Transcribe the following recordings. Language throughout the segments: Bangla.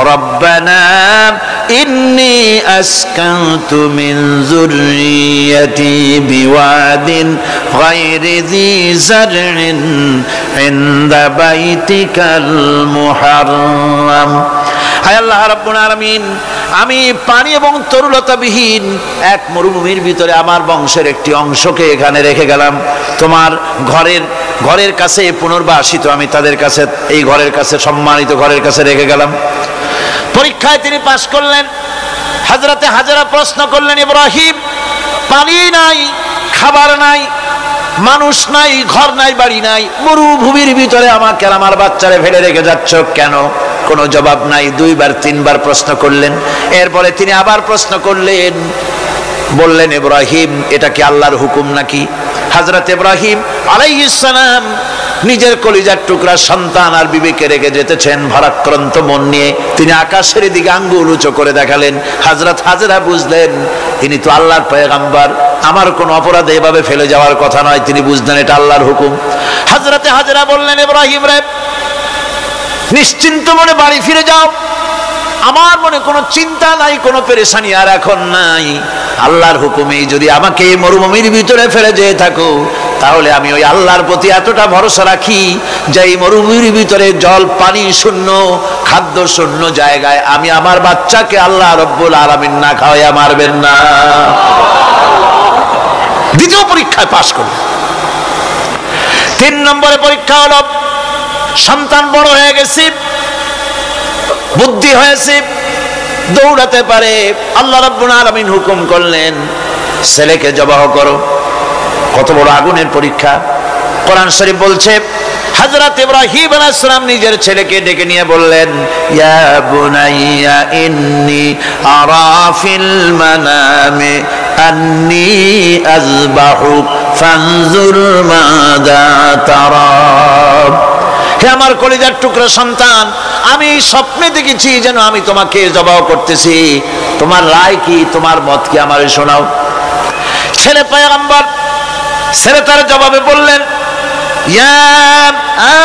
রব্বানা ইন্নী আসকানতু মিন যুররিয়্যাতি বিওয়াদিন গায়রি যী যারইন ইনদা বাইতিকাল মুহাররাম। হায় আল্লাহ রাব্বুল আলামিন, আমি পানি এবং তরুলতাবিহীন এক মরুভূমির ভিতরে আমার বংশের একটি অংশকে এখানে রেখে গেলাম। তোমার ঘরের কাছে পুনর্বাসিত আমি তাদের কাছে, এই ঘরের কাছে, সম্মানিত ঘরের কাছে রেখে গেলাম। পরীক্ষায় তিনি পাশ করলেন। হযরতে হাজেরা প্রশ্ন করলেন, ইব্রাহিম, পানি নাই, খাবার নাই, মানুষ নাই, ঘর নাই, বাড়ি নাই, মরুভূমির ভিতরে আমাকে আর আমার বাচ্চারে ফেলে রেখে যাচ্ছ কেন? কোনো জবাব নাই। 2 বার 3 বার প্রশ্ন করলেন। এরপরে তিনি আবার প্রশ্ন করলেন, বললেন, ইব্রাহিম, এটা কি আল্লাহর হুকুম নাকি? হযরত ইব্রাহিম আলাইহিস সালাম নিজের কলিজার টুকরা সন্তান আর বিবিকে রেখে যেতেছেন ভারাক্রান্ত মন নিয়ে। তিনি আকাশের দিকে আঙ্গুল উঁচু করে দেখালেন। হযরত হাজেরা বুঝলেন তিনি তো আল্লাহর পয়গম্বর, আমার কোনো অপরাধে এভাবে ফেলে যাওয়ার কথা নয়। তিনি বুঝলেন এটা আল্লাহর হুকুম। হযরত হাজেরা বললেন, ইব্রাহিম রে, নিশ্চিন্ত মনে বাড়ি ফিরে যাও, আমার মনে কোনো চিন্তা নাই, কোনো পেরেশানি আর এখন নাই। আল্লাহর হুকুমে যদি আমাকে এই মরুভূমির ভিতরে ফেলে যেয়ে থাকো, তাহলে আমি ওই আল্লাহর প্রতি এতটা ভরসা রাখি যে এই মরুভূমির ভিতরে জল পানি শূন্য, খাদ্য শূন্য জায়গায় আমি আমার বাচ্চাকে আল্লাহ রব্বুল আলামিন না খাওয়াইয়া মারবেন না। দ্বিতীয় পরীক্ষায় পাশ করল। 3 নম্বরে পরীক্ষা হলো, সন্তান বড় হয়ে গেছে, বুদ্ধি হয়েছে, দৌড়াতে পারে। আল্লাহ রাব্বুল আলামিন হুকুম করলেন, ছেলেকে জবাহ করো। কত বড় আগুনের পরীক্ষা! কোরআন শরীফ বলছে, হযরত ইব্রাহিম আলাইহিস সালাম নিজের ছেলেকে ডেকে নিয়ে বললেন, ইয়া বুনাইয়া ইন্নী আরা ফিল মানামি আন্নী আযবাহুক ফানজুর মাযা তারা। হে আমার কলিজার টুকরা সন্তান, আমি স্বপ্নে দেখেছি যেন আমি তোমাকে জবাহ করতেছি, তোমার রায় কি, তোমার মত কি, আমারে শোনাও। ছেলে পয়গম্বর, ছেলে তার জবাবে বললেন, ইয়া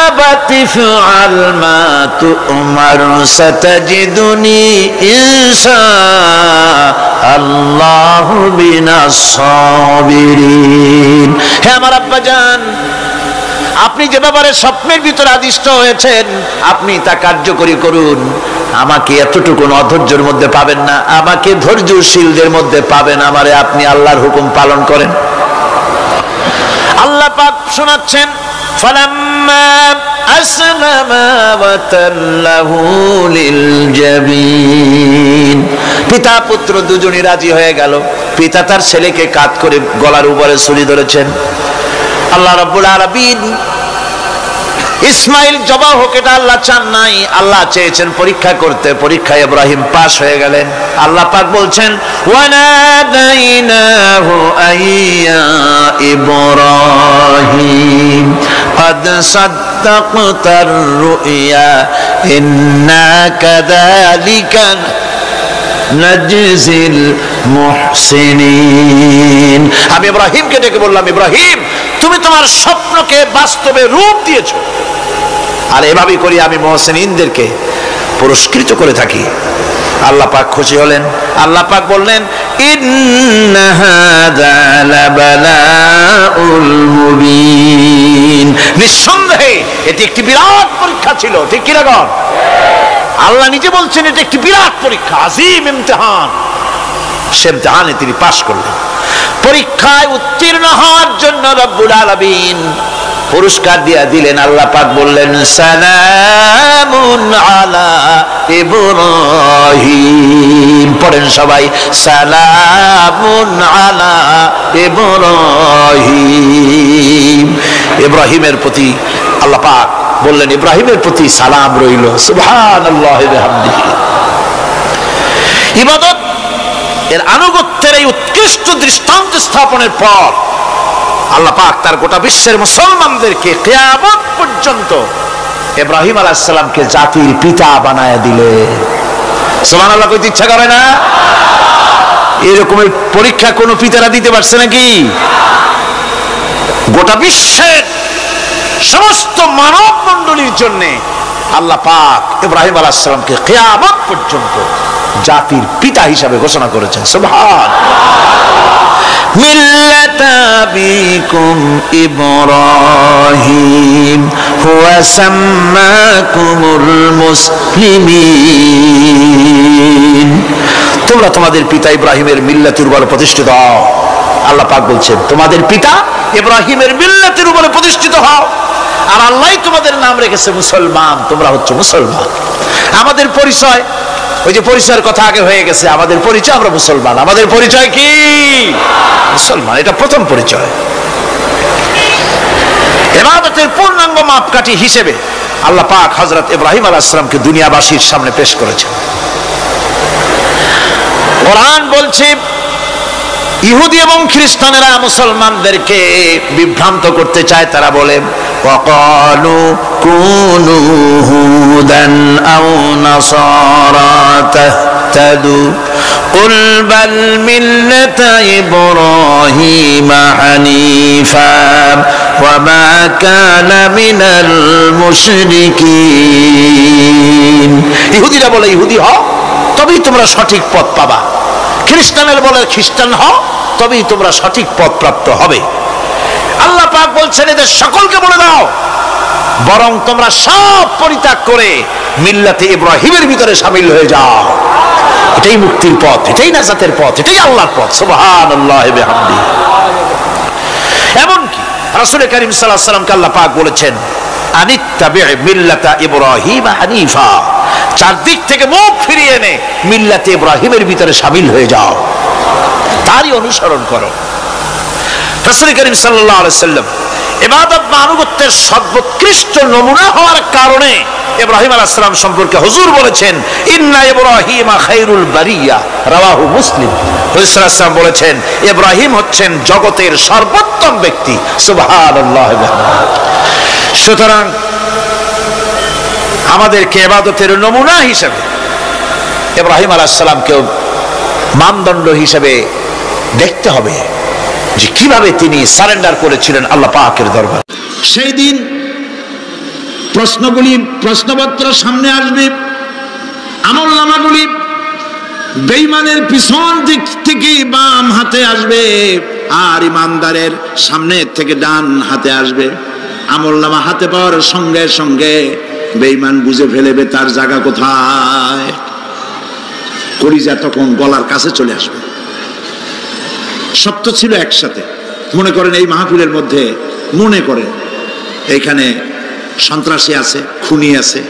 আবাতি ফাআল মা তু'মার সাতাজিদুনি ইনশাআল্লাহু মিনাস সাবিরিন। হে আমার আব্বাজান, আপনি যে ব্যাপারে স্বপ্নের ভিতরে আদিষ্ট হয়েছেন আপনি তা কার্যকরী করুন। আমাকে এতটুকু অধৈর্যের মধ্যে পাবেন না, আমাকে ধৈর্যশীলদের মধ্যে পাবেন। আমারে আপনি আল্লাহর হুকুম পালন করেন। আল্লাহ পাক শোনাচ্ছেন, ফালাম্মা আসলামা ওয়া তাল্লাহু লিল জাবিন। পিতা পুত্র দুজনই রাজি হয়ে গেল। পিতা তার ছেলেকে কাঁধ করে গলার উপরে ছুরি ধরেছেন। আল্লাহ রাব্বুল আলামিন ইসমাইল জবাহ হোক এটা আল্লাহ চান নাই, আল্লাহ চেয়েছেন পরীক্ষা করতে। পরীক্ষায় ইব্রাহিম পাশ হয়ে গেলেন। আল্লাহ পাক বলছেন, ওয়ানাদাইনাহু আইয়া ইব্রাহিম قد صدقت الرؤيا إنا كذلك نجزي المحسنين। আমি ইব্রাহিমকে ডেকে বললাম, ইব্রাহিম, তুমি তোমার স্বপ্নকে বাস্তবে রূপ দিয়েছো, আর এভাবেই করি আমি মুহসিনদেরকে পুরস্কৃত করে থাকি। আল্লাহ পাক খুশি হলেন। আল্লাহ পাক বললেন, ইন্না হাযা লাবালাউল মুবিন। নিঃসন্দেহে এটি একটি বিরাট পরীক্ষা ছিল। ঠিক কি রকম? আল্লাহ নিজে বলছেন এটা একটি বিরাট পরীক্ষা, আজিম ইমতিহান। সে ইমতিহানে তিনি পাশ করলেন। পরীক্ষায় উত্তীর্ণ হওয়ার জন্য রব্বুল আলামিন পুরস্কার দিয়ে দিলেন। আল্লাহ পাক বললেন, সালামুন আলা ইব্রাহিম। পড়েন সবাই, সালামুন আলা ইব্রাহিম। ইব্রাহিমের প্রতি আল্লাহ পাক বললেন, ইব্রাহিমের প্রতি সালাম রইল। সুবহানাল্লাহি ওয়া বিহামদিহি। ইবাদত এর আনুগত্যের এই উৎকৃষ্ট দৃষ্টান্ত স্থাপনের পর আল্লাহ পাক তার গোটা বিশ্বের মুসলমানদেরকে কিয়ামত পর্যন্ত ইব্রাহিম আলাইহিস সালামকে জাতির পিতা বানায়া দিলেন। সুবহানাল্লাহ। কইতে ইচ্ছা করে না? এরকমের পরীক্ষা কোন পিতারা দিতে পারছে নাকি? গোটা বিশ্বের সমস্ত মানব মণ্ডলীর জন্য আল্লাহ পাক ইব্রাহিম আলাইহিস সালামকে কিয়ামত পর্যন্ত জাতির পিতা হিসাবে ঘোষণা করেছেন। সুবহান। মিল্লাতা আবিকুম ইব্রাহিম হুয়া সাম্মাকুমুল মুসলিমিন। তোমরা তোমাদের পিতা ইব্রাহিমের মিল্লাতের উপর প্রতিষ্ঠিত হও। আল্লাহ পাক বলছেন তোমাদের পিতা ইব্রাহিমের মিল্লাতের উপরে প্রতিষ্ঠিত হও, আর আল্লাহ তোমাদের নাম রেখেছে মুসলমান, তোমরা হচ্ছে মুসলমান। আমাদের পরিচয়, ওই যে পরিচয়ের কথা আগে হয়ে গেছে, আমাদের পরিচয় আমরা মুসলমান। আমাদের পরিচয় কি? মুসলমান। এটা প্রথম পরিচয়। ইবাদতের পূর্ণাঙ্গ মাপকাঠি হিসেবে আল্লাহ পাক হযরত ইব্রাহিম আলাইহিস সালামকে দুনিয়াবাসীর সামনে পেশ করেছেন। কোরআন বলছে ইহুদি এবং খ্রিস্টানেরা মুসলমানদেরকে বিভ্রান্ত করতে চায়। তারা বলে ওয়াকালু কুনু হুদান আও নাসারা তাহতাদু কুল বাল মিল্লাতা ইব্রাহিম হানিফা ওয়া মা কানা মিনাল মুশরিকিন। ইহুদিরা বলে ইহুদি হও তবেই তোমরা সঠিক পথ পাবা, খ্রিস্টানের বলে খ্রিস্টান হও তবেই তোমরা সঠিক পথ প্রাপ্ত হবে। আল্লাহ পাক বলছেন এদের সকলকে বলে দাও বরং তোমরা সব পরিত্যাগ করে মিল্লাতে ইব্রাহিমের ভিতরে শামিল হয়ে যাও। এটাই মুক্তির পথ, এটাই নাজাতের পথ, এটাই আল্লাহর পথ। সুবহানাল্লাহি ওয়া বিহামদিহি। এমনকি রাসূল কারীম সাল্লাল্লাহু আলাইহি ওয়াসাল্লামকে আল্লাহ পাক বলেছেন আনিত্তাবি মিল্লাতা ইব্রাহিম হানিফা, চারদিক থেকে মুখ ফিরিয়ে এনে মিল্লাতে ইব্রাহিমের ভিতরে শামিল হয়ে যাও, তারই অনুসরণ করো। রাসূল কারীম সাল্লাল্লাহু আলাইহি ওয়াসাল্লাম ইবাদত বা আনুগত্যের সর্বোৎকৃষ্ট নমুনা হওয়ার কারণে ইব্রাহিম আলাইহিস সালাম সম্পর্কে হুজুর বলেছেন ইন্না ইব্রাহিমা খায়রুল বারিয়া, রাওয়াহু মুসলিম। হুজুর সাল্লাল্লাহু আলাইহি ওয়াসাল্লাম বলেছেন ইব্রাহিম হচ্ছেন জগতের সর্বোত্তম ব্যক্তি। সুবহানাল্লাহ। সুতরাং আমাদেরকে ইবাদতের নমুনা হিসেবে ইব্রাহিম আলাইহিস সালামকে মানদণ্ড হিসেবে দেখতে হবে যে কিভাবে তিনি সারেন্ডার করেছিলেন আল্লাহ পাকের দরবারে। সেই দিন প্রশ্নপত্র সামনে আসবে, আমলনামাগুলি বেঈমানের পিছন দিক থেকে বাম হাতে আসবে আর ইমানদারের সামনে থেকে ডান হাতে আসবে। আমলনামা হাতে পাওয়ার সঙ্গে সঙ্গে বেঈমান বুঝে ফেলবে তার জায়গা কোথায়, কলিজা তখন গলার কাছে চলে আসবে। সব তো ছিল একসাথে। মনে করেন এই মাহফিলের মধ্যে মনে করেন এইখানে সন্ত্রাসী আছে, খুনি আছে,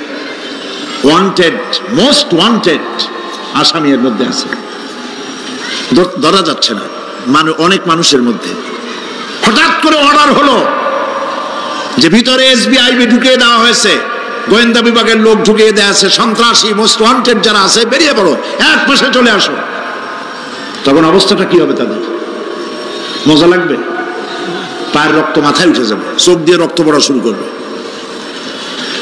ওয়ান্টেড, মোস্ট ওয়ান্টেড আসামি এর মধ্যে আছে, ধরা যাচ্ছে না অনেক মানুষের মধ্যে। হঠাৎ করে অর্ডার হলো যে ভিতরে এসবিআইবি ঢুকিয়ে দেওয়া হয়েছে, গোয়েন্দা বিভাগের লোক ঢুকিয়ে দেওয়া আছে, সন্ত্রাসী মোস্ট ওয়ান্টেড যারা আছে বেরিয়ে পড়ো, এক পাশে চলে আসো। তখন অবস্থাটা কি হবে তাদের? মজা লাগবে? পায়ের রক্ত মাথায় উঠে যাবে, চোখ দিয়ে রক্ত পড়া শুরু করবে।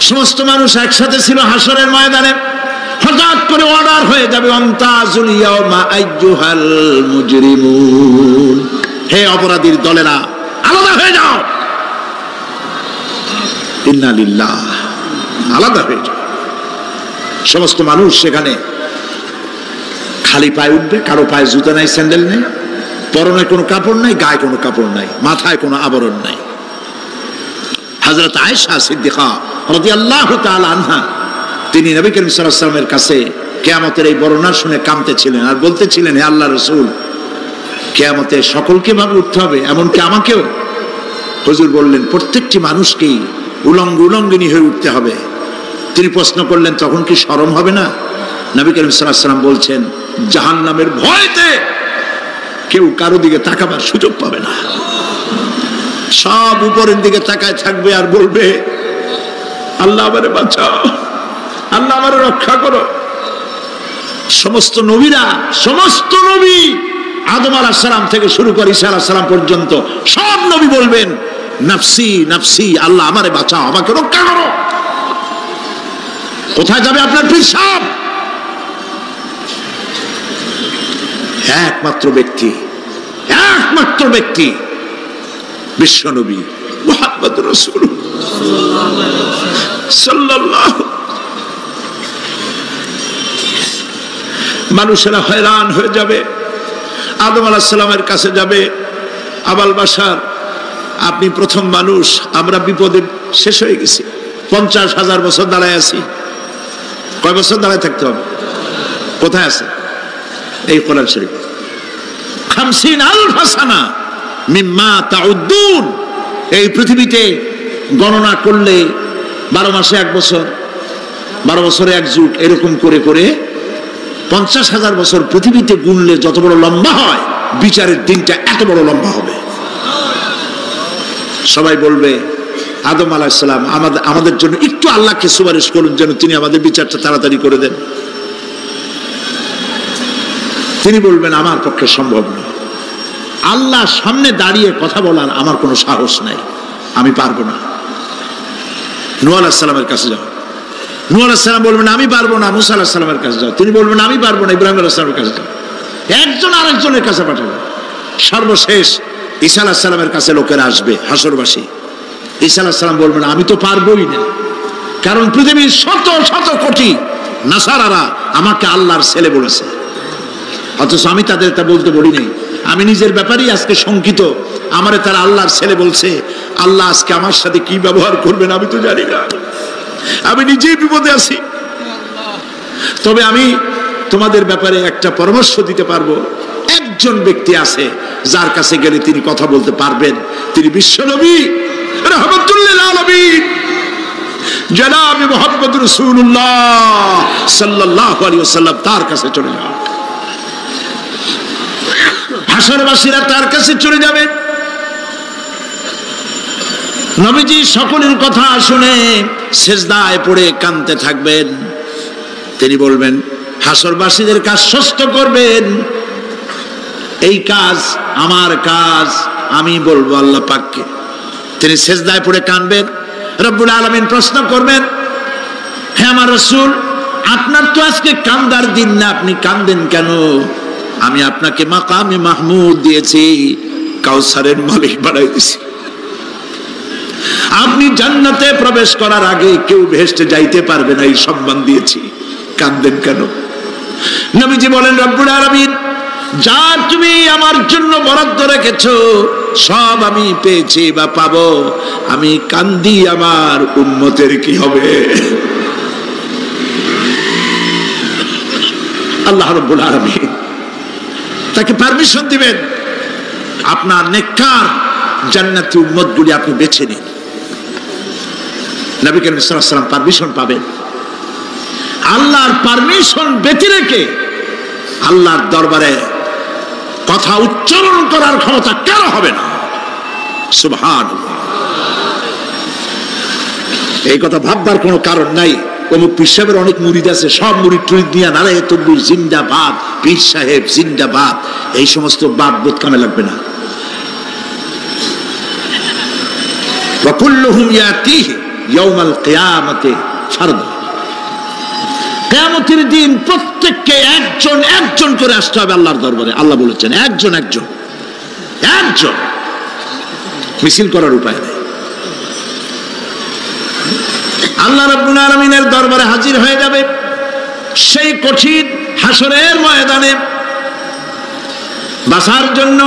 সমস্ত মানুষ একসাথে ছিল হাসরের ময়দানে। হঠাৎ করে অর্ডার হয়ে যাবে অন্তাজুল ইয়াউমা আইয়ুহাল মুজরিমুন, হে অপরাধীর দলেরা আলাদা হয়ে যাও। ইন্না লিল্লাহ, আলাদা হয়ে যাও। সমস্ত মানুষ সেখানে খালি পায়ে উঠবে, কারো পায়ে জুতা নাই, স্যান্ডেল নেই, পরনে কোনো কাপড় নাই, গায়ে কোনো কাপড় নাই, মাথায় কোনো আবরণ নাই। হযরত আয়েশা সিদ্দিকা রাদিয়াল্লাহু তাআলা আনহা তিনি নবী করিম সাল্লাল্লাহু আলাইহি ওয়াসাল্লামের কাছে কিয়ামতের এই বর্ণনা শুনে কাঁদতেছিলেন আর বলতেছিলেন, হে আল্লাহর রাসূল, কিয়ামতে সকলকে ভাবে উঠতে হবে, এমনকি আমাকেও? হুজুর বললেন প্রত্যেকটি মানুষকেই উলঙ্গিনী হয়ে উঠতে হবে। তিনি প্রশ্ন করলেন তখন কি শরম হবে না? নবী করিম সাল্লাল্লাহু আলাইহি ওয়াসাল্লাম বলছেন জাহান্নামের ভয়তে কেউ কারো দিকে তাকাবার সুযোগ পাবে না, সব উপরের দিকে তাকায় থাকবে আর বলবে আল্লাহ আমারে বাঁচাও, আল্লাহ আমারে রক্ষা করো। সমস্ত নবীরা, সমস্ত নবী আদম আলাইহিস সালাম থেকে শুরু করে ঈসা আলাইহিস সালাম পর্যন্ত সব নবী বলবেন নাফসি নাফসি, আল্লাহ আমারে বাঁচাও, আমাকে রক্ষা করো। কোথায় যাবে আপনার পীর সাহেব? একমাত্র ব্যক্তি বিশ্বনবী মুহাম্মদ রাসূলুল্লাহ সাল্লাল্লাহু মানুষেরা হয়রান হয়ে যাবে। আদম আলাইহিস সালামের কাছে যাবে, আবাল বাশার আপনি প্রথম মানুষ, আমরা বিপদে শেষ হয়ে গেছি, 50,000 বছর দাঁড়ায় আছি। কয় বছর দাঁড়ায় থাকতে হবে? কোথায় আছে? এই কোরআন শরীফ 50,000 সানা মিম্মা তাউদ্দুন। এই পৃথিবীতে গণনা করলে 12 মাসে 1 বছর, 12 বছরে 1 যুগ, এরকম করে করে 50,000 বছর পৃথিবীতে গুনলে যত বড় লম্বা হয়, বিচারের দিনটা এত বড় লম্বা হবে। সবাই বলবে আদম আলাইহিস সালাম আমাদের জন্য একটু আল্লাহকে সুপারিশ করুন যেন তিনি আমাদের বিচারটা তাড়াতাড়ি করে দেন। তিনি বলবেন আমার পক্ষে সম্ভব না, আল্লাহর সামনে দাঁড়িয়ে কথা বলার আমার কোনো সাহস নাই, আমি পারবো না। নূহ আলাইহিস সালামের কাছে যাও, নূহ আলাইহিস সালাম বলবেন আমি পারবো না। মুসা আলাইহিস সালামের কাছে যাও, তিনি বলবেন আমি পারবো না। ইব্রাহিম আলাইহিস সালামের কাছে যাও, একজন আরেকজনের কাছে পাঠাবে। সর্বশেষ ঈসা আলাইহিস সালামের কাছে লোকেরা আসবে, হাসরবাসী। ঈসা আলাইহিস সালাম বলবেন আমি তো পারবোই না, কারণ পৃথিবীর শত শত কোটি নাসারারা আমাকে আল্লাহর ছেলে বলেছে, অথচ আমি তাদের তা বলতে বলি নাই। আমি নিজের ব্যাপারেই আজকে শঙ্কিত, আমারে তারা আল্লাহর ছেলে বলছে। আল্লাহ আজকে আমার সাথে কি ব্যবহার করবেন আমি তো জানি না, আমি নিজেই বিপদে আছি। তবে আমি তোমাদের ব্যাপারে একটা পরামর্শ দিতে পারবো। একজন ব্যক্তি আছে যার কাছে গেলে তিনি কথা বলতে পারবেন, তিনি বিশ্বনবী রাহমাতুল লিল আলামিন জনাব মুহাম্মদ রাসূলুল্লাহ সাল্লাল্লাহু আলাইহি ওয়াসাল্লাম। তার কাছে চলে যাও, হাসরবাসীরা তার কাছে চলে যাবে। নবীজি সকলের কথা শুনে সিজদায় পড়ে কাঁদতে থাকবেন। তিনি বলবেন হাসরবাসীদের কাজ সুস্থ করবেন, এই কাজ আমার কাজ, আমি বলবো আল্লাহ পাককে। তিনি সিজদায় পড়ে কাঁদবেন। রব্বুল আলামিন প্রশ্ন করবেন, হে আমার রাসূল, আপনার তো আজকে কান্দার দিন না, আপনি কাঁদেন কেন? আমি আপনাকে মাকামে মাহমুদ দিয়েছি, কাউসারের মালিক বানাই দিয়েছি। আপনি জান্নাতে প্রবেশ করার আগে কেউ বেহেশতে যাইতে পারবে না, এই সম্মান দিয়েছি, কাঁদেন কেন? নবীজি বলেন রব্বুল আলামিন যা তুমি আমার জন্য বরাদ্দ রেখেছো সব আমি পেয়েছি বা পাবো, আমি কান্দি আমার উম্মতের কি হবে? আল্লাহ রাব্বুল আলামিন তাকে পারমিশন দিবেন, আপনার নেককার জান্নাতি উম্মতগুলি আপনি বেছে নিন। নবী করিম সাল্লাল্লাহু আলাইহি ওয়াসাল্লাম পারমিশন পাবেন। আল্লাহর পারমিশন ব্যতি রেখে আল্লাহর দরবারে কথা উচ্চারণ করার ক্ষমতা কেন হবে না? সুবহানাল্লাহ। এই কথা ভাববার কোনো কারণ নাই। অমুক পীর সাহেবের অনেক মুরিদ আছে, সব মুরিদ টুরিদ নিয়ে নারায়ে তাকবীর জিন্দাবাদ, পীর সাহেব জিন্দাবাদ, এই সমস্ত বাদ বোধ কামে লাগবে না। ওয়া কুল্লুহুম ইয়াতিহি ইয়াউমাল কিয়ামাতি ফারদা। কিয়ামতের দিন প্রত্যেককে একজন একজন করে আসতে হবে আল্লাহর দরবারে। আল্লাহ বলেছেন একজন একজন একজন, মিছিল করার উপায় নেই। আল্লাহ রাব্বুল আলামিনের দরবারে হাজির হয়ে যাবে সেই কঠিন হাসরের ময়দানে বাঁচার জন্য।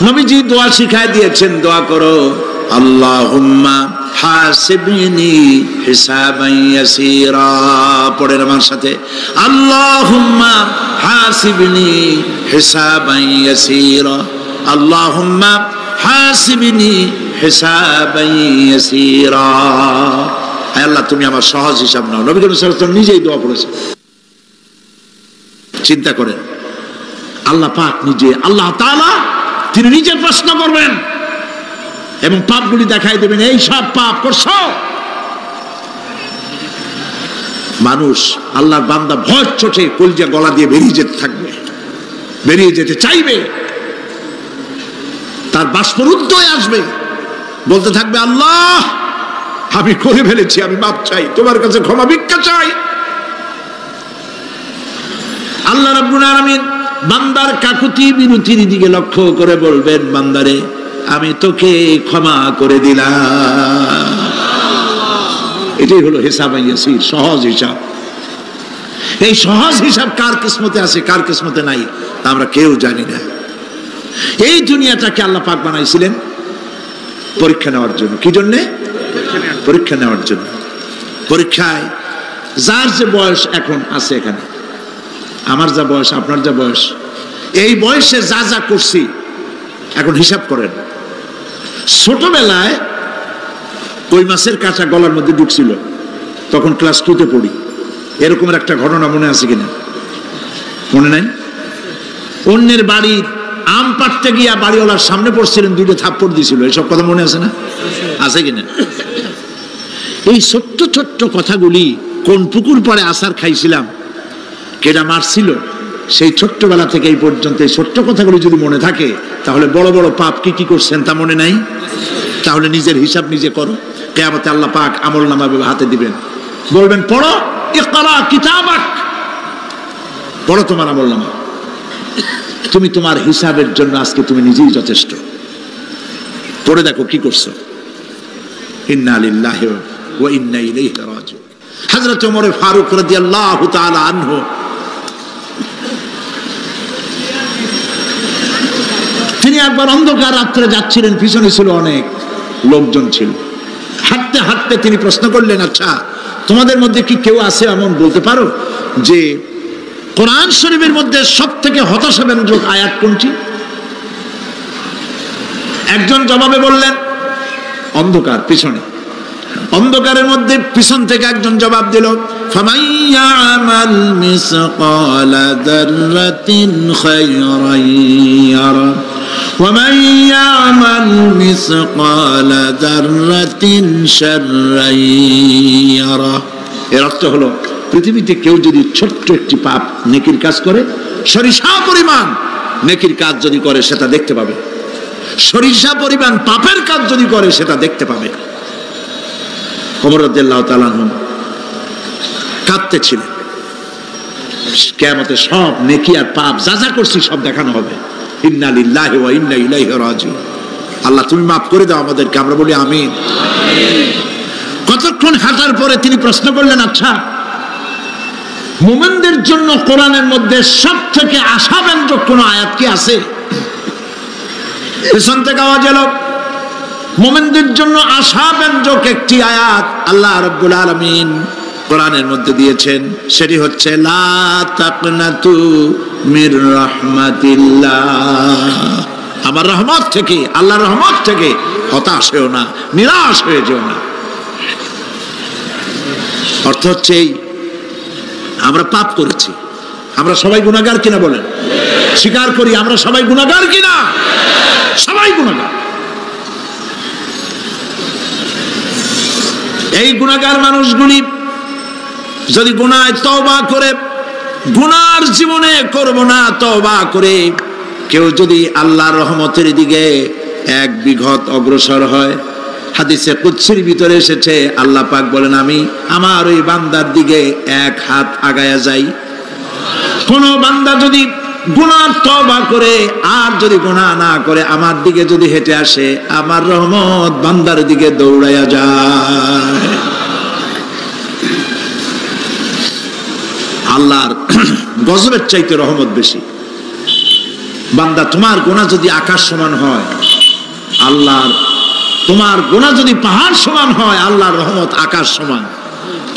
নবীজি দোয়া শিখায় দিয়েছেন, দোয়া করো আল্লাহুম্মা হাসিবনি হিসাবান ইয়াসীরা। পড়েন আমার সাথে, আল্লাহুম্মা হাসিবনি হিসাবান ইয়াসীরা, আল্লাহুম্মা হাসিবনি হিসাবান ইয়াসীরা। হে আল্লাহ তুমি আমার সহজ হিসাব নাও। নবী করিম সাল্লাল্লাহু আলাইহি ওয়াসাল্লাম নিজেই দোয়া করেছেন। চিন্তা করেন, আল্লাহ পাক নিজে, আল্লাহ তাআলা তিনি নিজে প্রশ্ন করবেন এবং পাপগুলি দেখাই দেবেন, এই সব পাপ করছো। মানুষ আল্লাহর বান্দা ভয় চোটে কলজা গলা দিয়ে বেরিয়ে যেতে থাকবে, বেরিয়ে যেতে চাইবে, তার বাষ্পরুদ্ধ হয়ে আসবে, বলতে থাকবে আল্লাহ আমি করে ফেলেছি, আমি মাপ চাই, তোমার কাছে ক্ষমা ভিক্ষা চাই। আল্লাহ রাব্বুল আলামিন বান্দার কাকুতি বিরতির দিকে লক্ষ্য করে বলবেন, বান্দারে আমি তোকে ক্ষমা করে দিলাম। এটাই হলো হিসাব ইয়াসির, সহজ হিসাব। এই সহজ হিসাব কার কিসমতে আছে কার কিসমতে নাই তা আমরা কেউ জানি না। এই দুনিয়াটাকে আল্লাহ পাক বানাইছিলেন পরীক্ষা নেওয়ার জন্য। কি জন্য? পরীক্ষা নেওয়ার জন্য। পরীক্ষায় যার যে বয়স এখন আছে, এখানে আমার যা বয়স, আপনার যা বয়স, এই বয়সে যা যা করছি এখন হিসাব করেন। ছোটবেলায় কই মাছের কাঁচা গলার মধ্যে ঢুকছিল, তখন ক্লাস 2-তে পড়ি। এরকমের একটা ঘটনা মনে আছে কিনা? মনে নাই? অন্যের বাড়ির আম পাড়তে গিয়া বাড়িওয়ালার সামনে পড়ছিলেন, 2টা থাপ্পড় দিয়েছিল। এইসব কথা মনে আছে না? আছে কিনা? এই ছোট্ট ছোট্ট কথাগুলি, কোন পুকুর পাড়ে আছার খাইছিলাম, কেডা মারছিল, সেই ছোট্টবেলা থেকে এই পর্যন্ত এই ছোট্ট কথাগুলি যদি মনে থাকে, তাহলে বড় বড় পাপ কি কি করছেন তা মনে নাই? তাহলে নিজের হিসাব নিজে করো। কিয়ামতে আল্লাহ পাক আমলনামা হাতে দিবেন, বলবেন পড়ো, ইকরা কিতাবাক, পড়ো তোমার আমলনামা। তুমি তোমার হিসাবের জন্য আজকে তুমি নিজেই যথেষ্ট। পড়ে দেখো কি করছো। ইন্না লিল্লাহি ওয়া ইন্না ইলাইহি রাজিউন। হযরত ওমর ফারুক রাদিয়াল্লাহু তাআলা আনহু তিনি একবার অন্ধকার রাত্রে যাচ্ছিলেন, পিছনে ছিল অনেক লোকজন ছিল। হাঁটতে হাঁটতে তিনি প্রশ্ন করলেন, আচ্ছা তোমাদের মধ্যে কি কেউ আছে এমন বলতে পারো যে কোরআন শরীফের মধ্যে সব থেকে হতাশাব্যঞ্জক আয়াত কোনটি? একজন জবাবে বললেন, অন্ধকার পিছনে, অন্ধকারের মধ্যে পিছন থেকে একজন জবাব দিল, ফামাইয়ামাল মিসকালা যাররাতিন খায়রান ইয়ারা ওয়া মাইয়ামাল মিসকালা যাররাতিন শাররান ইয়ারা। এর অর্থ হলো, পৃথিবীতে কেউ যদি ছোট্ট একটি পাপ নেকির কাজ করে, সরিষা পরিমাণ নেকির কাজ যদি করে সেটা দেখতে পাবে, সরিষা পরিমাণ পাপের কাজ যদি করে সেটা দেখতে পাবে। ওমর রাদিয়াল্লাহু তাআলা আনহু কাঁদতেছিলেন। কিয়ামতে সব নেকি আর পাপ যা যা করছি সব দেখানো হবে। ইন্না লিল্লাহি ওয়া ইন্না ইলাইহি রাজিউন। আল্লাহ তুমি মাফ করে দাও আমাদেরকে, আমরা বলি আমিন। কতক্ষণ হাঁটার পরে তিনি প্রশ্ন করলেন, আচ্ছা মুমিনদের জন্য কোরআনের মধ্যে সব থেকে আশাব্যঞ্জক কোন আয়াত কি আছে? পেছন থেকে আওয়াজ এলো, মুমিনদের জন্য আশাব্যঞ্জক একটি আয়াত আল্লাহ রাব্বুল আলামিন কোরআনের মধ্যে দিয়েছেন, সেটি হচ্ছে লা তাকনাতু মির রাহমাতিল্লাহ। আমার রহমত থেকে, আল্লাহর রহমত থেকে হতাশ হয়েও না, নিরাশ হয়ে যেও না। অর্থ হচ্ছে এই, আমরা পাপ করেছি, আমরা সবাই গুনাহগার কিনা বলেন? স্বীকার করি আমরা সবাই গুনাহগার কিনা? সবাই গুনাহগার। এই গুনাহগার মানুষগুলি যদি গুনায় তওবা করে, গুনার জীবনে করব না তওবা করে কেউ যদি আল্লাহর রহমতের দিকে এক বিঘত অগ্রসর হয়, হাদিসে কুদসির ভিতরে এসেছে আল্লাহ পাক বলেন, আমি আমার ওই বান্দার দিকে এক হাত আগায়া যাই। কোন বান্দা যদি গুনার তওবা করে আর যদি গুনাহ না করে আমার দিকে যদি হেঁটে আসে, আমার রহমত বান্দার দিকে দৌড়াইয়া যায়। আল্লাহর গজবের চাইতে রহমত বেশি। বান্দা তোমার গুনাহ যদি আকাশ সমান হয়, আল্লাহর, তোমার গুনাহ যদি পাহাড় সমান হয়, আল্লাহর রহমত আকাশ সমান।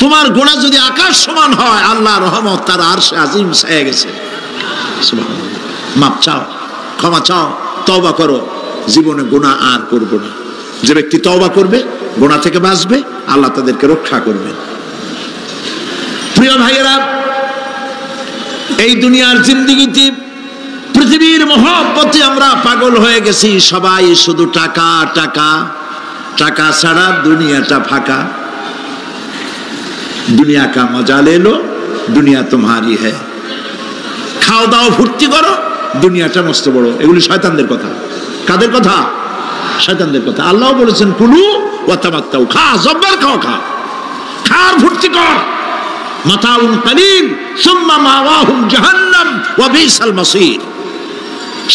তোমার গুনাহ যদি আকাশ সমান হয়, আল্লাহর রহমত তার আরশে আজিম ছায়া গেছে। সুবহানাল্লাহ। মাপ চাও, ক্ষমা চাও, তওবা করো, জীবনে গুনাহ আর করব না। যে ব্যক্তি তওবা করবে, গুনাহ থেকে বাঁচবে, আল্লাহ তাদেরকে রক্ষা করবেন। প্রিয় ভাইয়েরা, এই দুনিয়ার জিন্দেগিতে পৃথিবীর মহব্বতে আমরা পাগল হয়ে গেছি। সবাই শুধু টাকা টাকা, টাকা ছাড়া দুনিয়াটা ফাঁকা। দুনিয়া কা মজা লে লো, দুনিয়া তোমারি হ্যায়। খাও দাও ফুর্তি করো, দুনিয়াটা মস্ত বড়। এগুলি শয়তানদের কথা। কাদের কথা? শয়তানদের কথা। আল্লাহ বলেছেন কুলু ওয়া তামাত্তাউ, খা, জব্বার খাও, খা, খার ফুর্তি কর। মাতাউন কালিল সুম্মা মাওয়াহুম জাহান্নাম ওয়া বিসাল মাসির।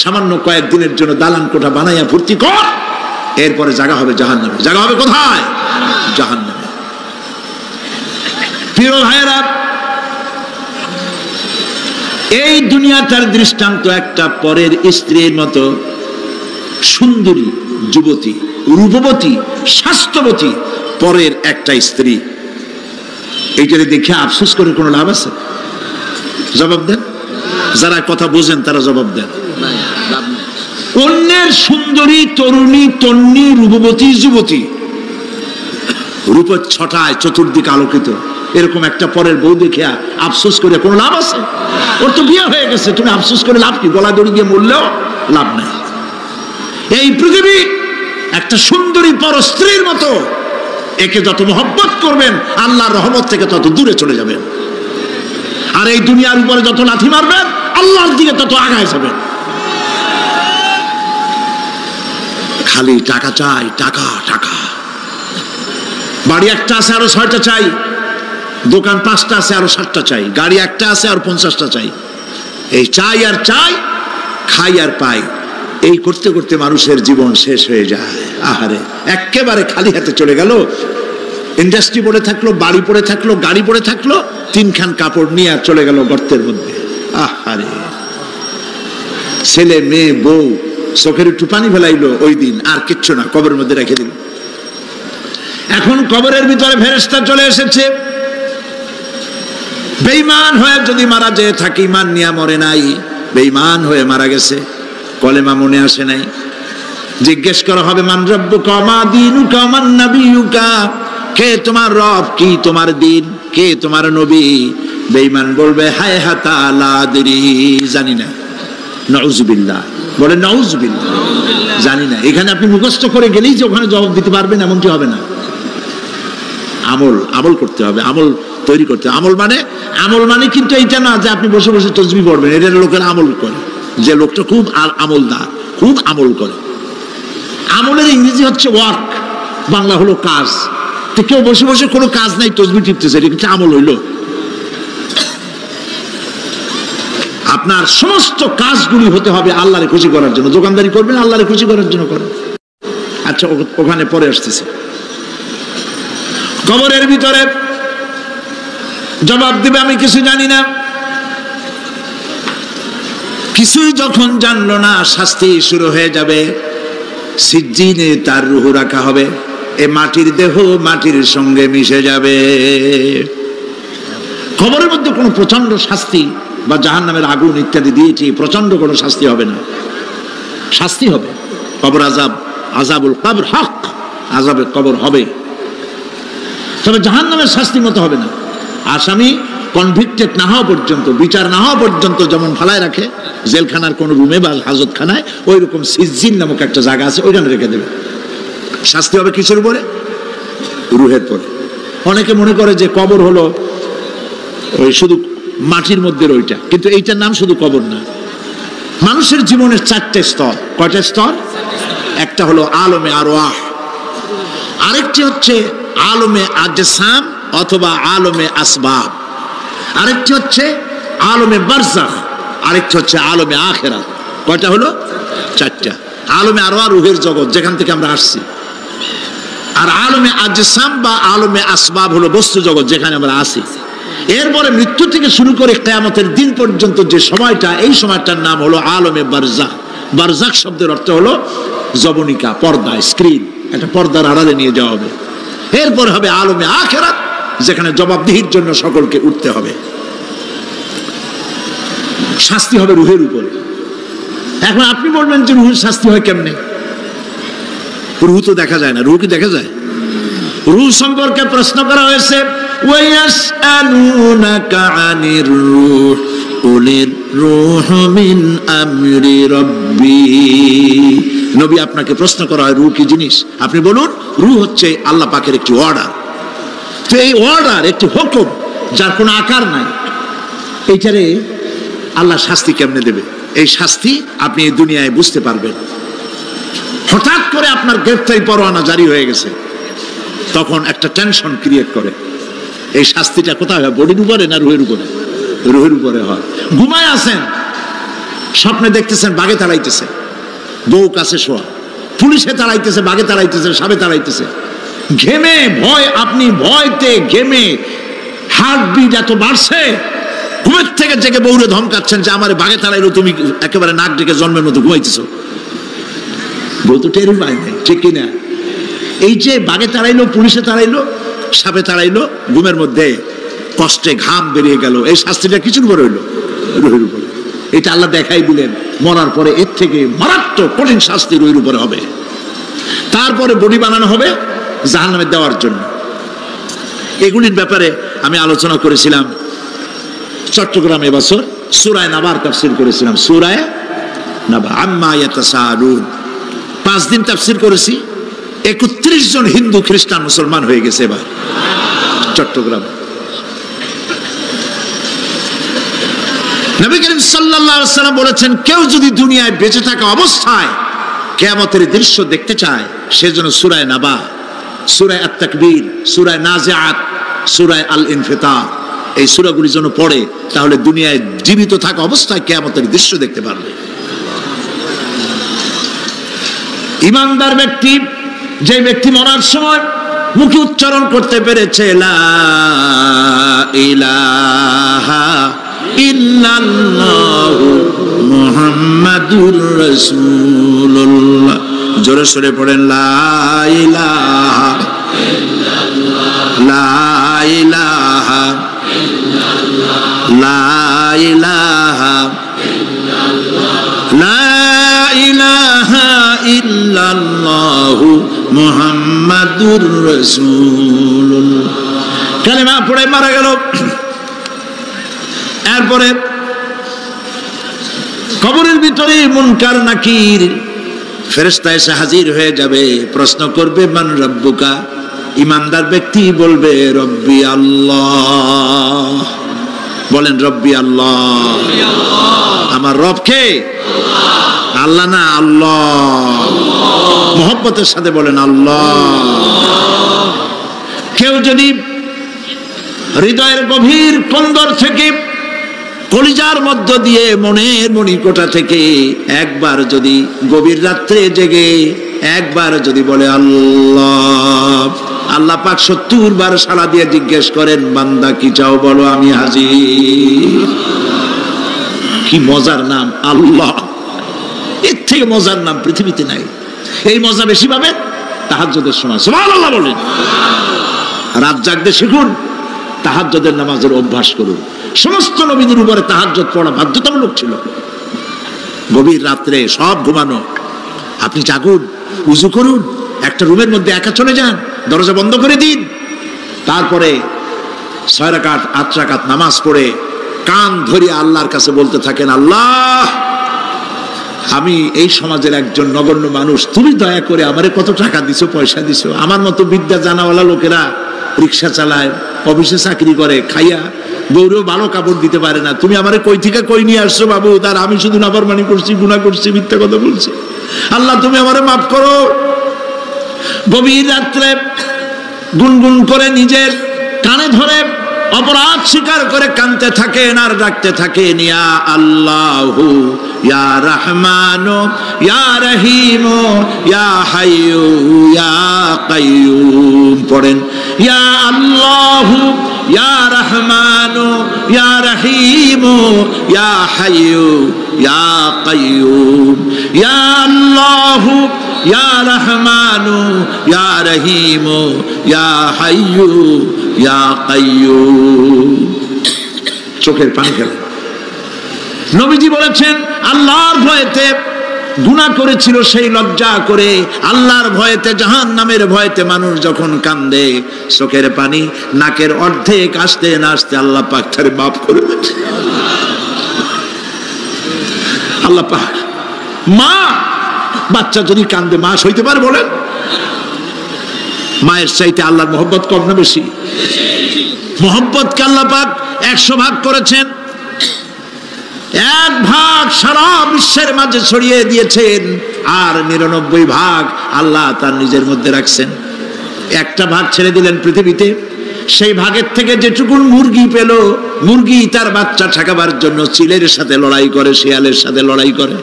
সামান্য কয়েকদিনের জন্য দালান কোঠা বানাইয়া ফুর্তি কর, এরপরে জায়গা হবে জাহান্নামে। জায়গা হবে কোথায়? জাহান্নামে। প্রিয় ভাইয়েরা, এই দুনিয়াটার দৃষ্টান্ত একটা পরের স্ত্রীর মতো সুন্দরী যুবতী, রূপবতী, স্বাস্থ্যবতী পরের একটা স্ত্রী। এইটারে দেখে আফসোস করে কোনো লাভ আছে? জবাব দেন, যারা কথা বোঝেন তারা জবাব দেন। অন্যের সুন্দরী তরুণী তন্নী রূপবতী যুবতী, রূপের ছটায় চতুর্দিক আলোকিত, এরকম একটা পরের বউ দেখে আফসোস করে কোনো লাভ আছে? ওর তো বিয়ে হয়ে গেছে, তুমি আফসোস করে লাভ কি? গলা দড়ি দিয়ে মরলেও লাভ নাই। এই পৃথিবী একটা সুন্দরী পর স্ত্রীর মতো, একে যত মহব্বত করবেন আল্লাহর রহমত থেকে তত দূরে চলে যাবেন, আর এই দুনিয়ার উপরে যত লাথি মারবেন আল্লাহর দিকে তত আগায় যাবেন। খালি টাকা চাই, টাকা টাকা। বাড়ি একটা আছে আরো 6টা চাই, দোকান 5টা আছে আরো 7টা চাই, গাড়ি একটা আছে আর 50টা চাই। এই চাই আর চাই, খাই আর পাই, এই করতে করতে মানুষের জীবন শেষ হয়ে যায়। আহারে, একেবারে খালি হাতে চলে গেল। ইন্ডাস্ট্রি পড়ে থাকলো, বাড়ি পড়ে থাকলো, গাড়ি পড়ে থাকলো, 3খান কাপড় নিয়ে আর চলে গেল গর্তের মধ্যে। আহারে, ছেলে মেয়ে বউ চোখের একটু পানি ফেলাইলো ওই দিন, আর কিচ্ছু না, কবরের মধ্যে রেখে দিল। এখন কবরের ভিতরে ফেরেশতা চলে এসেছে। বেঈমান হয়ে যদি মারা যেয়ে থাকে, ঈমান নিয়ে মরে নাই, বেঈমান হয়ে মারা গেছে, কলেমা মনে আসে নাই, জিজ্ঞেস করা হবে মান রব্বুকা মা দীনুকা মান নাবিয়ুকা, কে তোমার রব, কি তোমার দিন, কে তোমার নবী? বেঈমান বলবে হায় হাতা লা আদরি, জানি না। নাউযুবিল্লাহ, বলে নাউযুবিল্লাহ, জানি না। এখানে আপনি মুখস্থ করে গেলেই যে ওখানে জবাব দিতে পারবেন এমনটি হবে না। আমল করতে হবে, আমল তৈরি করতে হবে। আমল মানে কিন্তু এইটা না যে আপনি বসে বসে তসবিহ পড়বেন, এটা লোকের আমল করে, যে লোকটা খুব আমলদার, খুব আমল করে। আমলের ইংরেজি হচ্ছে ওয়ার্ক, বাংলা হলো কাজ। তো কেউ বসে বসে কোনো কাজ নাই তসবিহ টিপতেছে, এটা কিন্তু আমল হইল? আপনার সমস্ত কাজগুলি হতে হবে আল্লাহরে খুশি করার জন্য। দোকানদারি করবেন আল্লাহরে খুশি করার জন্য করেন। আচ্ছা, ওখানে পরে আসতেছে। কবরের ভিতরে জবাব দিবে আমি কিছু জানি না। কিছুই যখন জানলো না, শাস্তি শুরু হয়ে যাবে। সিজ্জিনে তার রূহ রাখা হবে, এ মাটির দেহ মাটির সঙ্গে মিশে যাবে। কবরের মধ্যে কোনো প্রচন্ড শাস্তি বা জাহান্নামের আগুন ইত্যাদি দিয়েছি, প্রচন্ড কোনো শাস্তি হবে না। শাস্তি হবে কবর আযাব, আযাবুল কবর হক, আযাবে কবর হবে, তবে জাহান্নামের শাস্তি মতো হবে না। আসামি কনভিক্টেড না হওয়া পর্যন্ত, বিচার না হওয়া পর্যন্ত যেমন ফালায় রাখে জেলখানার কোন রুমে বা হাজতখানায়, ওই রকম সিজ্জিন নামক একটা জায়গা আছে, ওইখানে রেখে দেবে। শাস্তি হবে কিসের উপরে? রুহের পরে। অনেকে মনে করে যে কবর হলো ওই শুধু মাটির মধ্যে ওইটা, কিন্তু এইটার নাম শুধু কবর না। মানুষের জীবনের 4টে স্তর। কয়টা স্তর? একটা হলো আলমে আরওয়াহ, আরেকটি হচ্ছে আলমে আজসাম অথবা আলমে আসবাব, আরেকটি হচ্ছে আলমে বারজাখ, আরেকটি হচ্ছে আলমে আখিরাত। কয়টা হলো? 4টা। আলমে আরওয়াহ রূহের জগৎ, যেখান থেকে আমরা আসছি, আর আলমে আজসাম বা আলমে আসবাব হলো বস্তু জগৎ, যেখানে আমরা আছি। এরপরে মৃত্যু থেকে শুরু করে কিয়ামতের দিন পর্যন্ত যে সময়টা, এই সময়টার নাম হলো আলমে বারজাখ। বারজাখ শব্দের অর্থ হলো জবনিকা, পর্দা, স্ক্রিন, একটা পর্দার আড়ালে নিয়ে যাওয়া হবে। এরপর হবে আলমে আখিরাত, যেখানে জবাবদিহির জন্য সকলকে উঠতে হবে। শাস্তি হবে রুহের উপরে। এখন আপনি বলবেন যে রুহের শাস্তি হয় কেমনে? রুহ তো দেখা যায় না। রুহ কি দেখা যায়? রুহ সম্পর্কে প্রশ্ন করা হয়েছে, ওয়ায়াসআলুনাকা আনির রূহ কুলির রূহু মিন আমরি রাব্বি। নবী, আপনাকে প্রশ্ন করা হয় রূহ কি জিনিস, আপনি বলুন রূহ হচ্ছে আল্লাহ পাকের একটি অর্ডার। তো এই অর্ডার, একটি হুকুম, যার কোনো আকার নাই, এইটারে আল্লাহ শাস্তি কেমনে দেবে? এই শাস্তি আপনি এই দুনিয়ায় বুঝতে পারবেন। হঠাৎ করে আপনার গ্রেফতারি পরোয়ানা জারি হয়ে গেছে, তখন একটা টেনশন ক্রিয়েট করে। এই শাস্তিটা কোথায় হয়? বডির উপরে না রুহের উপরে? রুহের উপরে হয়। ঘুমায় আছেন, স্বপ্নে দেখতেছেন বাঘে তাড়াইতেছে, বউ কাছে শোয়া, পুলিশে তাড়াইতেছে, বাঘে তাড়াইতেছে, সাপে তাড়াইতেছে, ঘেমে ভয়, আপনি ভয়তে ঘেমে হার্টবিট এত বাড়ছে, ঘুমের থেকে জেগে বউরে ধমকাচ্ছেন যে আমারে বাগে তাড়াইলো, তুমি একেবারে নাক ডেকে জন্মের মতো ঘুমাইতেছো। বউ তো টেরই পায় নাই, ঠিক কিনা? এই যে বাগে তাড়াইলো, পুলিশে তাড়াইলো, সাপে তাড়াইলো, ঘুমের মধ্যে কষ্টে ঘাম বেরিয়ে গেল, এই শাস্তিটা কিছুর উপর হইলো? রুহের উপরে। এটা আল্লাহ দেখাই দিলেন, মরার পরে এর থেকে মারাত্মক কঠিন শাস্তি রুহের উপরে হবে। তারপরে বডি বানানো হবে জাহান্নামে দেওয়ার জন্য। এগুলির ব্যাপারে আমি আলোচনা করেছিলাম চট্টগ্রামে এবছর সূরা নাবার তাফসীর করেছিলাম। সূরা নাবা আম্মা ইয়াতাসাআলুন 5 দিন তাফসীর করেছি। 31 জন হিন্দু খ্রিস্টান মুসলমান হয়ে গেছে এবার চট্টগ্রামে। নবী করিম সাল্লাল্লাহু আলাইহি ওয়াসাল্লাম বলেছেন, কেউ যদি দুনিয়ায় বেঁচে থাকা অবস্থায় কিয়ামতের দৃশ্য দেখতে চায়, সেজন্য সূরা নাবা, সূরা আত-তাকবীর, সূরা নাজিআত, সূরা আল-ইনফিতার এই সূরাগুলি যেন পড়ে, তাহলে দুনিয়ায় জীবিত থাকা অবস্থায় কিয়ামতের দৃশ্য দেখতে পারবে। ঈমানদার ব্যক্তি, যে ব্যক্তি মরার সময় মুখে উচ্চারণ করতে পেরেছে লা ইলাহা ইল্লাল্লাহু মুহাম্মাদুর রাসূলুল্লাহ, জোরে সোরে পড়েন লা ইলাহা লা ইলাহা লা ইলাহা লা ইলাহা ইল্লাল্লাহু মুহাম্মাদুর রাসূলুল্লাহ। কালেমা পড়ে মারা গেল। এরপরে কবরের ভিতরে মুনকার নাকির ফেরেশতা এসে হাজির হয়ে যাবে, প্রশ্ন করবে মান রব্বুকা। ঈমানদার ব্যক্তি বলবে রব্বি আল্লাহ। বলেন রব্বি আল্লাহ। আমার রব কে? আল্লাহ না, আল্লাহ। মোহব্বতের সাথে বলেন আল্লাহ। কেউ যদি হৃদয়ের গভীর কন্দর থেকে, কলিজার মধ্য দিয়ে, মনের মণিকোটা থেকে একবার যদি গভীর রাত্রে জেগে একবার যদি বলে আল্লাহ, আল্লাহ পাক 70 বার সাড়া দিয়ে জিজ্ঞেস করেন, বান্দা কি চাও বলো, আমি হাজির। কি মজার নাম আল্লাহ! এর থেকে মজার নাম পৃথিবীতে নাই। এই মজা বেশি পাবেন তাহাজ্জুদের সময়। সুবহানাল্লাহ বলেন। রাত জাগতে শিখুন, তাহাজ্জুদের নামাজের অভ্যাস করুন। সমস্ত নবীদের উপরে তাহাজ্জুদ পড়া বাধ্যতামূলক ছিল। গভীর রাত্রে সব ঘুমানো, আপনি জাগুন, উযু করুন, একটা রুমের মধ্যে একা চলে যান, দরজা বন্ধ করে দিন, তারপরে 6 রাকাত 8 রাকাত নামাজ পড়ে কান ধরে আল্লাহর কাছে বলতে থাকেন, আল্লাহ আমি এই সমাজের একজন নগণ্য মানুষ, তুমি দয়া করে আমারে কত টাকা দিছো, পয়সা দিছো, আমার মতো বিদ্যা জানাওয়ালা লোকেরা রিক্সা চালায়, অফিসে চাকরি করে, খাইয়া বউরেও ভালো কাপড় দিতে পারে না, তুমি আমারে কই থেকে কই নিয়ে আসছো বাবু, তার আমি শুধু নাফরমানি করছি, গুনাহ করছি, মিথ্যা কথা বলছি, আল্লাহ তুমি আমারে মাফ করো। গভীর রাত্রে গুনগুন করে নিজের কানে ধরে অপরাধ স্বীকার করে কাঁদতে থাকেন আর ডাকতে থাকেন, ইয়া আল্লাহু ইয়া রহমানু ইয়া রহিমু ইয়া হাইয়ু ইয়া কাইয়ুম। পড়েন ইয়া আল্লাহু ইয়া রহমানু ইয়া রহিমু ইয়া হাইয়ু ইয়া কাইয়ুম। ইয়া আল্লাহু ইয়া রহমানু ইয়া রহিমু ইয়া হাইয়ু ইয়া কাইয়ুম। চোখের পানি ফেলে। নবীজি বলেছেন, আল্লাহর ভয়েতে গুনাহ করেছিল সেই লজ্জা করে, আল্লাহর ভয়েতে, জাহান্নামের ভয়েতে মানুষ যখন কান্দে, চোখের পানি নাকের অর্ধেক আসতে না আসতে আল্লাহ পাক তারে মাফ করে দেন। আল্লাহ পাক। মা, বাচ্চা যদি কান্দে মা সইতে পারে? বলেন। মায়ের চাইতে আল্লাহর মহব্বত কম না বেশি? মহব্বতকে আল্লাহ পাক 100 ভাগ করেছেন, 1 ভাগ সারা বিশ্বের মাঝে ছড়িয়ে দিয়েছেন, আর 99 ভাগ আল্লাহ তার নিজের মধ্যে রাখছেন। 1টা ভাগ ছেড়ে দিলেন পৃথিবীতে, সেই ভাগের থেকে যেটুকু মুরগি পেল, মুরগি তার বাচ্চা ঠেকাবার জন্য চিলের সাথে লড়াই করে, শিয়ালের সাথে লড়াই করে,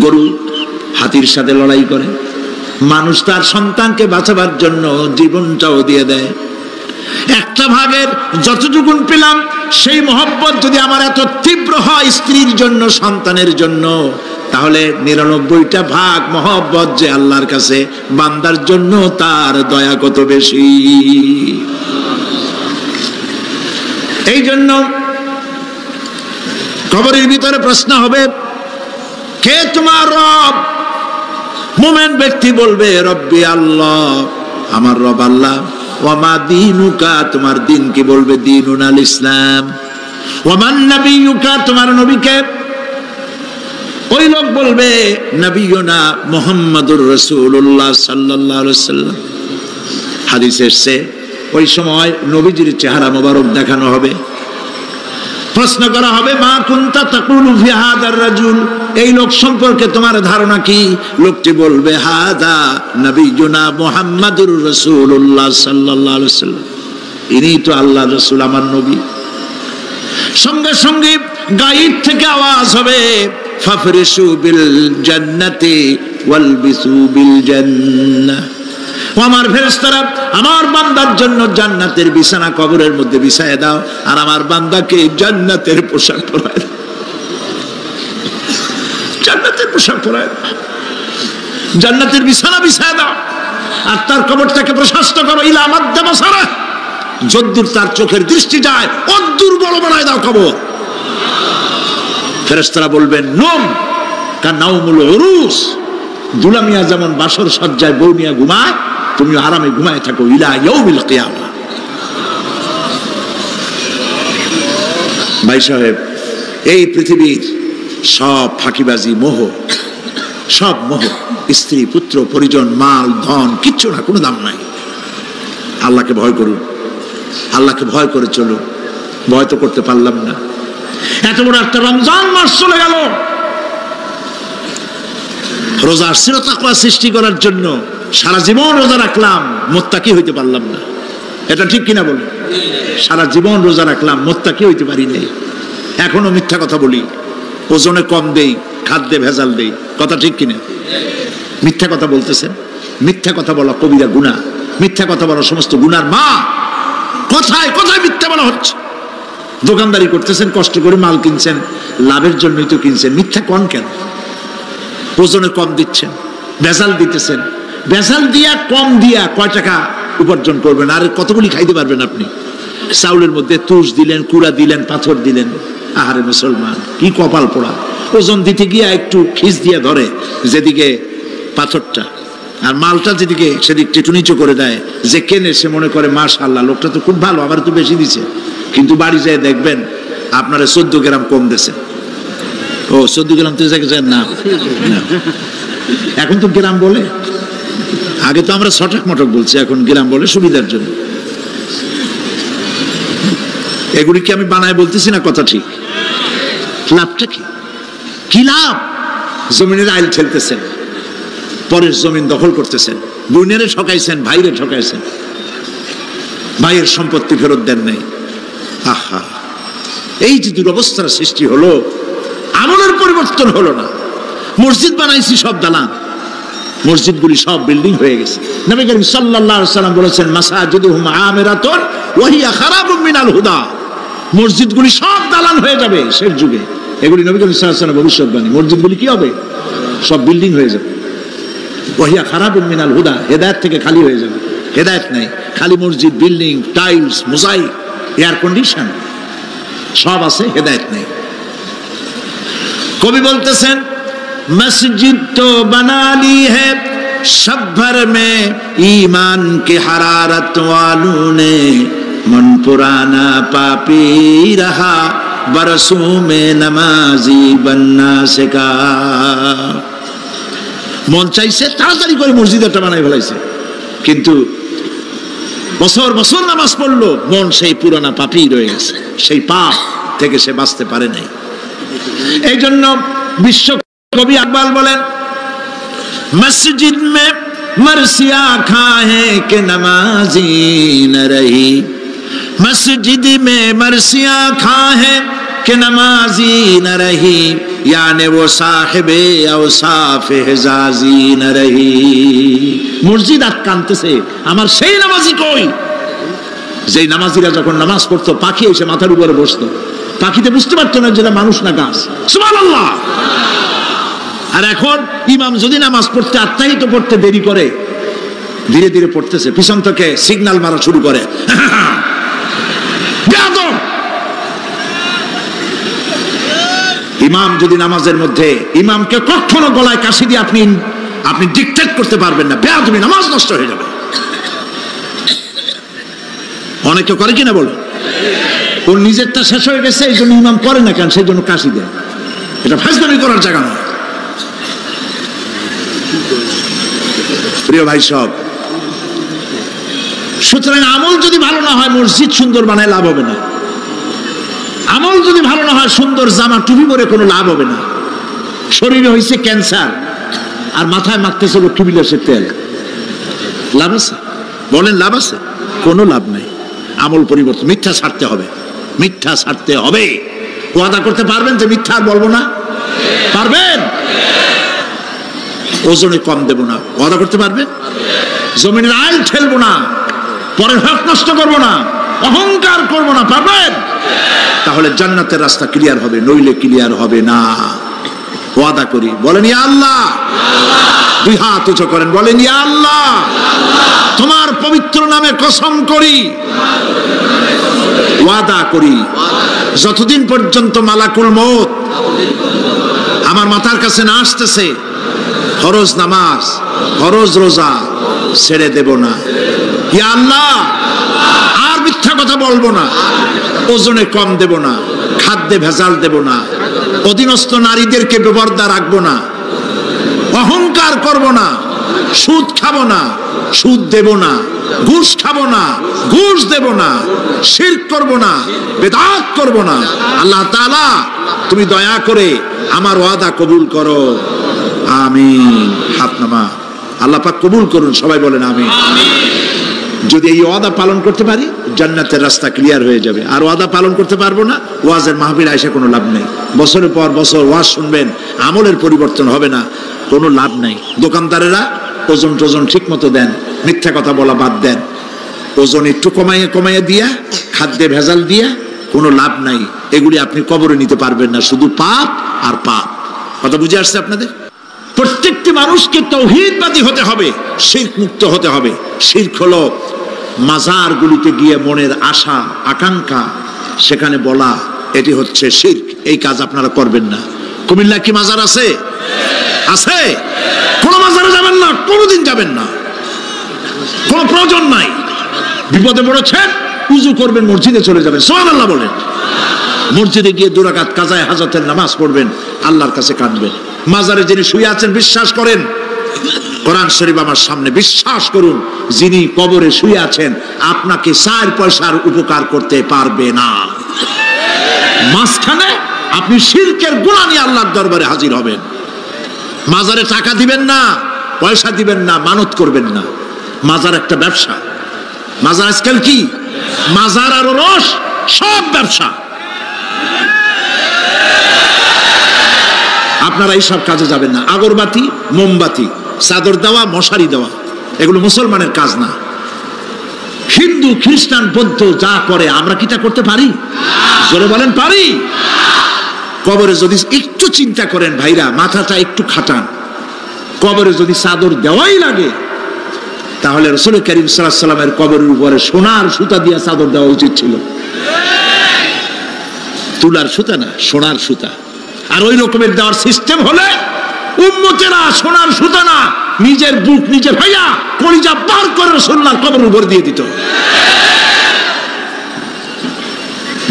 গরু হাতির সাথে লড়াই করে, মানুষ তার সন্তানকে বাঁচাবার জন্য জীবনটাও দিয়ে দেয়। একটা ভাগের যতটুকু পেলাম সেই মহব্বত যদি আমার এত তীব্র হয় স্ত্রীর জন্য, সন্তানের জন্য, তাহলে 99টা ভাগ মহব্বত যে আল্লাহর কাছে বান্দার জন্য, তার দয়া কত বেশি। এই জন্য কবরের ভিতরে প্রশ্ন হবে, কে তোমার রব? মুমিন ব্যক্তি বলবে, রব্বি আল্লাহ, আমার রব আল্লাহ। ওয়ামা দীনুকা, তোমার দিন কি? বলবে, দীনুন আল ইসলাম। ওয়ামান নবিয়ুকা, তোমার নবীকে? ওই লোক বলবে, নবিয়ুনা মুহাম্মাদুর রাসূলুল্লাহ সাল্লাল্লাহু আলাইহি ওয়াসাল্লাম। হাদিসে এসেছে ওই সময় নবীজির চেহারা মোবারক দেখানো হবে, প্রশ্ন করা হবে, মা কুনতা তাকুলু ফি হাদার রাজুল, এই লোক সম্পর্কে তোমার ধারণা কি? লোকটি বলবে, হাদা নবিয়ুনা মুহাম্মাদুর রাসূলুল্লাহ সাল্লাল্লাহু আলাইহি ওয়াসাল্লাম, ইনি তো আল্লাহর রাসূল, আমার নবী। সঙ্গে সঙ্গে গায়েব থেকে আওয়াজ হবে, ফাফরিশু বিল জান্নাতি ওয়ালবিসু বিল জান্নাহ, আমার ফেরেশতারা আমার বান্দার জন্য জান্নাতের বিছানা কবরের মধ্যে বিছায় দাও, আর আমার বান্দাকে জান্নাতের পোশাক পরায় দাও, জান্নাতের পোশাক পরায় দাও, জান্নাতের বিছানা বিছায় দাও, আর তার কবরটাকে প্রশস্ত করো, ইলা মাদ্দা বাসারা, যদ্দূর তার চোখের দৃষ্টি যায় অদ্দূর বড় বানায় দাও কবর। ফেরেশতারা বলবেন, নম কানাউমুল উরুস, দুলামিয়া যেমন বাসর সজ্জায় বউ নিয়ে ঘুমায়, তুমি আরামে ঘুমায় থাকো, ইলা ইয়াউমিল কিয়ামা। ভাই সাহেব, এই পৃথিবীর সব ফাঁকিবাজি, মোহ, সব মোহ, স্ত্রী, পুত্র, পরিজন, মাল, ধন, কিচ্ছু না, কোনো দাম নাই। আল্লাহকে ভয় করুন, আল্লাহকে ভয় করে চলুন। ভয় তো করতে পারলাম না। এত বড় একটা রমজান মাস চলে গেল, রোজা আসছিল তাকওয়া সৃষ্টি করার জন্য, সারা জীবন রোজা রাখলাম, মুত্তাকি হইতে পারলাম না। এটা ঠিক কিনা বলি? সারা জীবন রোজা রাখলাম, মুত্তাকি হইতে পারি নাই। এখনো মিথ্যা কথা বলি, ওজনে কম দেই, খাদ্যে ভেজাল দেই, কথা ঠিক কিনা? মিথ্যা কথা বলতেছেন। মিথ্যা কথা বলা কবিরা গুনাহ, মিথ্যা কথা বলা সমস্ত গুনার মা। কথায় কথায় মিথ্যা বলা হচ্ছে। দোকানদারি করতেছেন, কষ্ট করে মাল কিনছেন, লাভের জন্যই তো কিনছেন, মিথ্যা কোন কেন? ওজনে কম দিচ্ছেন, ভেজাল দিতেছেন, ভেজাল দিয়া কম দিয়া কয় টাকা উপার্জন করবেন? আর কতগুলি খাইতে পারবেন আপনি? চাউলের মধ্যে তুষ দিলেন, কুড়া দিলেন, পাথর দিলেন। আহারে মুসলমান, কি কপাল পোড়া! ওজন দিতে গিয়া একটু খিস দিয়া ধরে যেদিকে পাথরটা, আর মালটা যেদিকে সেদিক টেটু নিচু করে দেয়। যে কেনে সে মনে করে মাশাআল্লাহ, লোকটা তো খুব ভালো, আবার তো বেশি দিছে। কিন্তু বাড়ি যেয়ে দেখবেন আপনারা 14 গ্রাম কম দিয়েছে। ও 14 গ্রাম তো না, এখন তো গ্রাম বলে। আগে তো আমরা ছটক মটক বলছি, এখন গ্রাম বলে সুবিধার জন্য। এগুলি কি আমি বানায় বলতেছি না? কথা ঠিক। লাভটা কি? কি লাভ? জমিনের আইল ঠেলতেছেন, পরের জমিন দখল করতেছেন, বোনেরে ঠকাইছেন, ভাইরে ঠকাইছেন, ভাইয়ের সম্পত্তি ফেরত দেন নাই। আহা, এই যে দুরবস্থার সৃষ্টি হলো, আমলের পরিবর্তন হলো না। মসজিদ বানাইছি সব দালান, মসজিদগুলি সব বিল্ডিং হয়ে গেছে। নবী করিম সাল্লাল্লাহু আলাইহি ওয়াসাল্লাম বলেছেন, মাসাজিদুহুম আমিরাতুন ওয়া হিয়া খারাবুম মিনাল হুদা, মসজিদগুলি সব দালান হয়ে যাবে শেষ যুগে। এগুলি নবী করিম সাল্লাল্লাহু আলাইহি ওয়াসাল্লামের ভবিষ্যৎবাণী। মসজিদগুলি কি হবে? সব বিল্ডিং হয়ে যাবে। ওয়া হিয়া খারাবুম মিনাল হুদা, হেদায়েত থেকে খালি হয়ে যাবে। হেদায়েত নাই, খালি মসজিদ, building, tiles, mosaic, air condition সব আছে, হেদায়েত নেই। কবি বলতেছেন, मस्जिद तो बना ली है सब भर में ईमान की हरारत वालों ने, मन पुराना पापी रहा बरसों में नमाजी बनना सिखा। মন চাইছে তাড়াতাড়ি করে মসজিদ একটা বানাই ফেলাইছে, কিন্তু বছর বছর নামাজ পড়লো, মন সেই পুরানা পাপী রয়ে গেছে, সেই পাপ থেকে সে বাঁচতে পারে নাই। এই জন্য বিশ্ব कवि अकबाल बोले, मस्जिद में मरसिया खाए के नमाजी न रही, मस्जिद में मरसिया खाए के नमाजी न रही, यानी वो साहिबे औसाफ हिजाजी न रही। मस्जिद आकांत से আমার সেই নামাজি কই? যে নামাজিরা যখন নামাজ পড়তো পাখি এসে মাথার উপরে বসতো, পাখিতে বুঝতে পারতো না যেটা মানুষ না গাছ। সুবহানাল্লাহ। আর এখন ইমাম যদি নামাজ পড়তে আত্মাহিত পড়তে দেরি করে, ধীরে ধীরে পড়তেছে, পিছন থেকে সিগন্যাল মারা শুরু করে, ইমাম যদি নামাজের মধ্যে, ইমামকে কখনো গলায় কাশি দিয়ে আপনি ডিকটেট করতে পারবেন না, বেয়াদবি, নামাজ নষ্ট হয়ে যাবে। অনেকে করে কিনা বলে, ওর নিজেরটা শেষ হয়ে গেছে এই জন্য ইমাম করে না কেন, সেই জন্য কাশি দেয়। এটা ফাজলামি করার জায়গা নয়। প্রিয় ভাই সব, সুতরাং আমল যদি ভালো না হয় মসজিদ সুন্দর বানায় লাভ হবে না। আমল যদি ভালো না হয় সুন্দর জামা টুপি পরে কোনো লাভ হবে না। শরীরে হয়েছে ক্যান্সার আর মাথায় মাখতেছে লক্ষ্মীবিলাসের তেল, লাভ আছে? বলেন লাভ আছে? কোনো লাভ নাই। আমল পরিবর্তন, মিথ্যা ছাড়তে হবে, মিথ্যা ছাড়তে হবে। ওয়াদা করতে পারবেন যে মিথ্যা আর বলবো না? পারবেন? ওজনে কম দেব না, ওয়াদা করতে পারবেন? জমিনের আইল ঠেলবো না, পরের হক নষ্ট করবো না, অহংকার করবো না, পারবেন? তাহলে জান্নাতের রাস্তা ক্লিয়ার হবে, নইলে ক্লিয়ার হবে না। ওয়াদা করি, বলেন ইয়া আল্লাহ। দুই হাত উঁচু করেন, বলেন ইয়া আল্লাহ, তোমার পবিত্র নামে কসম করি, ওয়াদা করি, যতদিন পর্যন্ত মালাকুল মউত আমার মাথার কাছে না আসতেছে, ফরজ নামাজ, ফরজ রোজা ছেড়ে দেব না। ইয়া আল্লাহ, আর মিথ্যা কথা বলবো না, ওজনে কম দেব না, খাদ্যে ভেজাল দেব না, অধীনস্থ নারীদেরকে বেপরদা রাখবো না, অহংকার করব না, সুদ খাবো না, সুদ দেব না, ঘুষ খাবো না, ঘুষ দেব না, শিরক করব না, বেদাত করব না। আল্লাহ তাআলা তুমি দয়া করে আমার ওয়াদা কবুল করো, আমিন। হাত নামা, আল্লাহ পাক কবুল করুন, সবাই বলেন আমিন। যদি এই ওয়াদা পালন করতে পারি জান্নাতের রাস্তা ক্লিয়ার হয়ে যাবে। আর ওয়াদা পালন করতে পারবো না, ওয়াজের মাহফিল আইসা কোনো লাভ নেই। বছরের পর বছর ওয়াজ শুনবেন, আমলের পরিবর্তন হবে না, কোনো লাভ নাই। দোকানদারেরা ওজন টোজন ঠিক মতো দেন, মিথ্যা কথা বলা বাদ দেন, ওজন একটু কমাইয়ে দিয়া, খাদ্যে ভেজাল দিয়া কোনো লাভ নাই। এগুলি আপনি কবরে নিতে পারবেন না, শুধু পাপ আর পাপ। কথা বুঝে আসছে আপনাদের? প্রত্যেকটি মানুষকে তাওহীদবাদী হতে হবে, শিরক মুক্ত হতে হবে। শিরক হলো মাজারগুলিতে গিয়ে মনের আশা আকাঙ্ক্ষা সেখানে বলা, এটি হচ্ছে শিরক। এই কাজ আপনারা করবেন না। কুমিল্লা কি মাজার আছে? আছে? কোন মাজারে যাবেন না, কোনোদিন যাবেন না, কোনো প্রয়োজন নাই। বিপদে পড়েছেন, উযু করবেন, মসজিদে চলে যাবেন, সুবহানাল্লাহ বলেন। মসজিদে গিয়ে 2 রাকাত কাজায়ে হাজতের নামাজ পড়বেন, আল্লাহর কাছে কাঁদবেন। মাজারে যিনি শুয়ে আছেন বিশ্বাস করেন, কোরআন শরীফ আমার সামনে, বিশ্বাস করুন, যিনি কবরে শুয়ে আছেন আপনাকে 4 পয়সার উপকার করতে পারবে না। মাঝখানে আপনি শিরকের গুনাহ নিয়ে আল্লাহর দরবারে হাজির হবেন। মাজারে টাকা দিবেন না, পয়সা দিবেন না, মানত করবেন না। মাজার একটা ব্যবসা। মাজার আজকাল কি? মাজার আর রস সব ব্যবসা। আপনারা এইসব কাজে যাবেন না। আগরবাতি, মোমবাতি, চাদর দেওয়া, মশারি দেওয়া, এগুলো মুসলমানের কাজ না। হিন্দু, খ্রিস্টান, বৌদ্ধ যা করে আমরা কি তা করতে পারি? জোরে বলেন, পারি? কবরে যদি একটু চিন্তা করেন ভাইরা, মাথাটা একটু খাটান, কবরে যদি চাদর দেওয়াই লাগে তাহলে রাসূল করিম সাল্লাল্লাহু আলাইহি ওয়াসাল্লামের কবরের উপরে সোনার সুতা দিয়ে চাদর দেওয়া উচিত ছিল। তুলার সুতা না, সোনার সুতা। আর ওই রকমের দেওয়ার সিস্টেম হলে উম্মতেরা সোনার সুতা না, নিজের বুক নিজে ভাইয়া কলিজা পার করে রাসূলুল্লাহর কবরের উপর দিয়ে দিত।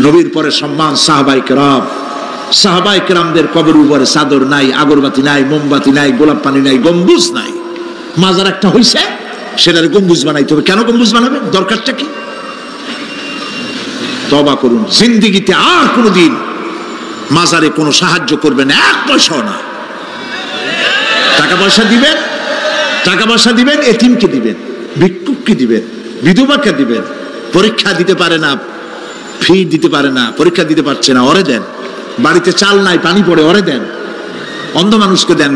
নবীর পরে সম্মান সাহাবায়ে কেরাম। সাহাবায়ে কেরামদের কবরের উপরে চাদর নাই, আগরবাতি নাই, মোমবাতি নাই, গোলাপ পানি নাই, গম্বুজ নাই। মাজার একটা হইছে, সেটার গম্বুজ বানাইতে হবে। কেন গম্বুজ বানাবে? দরকারটা কি? তওবা করুন, জিন্দেগিতে আর কোনোদিন মাজারে কোনো সাহায্য করবেন, 1 পয়সাও না। টাকা পয়সা দিবেন, টাকা পয়সা দিবেন, এতিমকে দিবেন, ভিক্ষুককে দিবেন, বিধবাকে দিবেন। পরীক্ষা দিতে পারে না, ফি দিতে পারে না, পরীক্ষা দিতে পারছে না, ওরে দেন। বাড়িতে চাল নাই, পানি পড়ে, ওরে দেন। অন্ধ মানুষকে দেন,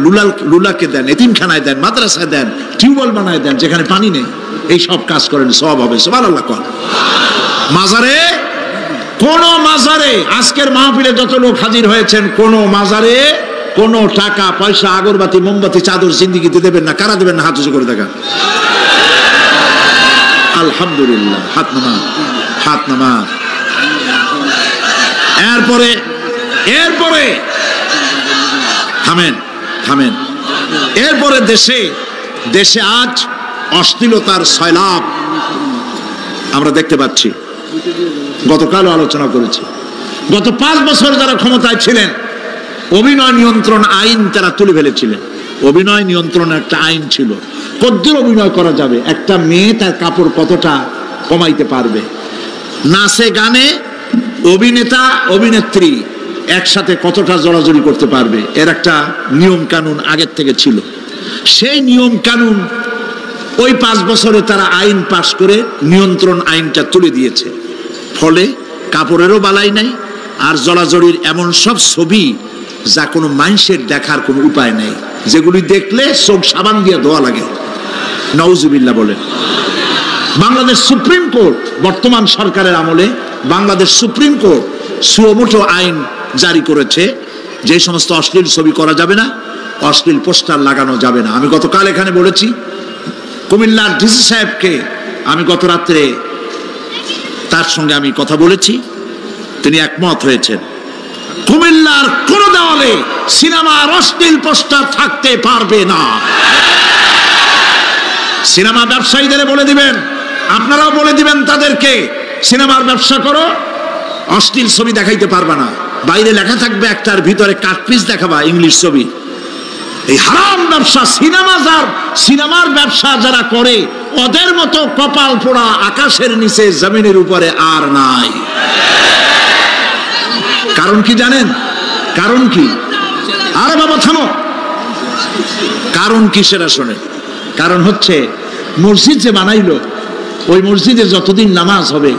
লুলাকে দেন, এতিমখানায় দেন, মাদ্রাসায় দেন, টিউবওয়েল বানায় দেন যেখানে পানি নেই। এই সব কাজ করেন, সওয়াব হবে। সুবহানাল্লাহ। মাজারে, কোন মাজারে, আজকের মাহফিলে যত লোক হাজির হয়েছেন, কোন মাজারে কোন টাকা পয়সা, আগরবাতি, মোমবাতি, চাদর জিন্দিগিতে দেবেন না। কারা দেবেন না? হাত উঁচু করে দেখা। আলহামদুলিল্লাহ, হাত নামা, হাত নামা। এরপরে থামেন, থামেন। এরপরে দেশে আজ অশ্লীলতার সয়লাব আমরা দেখতে পাচ্ছি। গতকালও আলোচনা করেছি, গত 5 বছর যারা ক্ষমতায় ছিলেন, অভিনয় নিয়ন্ত্রণ আইন তারা তুলে ফেলেছিলেন। অভিনয় নিয়ন্ত্রণ একটা আইন ছিল, কতদূর অভিনয় করা যাবে, একটা মেয়ে তার কাপড় কতটা কমাইতে পারবে, নাচে গানে অভিনেতা অভিনেত্রী একসাথে কতটা জড়াজড়ি করতে পারবে, এর একটা নিয়ম কানুন আগের থেকে ছিল। সেই নিয়ম কানুন ওই 5 বছরে তারা আইন পাশ করে নিয়ন্ত্রণ আইনটা তুলে দিয়েছে। ফলে কাপড়েরও বালাই নাই, আর জড়াজড়ির এমন সব ছবি যা কোনো মানুষের দেখার কোনো উপায় নেই, যেগুলি দেখলে চোখ সাবান দিয়ে ধোয়া লাগে। নাউজুবিল্লাহ বলেন। বাংলাদেশ সুপ্রিম কোর্ট, বর্তমান সরকারের আমলে বাংলাদেশ সুপ্রিম কোর্ট সুমোটো আইন জারি করেছে, যে সমস্ত অশ্লীল ছবি করা যাবে না, অশ্লীল পোস্টার লাগানো যাবে না। আমি গতকাল এখানে বলেছি, কুমিল্লার ডিসি সাহেবকে আমি গত রাত্রে তার সঙ্গে আমি কথা বলেছি, তিনি একমত হয়েছেন। কুমিল্লার কোন দেওয়ালে সিনেমার অশ্লীল পোস্টার থাকতে পারবে না। সিনেমা ব্যবসায়ীদের বলে দিবেন, আপনারাও বলে দিবেন তাদেরকে, সিনেমার ব্যবসা করো, অশ্লীল ছবি দেখাইতে পারবে না। বাইরে লেখা থাকবে একটার, ভিতরে কাটপিস দেখাবা ইংলিশ ছবি। এই হারাম ব্যবসা, সিনেমার ব্যবসা যারা করে, ওদের মতো কপাল পোড়া আকাশের নিচে জমিনের উপরে আর নাই। কারণ কি জানেন? কারণ কি? আরে বাবা থামো, কারণ কি সেটা শোনেন। কারণ হচ্ছে, মসজিদ যে বানাইলো, ওই মসজিদে যতদিন নামাজ হবে,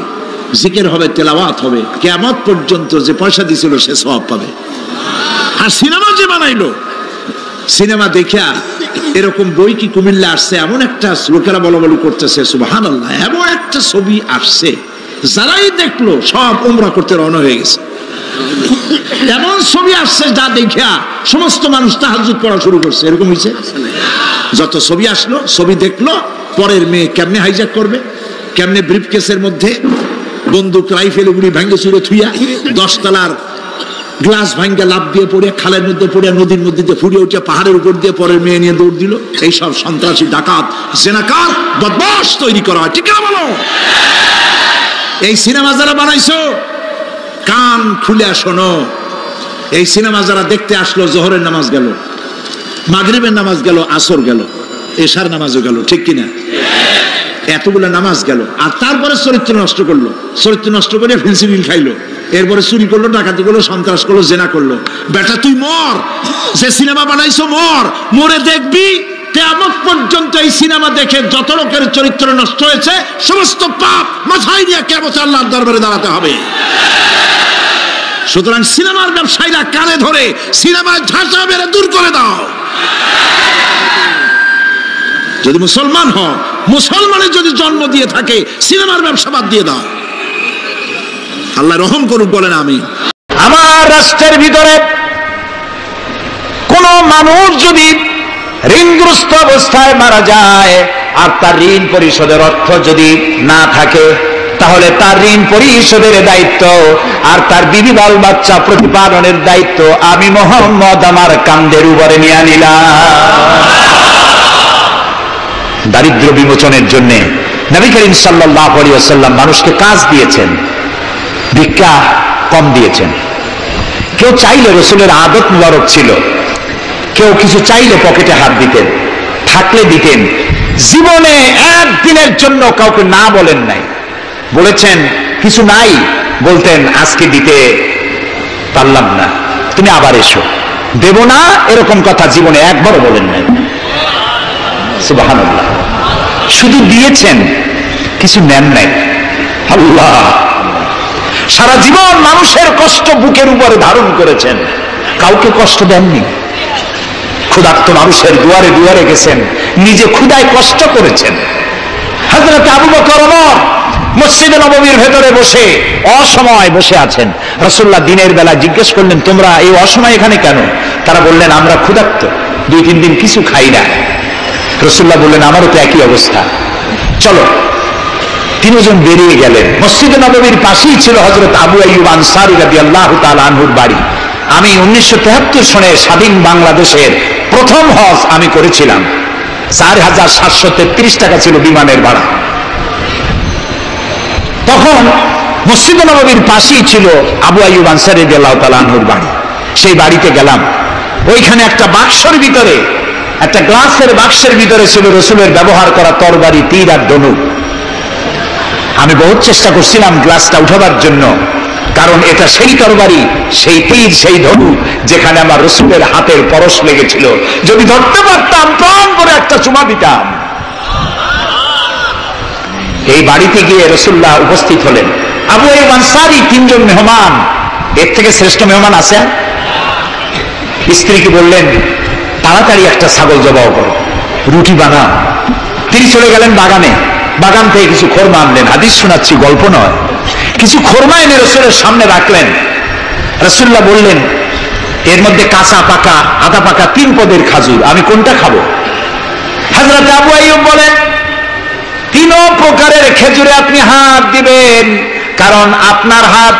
জিকির হবে, তেলাওয়াত হবে, কিয়ামত পর্যন্ত যে পয়সা দিছিল সে সওয়াব পাবে। আর সিনেমা যে বানাইলো, সিনেমা দেখা এরকম বই কি কুমিল্লা আসছে, এমন একটা লোকেরা বলাবলি করতেছে, সুবহানাল্লাহ, এমন একটা ছবি আসছে, যারাই দেখলো সব উমরা করতে রওনা হয়ে গেছে। এমন ছবি আসছে যা দেখা সমস্ত মানুষ তাহাজ্জুদ পড়া শুরু করছে। এরকম হয়েছে। যত ছবি আসলো, ছবি দেখলো, পরের মেয়ে কেমনে হাইজ্যাক করবে, কেমনে ব্রিফকেসের মধ্যে বন্দুক, রাইফেল এগুলি ভেঙে চুরে থুইয়া 10 তলার গ্লাস ভাঙ্গা লাভ দিয়ে পড়ে, খালের মধ্যে পড়ে, নদীর মধ্যে দিয়ে ফুড়িয়ে উঠে, পাহাড়ের উপর দিয়ে পরের মেয়ে নিয়ে দৌড় দিল। এইসব সন্ত্রাসী, ডাকাত, জেনাকার, বদমাশ তৈরি করা হয়। ঠিক না বলো? এই সিনেমা যারা বানাইছো, কান খুলে শোনো, এই সিনেমা যারা দেখতে আসলো, জোহরের নামাজ গেল, মাগরিবের নামাজ গেল, আসর গেল, এশার নামাজও গেল, ঠিক কিনা? এতগুলো নামাজ গেল, আর তারপরে চরিত্র নষ্ট করলো, চরিত্র নষ্ট করে ফেন্সিডিল খাইলো, এরপরে চুরি করলো, ডাকাতি করলো, সন্ত্রাস করলো, জেনা করলো। বেটা তুই মর, যে সিনেমা বানাইছো মর, মরে দেখবি কিয়ামত পর্যন্ত এই সিনেমা দেখে যত লোকের চরিত্র নষ্ট হয়েছে, সমস্ত পাপ মাথায় নিয়ে কিয়ামতে আল্লাহর দরবারে দাঁড়াতে হবে। সুতরাং সিনেমার ব্যবসায়ীরা কানে ধরে সিনেমার ঝাঁচা মেরে দূর করে দাও। যদি মুসলমান হও, মুসলমানের যদি জন্ম দিয়ে থাকে, সিনেমার ব্যবসা বাদ দিয়ে দাও। আল্লাহ রহম করুক, বলেন আমি। আমার রাষ্ট্রের ভিতরে কোন মানুষ যদি ঋণগ্রস্ত অবস্থায় মারা যায়, আর তার ঋণ পরিশোধের অর্থ যদি না থাকে, তাহলে তার ঋণ পরিশোধের দায়িত্ব আর তার বিবি বাল বাচ্চা প্রতিপালনের দায়িত্ব আমি মুহাম্মদ আমার কাঁধের উপরে নিয়ে নিলাম। দারিদ্র বিমোচনের জন্য নবী করিম সাল্লাল্লাহু আলাইহি ওয়াসাল্লাম মানুষকে কাজ দিয়েছেন, ভিক্ষা কম দিয়েছেন। কেউ চাইলে, রাসূলের আদত মুবারক ছিল, কেউ কিছু চাইলে পকেটে হাত দিতেন, থাকলে দিতেন। জীবনে একদিনের জন্য কাউকে না বলেন নাই। বলেছেন কিছু নাই, বলতেন আজকে দিতে পারলাম না, তুমি আবার এসো, দেব না, এরকম কথা জীবনে একবারও বলেন নাই। সুবহানাল্লাহ। শুধু দিয়েছেন, কিছু নেন নাই। আল্লাহ, সারা জীবন মানুষের কষ্ট বুকের উপরে ধারণ করেছেন, কাউকে কষ্ট দেননি। ক্ষুধার্ত মানুষের দুয়ারে দুয়ারে গেছেন, নিজে ক্ষুধায় কষ্ট করেছেন। হযরত আবু বকর ওমর মসজিদে নববীর ভেতরে বসে অসময় বসে আছেন। রাসূলুল্লাহ দিনের বেলা জিজ্ঞেস করলেন, তোমরা এই অসময় এখানে কেন? তারা বললেন, আমরা ক্ষুধার্ত, 2-3 দিন কিছু খাই না। রাসূলুল্লাহ বললেন, আমারও তো একই অবস্থা, চলো। 3 জন বেরিয়ে গেলেন। মসজিদে নববীর পাশেই ছিল হযরত আবু আইয়ুব আনসারী রাদিয়াল্লাহু তাআলা আনহুর বাড়ি। আমি 1973 সনে স্বাধীন বাংলাদেশের প্রথম হজ আমি করেছিলাম। 4733 টাকা ছিল বিমানের ভাড়া। তখন মসজিদে নববীর পাশেই ছিল আবু আইয়ুব আনসারী রাদিয়াল্লাহু তাআলা আনহুর বাড়ি। সেই বাড়িতে গেলাম। ওইখানে একটা বাক্সের ভিতরে, একটা গ্লাসের বাক্সের ভিতরে ছিল রাসূলের ব্যবহার করা তরবারি, তীর আর ধনুক। আমি বহুত চেষ্টা করছিলাম গ্লাসটা উঠাবার জন্য, কারণ এটা সেই তরবারি, সেই তীর, সেই ধনুক যেখানে আমার রাসূলের হাতের পরশ লেগেছিল। যদি ধরতে পারতাম প্রাণ করে একটা চুমা দিতাম। এই বাড়িতে গিয়ে রাসূলুল্লাহ উপস্থিত হলেন। আবু আইয়ুব আনসারী 3 জন মেহমান, এর থেকে শ্রেষ্ঠ মেহমান আছে? স্ত্রীকে বললেন, তাড়াতাড়ি একটা ছাগল জবাহ করো, রুটি বানাও। তিনি চলে গেলেন বাগানে। বাগান থেকে কিছু খোরমা আনলেন। হাদিস শোনাচ্ছি, গল্প নয়। কিছু খোরমা এনে রাসূলের সামনে রাখলেন। রাসূলুল্লাহ বললেন, এর মধ্যে কাঁচা পাকা, আধা পাকা 3 পদের খাজুর, আমি কোনটা খাবো? হযরত আবু আইয়ুব বলেন, 3 প্রকারের খেজুরে আপনি হাত দিবেন, কারণ আপনার হাত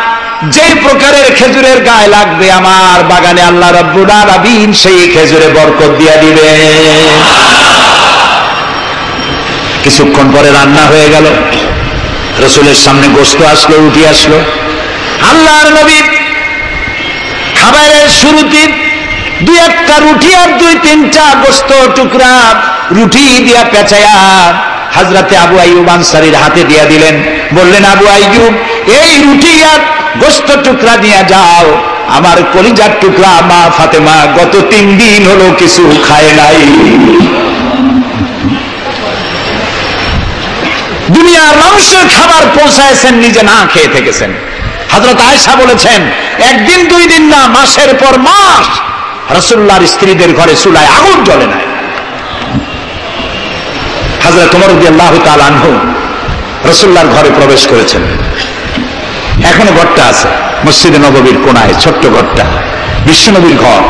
যে প্রকারের খেজুরের গায়ে লাগবে আমার বাগানে আল্লাহ রাব্বুল আলামিন সেই খেজুরে বরকত দিয়ে দিবেন। কিছুক্ষণ পরে রান্না হয়ে গেল। রাসূলের সামনে গোশত আসলো, রুটি আসলো। আল্লাহর নবী খাবারের শুরুতে 2-1টা রুটি আর 2-3টা গোশত টুকরা রুটি দিয়া পেঁচায়া হযরতে আবু আইয়ুব আনসারীর হাতে দিয়া দিলেন। বললেন, আবু আইয়ুব, এই রুটি আর গোশত টুকরা নিয়ে যাও। আমার কলিজার টুকরা মা ফাতেমা গত 3 দিন হলো কিছু খায় নাই। দুনিয়ার মানুষের খাবার পৌঁছায়ছেন, নিজে না খেয়ে থেকেছেন। হযরত আয়েশা বলেছেন, 1 দিন 2 দিন না, মাসের পর মাস রাসূলুল্লাহর স্ত্রীদের ঘরে চুলায় আগুন জ্বলে নাই। হযরত ওমর রাদিয়াল্লাহু তাআলা আনহু রাসূলুল্লাহর ঘরে প্রবেশ করেছেন। এখনো ঘরটা আছে, মসজিদে নববীর কোনায় ছোট্ট ঘরটা, বিশ্বনবীর ঘর।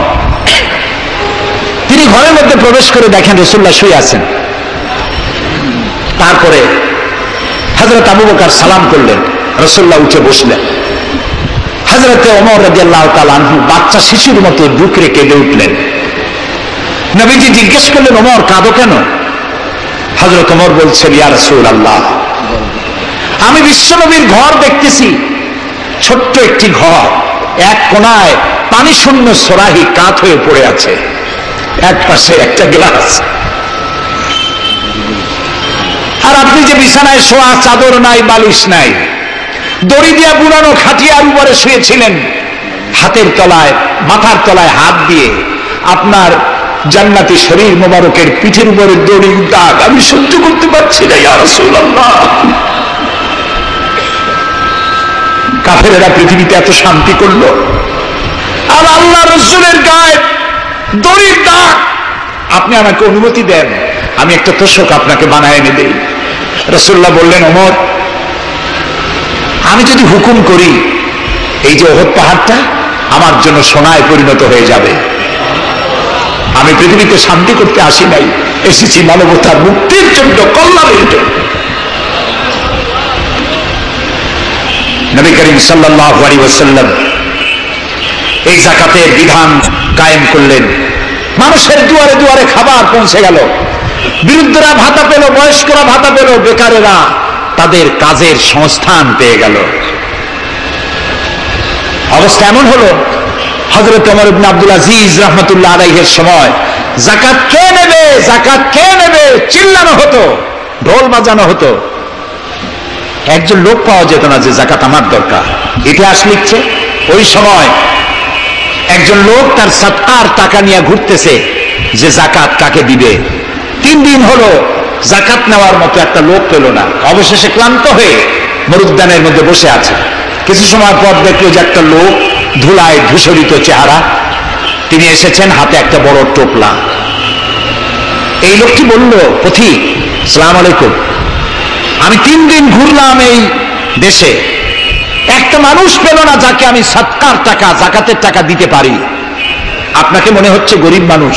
তিনি ঘরের মধ্যে প্রবেশ করে দেখেন রাসূলুল্লাহ শুয়ে আছেন। তারপরে হযরত আবু বকর সালাম করলেন, রাসূলুল্লাহ উঠে বসলেন। হযরত ওমর রাদিয়াল্লাহু তাআলা আনহু বাচ্চা শিশুর মতো বুকরে কেঁদে উঠলেন। নবীজি জিজ্ঞেস করলেন, ওমর কাঁদো কেন? হযরত ওমর বলছেন, ইয়া রাসূলুল্লাহ, আমি বিশ্বনবীর ঘর দেখতেছি, ছোট্ট একটি ঘর, এক কোনায় পানি শূন্য সরাহি কাত হয়ে পড়ে আছে, এক পাশে একটা গ্লাস, আর আপনি যে বিছানায় শোয়া, চাদর নাই, বালিশ নাই, দড়ি দিয়া বুনানো খাটিয়ার উপরে শুয়েছিলেন, হাতের তলায়, মাথার তলায় হাত দিয়ে আপনার জান্নাতি শরীর মোবারকের পিঠের উপরে দড়ির দাগ আমি সহ্য করতে পারছি না, ইয়া রাসূলুল্লাহ। কাফেরেরা পৃথিবীতে এত শান্তি করলো, আর আল্লাহ রাসূলের গায়ে দড়ির দাগ। আপনি আমাকে অনুমতি দেন, আমি একটা তোষক আপনাকে বানায় এনে দেই। রাসূলুল্লাহ বললেন, ওমর, আমি যদি হুকুম করি, এই যে উহুদ পাহাড়টা আমার জন্য সোনায় পরিণত হয়ে যাবে। আমি পৃথিবীতে শান্তি করতে আসি নাই, এসেছি মানবতার মুক্তির জন্য, কল্যাণের জন্য। নবী করিম সাল্লাল্লাহু আলাইহি ওয়াসাল্লাম এই যাকাতের বিধান কায়েম করলেন। মানুষের দুয়ারে দুয়ারে খাবার পৌঁছে গেল। বিরুদ্ধরা ভাতা পেল, বয়স্করা ভাতা পেল, বেকারেরা তাদের কাজের সংস্থান পেয়ে গেল। অবস্থা এমন হলো, হযরত ওমর ইবনে আব্দুল আজিজ রাহমাতুল্লাহ আলাইহির সময় যাকাত কে নেবে, যাকাত কে নেবে চিল্লানো হতো, ঢোল বাজানো হতো। একজন লোক পাওয়া যেত না যে যাকাত আমার দরকার। ইতিহাস লিখছে, ওই সময় একজন লোক তার সাদকার টাকা নিয়ে ঘুরতেছে যে যাকাত কাকে দিবে। 3 দিন হলো যাকাত নেওয়ার মতো একটা লোক পেল না। অবশেষে ক্লান্ত হয়ে মরুদ্যানের মধ্যে বসে আছে। কিছু সময় পর দেখলো যে একটা লোক, ধুলায় ধূসরিত চেহারা, তিনি এসেছেন, হাতে একটা বড় টোপলা। এই লোকটি বলল, পথিক, আসসালামু আলাইকুম, আমি 3 দিন ঘুরলাম এই দেশে, একটা মানুষ পেল না যাকে আমি সদকার টাকা, যাকাতের টাকা দিতে পারি। আপনাকে মনে হচ্ছে গরিব মানুষ,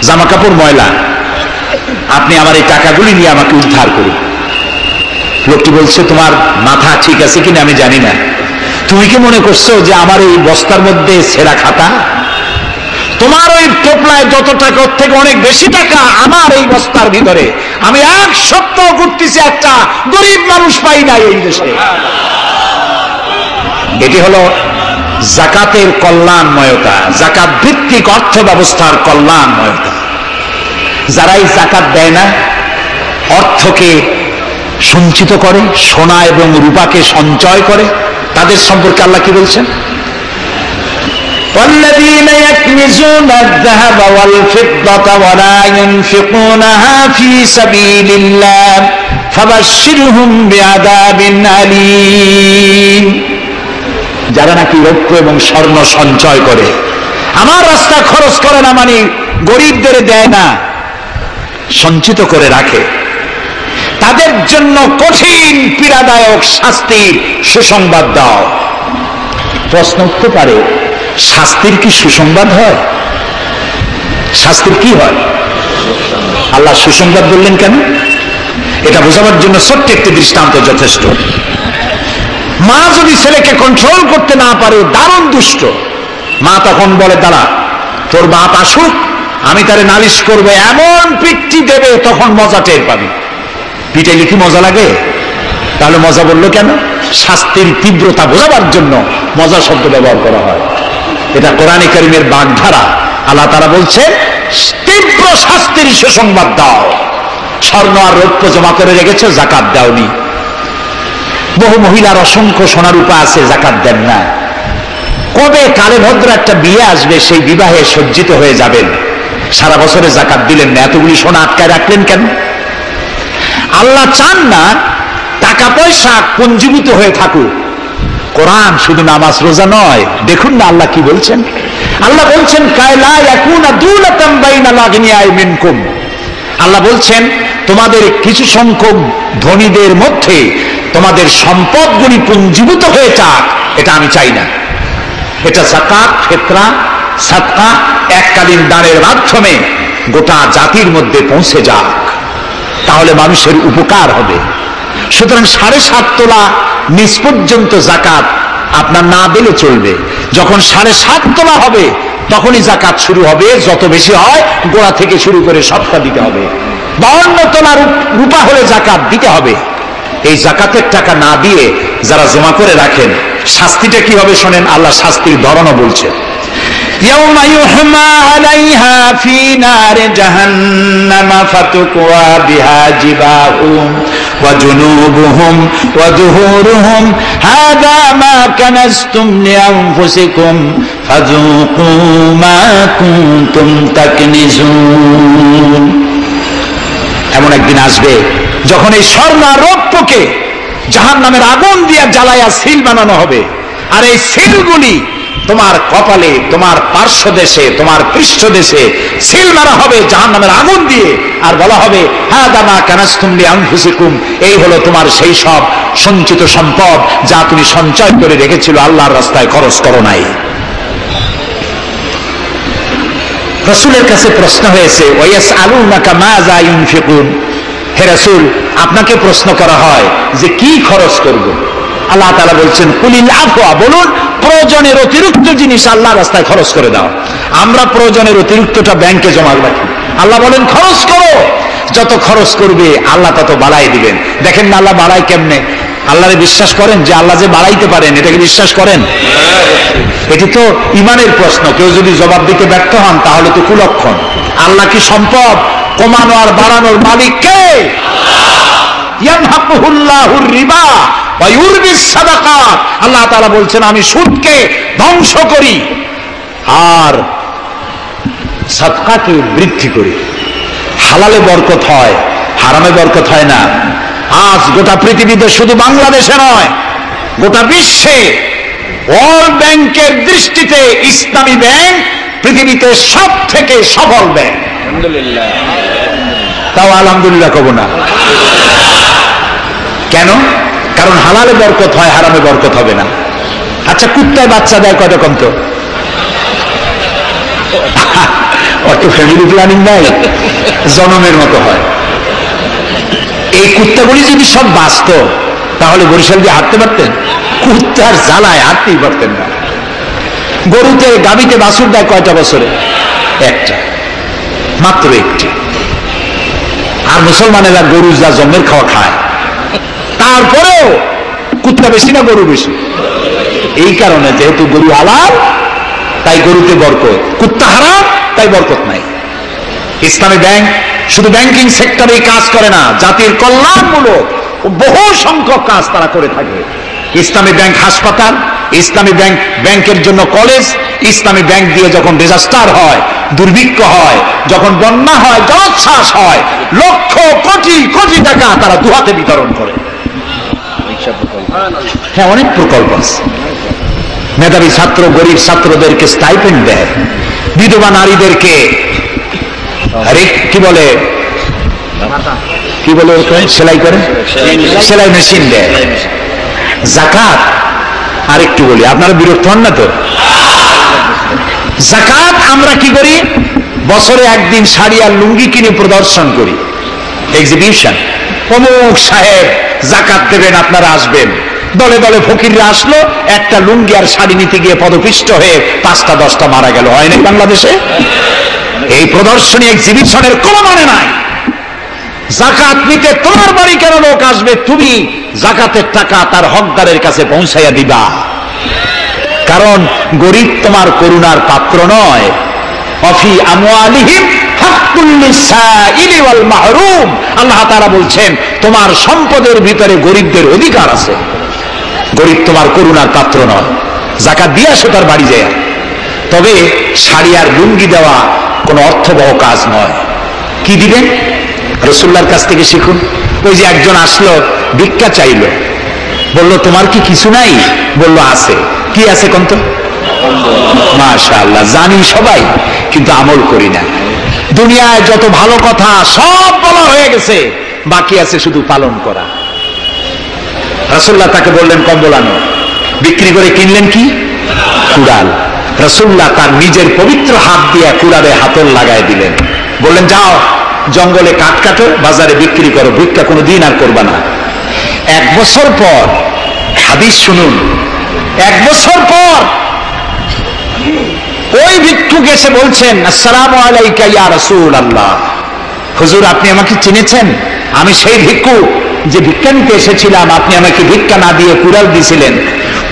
জামা কাপড় ময়লা, আপনি আমার এই টাকাগুলি নিয়ে আমাকে উদ্ধার করুন। লোকটি বলছে, তোমার মাথা ঠিক আছে কিনা আমি জানি না, তুমি কি মনে করছো যে আমার এই বস্তার মধ্যে ছেঁড়া খাতা? তোমার ওই টোপলায় যত টাকা, ওর থেকে অনেক বেশি টাকা আমার এই বস্তার ভিতরে। আমি 1 সপ্তাহ ঘুরতেছি, একটা গরিব মানুষ পাই না এই দেশে। এটি হলো যাকাতের কল্যাণময়তা, যাকাত ভিত্তিক অর্থ ব্যবস্থার কল্যাণময়তা। যারা এই যাকাত দেয় না, অর্থকে সঞ্চিত করে, সোনা এবং রূপাকে সঞ্চয় করে, তাদের সম্পর্কে আল্লাহ কি বলছেন? والذين يكنزون الذهب والفضة ولا ينفقونها في سبيل الله فبشرهم بعذاب أليم। যারা নাকি রৌপ্য এবং স্বর্ণ সঞ্চয় করে, আমার রাস্তা খরচ করে না, মানে গরিবদের দেয় না, সঞ্চিত করে রাখে, তাদের জন্য কঠিন পীড়াদায়ক শাস্তির সুসংবাদ দাও। প্রশ্ন উঠতে পারে, শাস্তির কি সুসংবাদ হয়? শাস্তির কি হয়? আল্লাহ সুসংবাদ বললেন কেন? এটা বোঝাবার জন্য ছোট্ট একটি দৃষ্টান্ত যথেষ্ট। মা যদি ছেলেকে কন্ট্রোল করতে না পারে, দারুণ দুষ্ট, মা তখন বলে, দাঁড়া তোর বাপ আসুক, আমি তারে নালিশ করবো, এমন পিঠটি দেবে তখন মজা টের পাবি। পিটাইলে কি মজা লাগে? তাহলে মজা বললো কেন? শাস্তির তীব্রতা বোঝাবার জন্য মজা শব্দ ব্যবহার করা হয়। এটা কোরআনে কারীমের বাগধারা। আল্লাহ তাআলা বলছে, তীব্র শাস্তির সুসংবাদ দাও। স্বর্ণ আর রৌপ্য জমা করে রেখেছো, যাকাত দাওনি। বহু মহিলার অসংখ্য সোনা রূপা আছে, যাকাত দেন না। কবে কালে ভদ্র একটা বিয়ে আসবে, সেই বিবাহে সজ্জিত হয়ে যাবেন, সারা বছরে যাকাত দিলেন না, এতগুলি সোনা আটকায় রাখলেন কেন? আল্লাহ চান না টাকা পয়সা পুঞ্জীভূত হয়ে থাকুক। কোরআন শুধু নামাজ রোজা নয়, দেখুন না আল্লাহ কি বলছেন। আল্লাহ বলছেন, কায়লা ইয়াকুনা দুলাতাম বাইনাল আগনিয়াই মিনকুম। আল্লাহ বলছেন, তোমাদের কিছু সংখ্যক ধনীদের মধ্যে তোমাদের সম্পদগুলি পুঞ্জীভূত হয়ে যাক, এটা আমি চাই না। এটা যাকাত, ফিতরা, সাদকা, এককালীন দানের মাধ্যমে গোটা জাতির মধ্যে পৌঁছে যাক, তাহলে মানুষের উপকার হবে। সুতরাং 7.5 তোলা নিচ পর্যন্ত যাকাত আপনার না দিলে চলবে। যখন 7.5 তোলা হবে তখনই যাকাত শুরু হবে। যত বেশি হয় গোড়া থেকে শুরু করে সবটা দিতে হবে। 52 তোলা রূপা হলে যাকাত দিতে হবে। এই যাকাতের টাকা না দিয়ে যারা জমা করে রাখেন, শাস্তিটা কি হবে শোনেন। আল্লাহ শাস্তির ধরনও বলছেন, ইয়াউমা ইউহমা আলাইহা ফি নারি জাহান্নামা ফাতুকওয়া বিহা জিবাহুম ওয়া জুনুবুহুম ওয়া যুহুরুহুম হাযা মা কানাজতুম লিআনফুসিকুম ফাযুকু মা কুনতুম তাকনিজুন। এমন একদিন আসবে যখন এই স্বর্ণ আর রৌপ্যকে জাহান্নামের আগুন দিয়ে জ্বালায়া সিল বানানো হবে, আর এই সিলগুলি তোমার কপালে, তোমার পার্শ্বদেশে, তোমার পৃষ্ঠদেশে সিল মারা হবে জাহান্নামের আগুন দিয়ে, আর বলা হবে, হাযা মা কানাজতুম লিআনফুসিকুম, এই হলো তোমার সেই সব সঞ্চিত সম্পদ যা তুমি সঞ্চয় করে রেখেছিল, আল্লাহর রাস্তায় খরচ করো নাই। রাসূলের কাছে প্রশ্ন হয়েছে, ওয়ায়াসআলুনাকা মাযা ইউনফিকুন, হে রাসূল আপনাকে প্রশ্ন করা হয় যে কি খরচ করব। আল্লাহ তাআলা বলছেন, কুলিল আফওয়া, বলুন প্রয়োজনের অতিরিক্ত জিনিস আল্লাহর রাস্তায় খরচ করে দাও। আমরা প্রয়োজনের অতিরিক্তটা ব্যাংকে জমা রাখি, আল্লাহ বলেন খরচ করো। যত খরচ করবে আল্লাহ তত বাড়াই দিবেন। দেখেন না আল্লাহ বাড়ায় কেমনে। আল্লাহরে বিশ্বাস করেন যে আল্লাহ যে বাড়াইতে পারেন, এটাকে বিশ্বাস করেন? এটি তো ইমানের প্রশ্ন। কেউ যদি জবাব দিতে ব্যর্থ হন তাহলে তো কুলক্ষণ। আল্লাহ কি সম্পদ কমানো আর বাড়ানোর মালিক কে? ইয়ামহাকুহুল্লাহুর রিবা ওয়া ইউরবিস সাদাকাত। আল্লাহ তাআলা বলছেন, আমি সুদকে ধ্বংস করি আর সাদকাকে বৃদ্ধি করি। হালালে বরকত হয়, হারামে বরকত হয় না। আজ গোটা পৃথিবীতে, শুধু বাংলাদেশে নয়, গোটা বিশ্বে ওয়ার্ল্ড ব্যাংকের দৃষ্টিতে ইসলামী ব্যাংক পৃথিবীতে সব থেকে সফল ব্যাংক। আলহামদুলিল্লাহ। তাও আলহামদুলিল্লাহ কব না। কেন? কারণ হালালে বরকত হয়, হারামে বরকত হবে না। আচ্ছা, কুত্তায় বাচ্চা দেয় কত কম? তো অত ফ্যামিলি প্ল্যানিং নাই, জনমের মতো হয়। এই কুত্তাগুলি যদি সব বাঁচত তাহলে বরিশাল দিয়ে হাঁটতে পারতেন? কুত্তার জ্বালায় হাঁটতেই পারতেন না। গরুতে গাভীতে বাছুর দেয় কয়টা বছরে? একটা, মাত্র একটি। আর মুসলমানেরা গরু যা জন্মের খাওয়া খায়, তারপরেও কুত্তা বেশি না গরু বেশি? এই কারণে যেহেতু গরু হালাল তাই গরুতে বরকত, কুত্তা হারাম তাই বরকত নাই। ইসলামী ব্যাংক শুধু ব্যাংকিং সেক্টরে কাজ করে না, জাতির কল্যাণমূলক বহু সংখ্যক কাজ তারা করে থাকে। ইসলামী ব্যাংক হাসপাতাল, ইসলামী ব্যাংক ব্যাংকের জন্য কলেজ, ইসলামী ব্যাংক দিয়ে যখন ডিজাস্টার হয়, দুর্ভিক্ষ হয়, যখন বন্যা হয়, জলোচ্ছ্বাস হয়, লক্ষ কোটি কোটি টাকা তারা দুহাতে বিতরণ করে। হ্যাঁ, অনেক প্রকল্প আছে। মেধাবী ছাত্র, গরিব ছাত্রদেরকে স্টাইপেন্ড দেয়, বিধবা নারীদেরকে কি বলে সেলাই করে, সেলাই মেশিন দেয়। যাকাত, আর একটু বলি, আপনারা বিরক্ত হন না তো? যাকাত আমরা কি করি? বছরে একদিন শাড়ি আর লুঙ্গি কিনে প্রদর্শন করি, এক্সিবিশন। অমুক সাহেব যাকাত দেবেন, আপনারা আসবেন। দলে দলে ফকিররা আসলো, একটা লুঙ্গি আর শাড়ি নিতে গিয়ে পদপিষ্ট হয়ে 5টা 10টা মারা গেল। হয় না বাংলাদেশে? এই প্রদর্শনী এক্সিবিশনের কোনো মানে নাই। যাকাত নিতে তোমার বাড়ি কেন লোক আসবে? তুমি যাকাতের টাকা তার হকদারের কাছে পৌঁছাইয়া দিবা। কারণ গরিব তোমার করুণার পাত্র নয়। অফি আমওয়ালিহিম হাক্কুল লিসাইলি ওয়াল মাহরুম, আল্লাহ তাআলা বলছেন তোমার সম্পদের ভিতরে গরিবদের অধিকার আছে। গরিব তোমার করুণার পাত্র নয়, যাকাত দিয়ে আসো তার বাড়ি যায়। তবে শাড়ি আর লুঙ্গি দেওয়া কোনো অর্থবহ কাজ নয়। কি দিবেন? রাসূলুল্লাহর কাছ থেকে শিখুন। ওই যে একজন আসলো, ভিক্ষা চাইলো, বলল তোমার কি কিছু নাই? বলল আছে। কি আছে কোন তো? মাশাআল্লাহ, জানি সবাই, কিন্তু আমল করি না। দুনিয়ায় যত ভালো কথা সব বলা হয়ে গেছে, বাকি আছে শুধু পালন করা। রাসূলুল্লাহ তাকে বললেন কম্বল আনো। বিক্রি করে কিনলেন কি? কুড়াল। রাসূলুল্লাহ তার নিজের পবিত্র হাত দিয়ে কুড়ালে হাতল লাগায় দিলেন। বললেন যাও জঙ্গলে কাঠ কাটো, বাজারে বিক্রি করো, ভিক্ষা কোনো দিন আর করবা না। 1 বছর পর, হাদিস শুনুন, 1 বছর পর ওই ভিক্ষুক এসে বলছেন আসসালামু আলাইকা ইয়া রাসূলুল্লাহ, হুজুর আপনি আমাকে চিনেছেন? আমি সেই ভিক্ষুক যে ভিক্ষা নিতে এসেছিলাম, আপনি আমাকে ভিক্ষা না দিয়ে কুড়াল দিয়েছিলেন।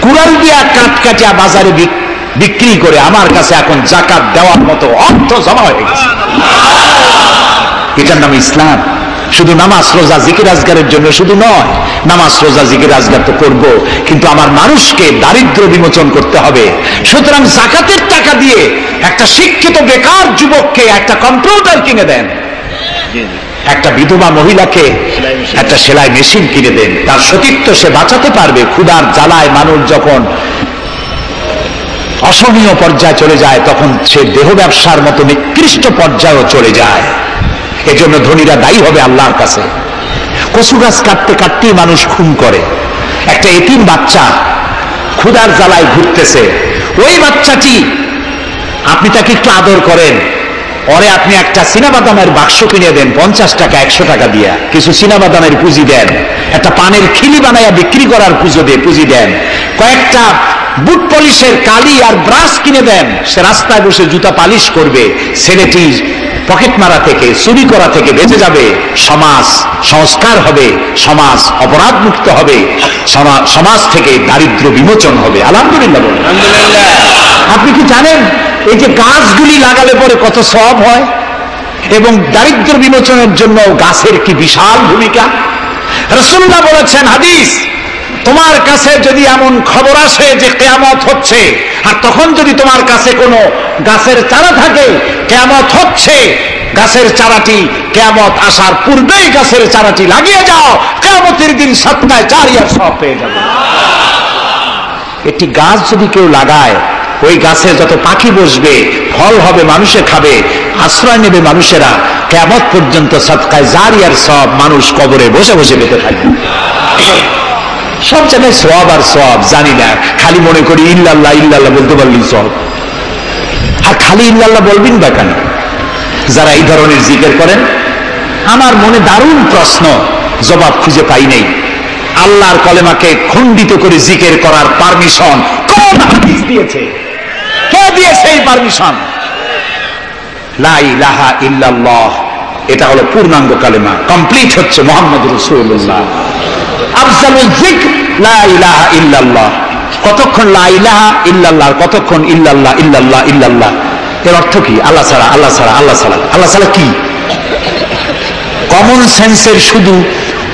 কুড়াল দিয়া কাঠ কাটিয়া বাজারে বিক্রি করে আমার কাছে এখন যাকাত দেওয়ার মতো অর্থ জমা হয়ে গেছে। এটার নাম ইসলাম। শুধু নামাজ রোজা জিকির আজগারের জন্য শুধু নয়, নামাজ রোজা জিকির আজগার তো করব, কিন্তু আমার মানুষকে দারিদ্র বিমোচন করতে হবে। সুতরাং যাকাতের টাকা দিয়ে একটা শিক্ষিত বেকার যুবককে একটা কম্পিউটার কিনে দেন, একটা বিধবা মহিলাকে একটা সেলাই মেশিন কিনে দেন। তার সতীত্ব সে বাঁচাতে পারবে। ক্ষুধার জ্বালায় মানুষ যখন অসহনীয় পর্যায়ে চলে যায়, তখন সে দেহ ব্যবসার মতো নিকৃষ্ট পর্যায়েও চলে যায়। এজন্য ধনীরা দায়ী হবে আল্লাহর কাছে। কচু গাছ কাটতে কাটতেই মানুষ খুন করে। একটা এতিম বাচ্চা ক্ষুধার জ্বালায় ঘুরতেছে, ওই বাচ্চাটি আপনি তাকে একটু আদর করেন, ওরে আপনি একটা চীনাবাদামের বাক্স কিনে দেন 50 টাকা 100 টাকা দিয়া, কিছু চীনাবাদামের পুঁজি দেন, একটা পানের খিলি বানাইয়া বিক্রি করার পুঁজি দেন, কয়েকটা বুট পলিশের কালি আর ব্রাশ কিনে দেন, সে রাস্তায় বসে জুতা পালিশ করবে। ছেলেটি পকেট মারা থেকে, চুরি করা থেকে বেঁচে যাবে, সমাজ সংস্কার হবে, সমাজ অপরাধ মুক্ত হবে, সমাজ থেকে দারিদ্র বিমোচন হবে। আলহামদুলিল্লাহ বলুন। আপনি কি জানেন এই যে গাছগুলি লাগালে পরে কত সওয়াব হয়? এবং দারিদ্র বিমোচনের জন্য গাছের কি বিশাল ভূমিকা। রাসূলুল্লাহ বলেছেন হাদিস, তোমার কাছে যদি এমন খবর আসে যে কিয়ামত হচ্ছে, আর তখন যদি তোমার কাছে কোনো গাছের চারা থাকে, কিয়ামত হচ্ছে, গাছের চারাটি কিয়ামত আসার পূর্বেই গাছের চারাটি লাগিয়ে যাও, কিয়ামতের দিন সপ্তাহে 4 সওয়াব পেয়ে যাবে। একটি গাছ যদি কেউ লাগায়, ওই গাছে যত পাখি বসবে, ফল হবে, মানুষে খাবে, আশ্রয় নেবে মানুষেরা, কিয়ামত পর্যন্ত সদকায়ে জারিয়ার সওয়াব মানুষ কবরে বসে বসে পেতে থাকবে। সব জায়গায় সওয়াব আর সওয়াব, জানি না, খালি মনে করি ইল্লাল্লাহ ইল্লাল্লাহ বলতে পারলেই সওয়াব। আর খালি ইল্লাল্লাহ বলবেন বা কেন? যারা এই ধরনের জিকির করেন, আমার মনে দারুণ প্রশ্ন, জবাব খুঁজে পাই নাই। আল্লাহর কলেমাকে খণ্ডিত করে জিকির করার পারমিশন কোন হাদিস দিয়েছে? কে দিয়েছে এই পারমিশন? লা ইলাহা ইল্লাল্লাহ, এটা হলো পূর্ণাঙ্গ কালেমা, কমপ্লিট হচ্ছে মুহাম্মদুর রাসূলুল্লাহ। আফজালুল যিকর লা ইলাহা ইল্লাল্লাহ। কতক্ষণ লা ইলাহা ইল্লাল্লাহ, কতক্ষণ ইল্লাল্লাহ ইল্লাল্লাহ ইল্লাল্লাহ। এর অর্থ কি? আল্লাহ ছাড়া, আল্লাহ ছাড়া, আল্লাহ ছাড়া। আল্লাহ ছাড়া কি? কমন সেন্সের শুধু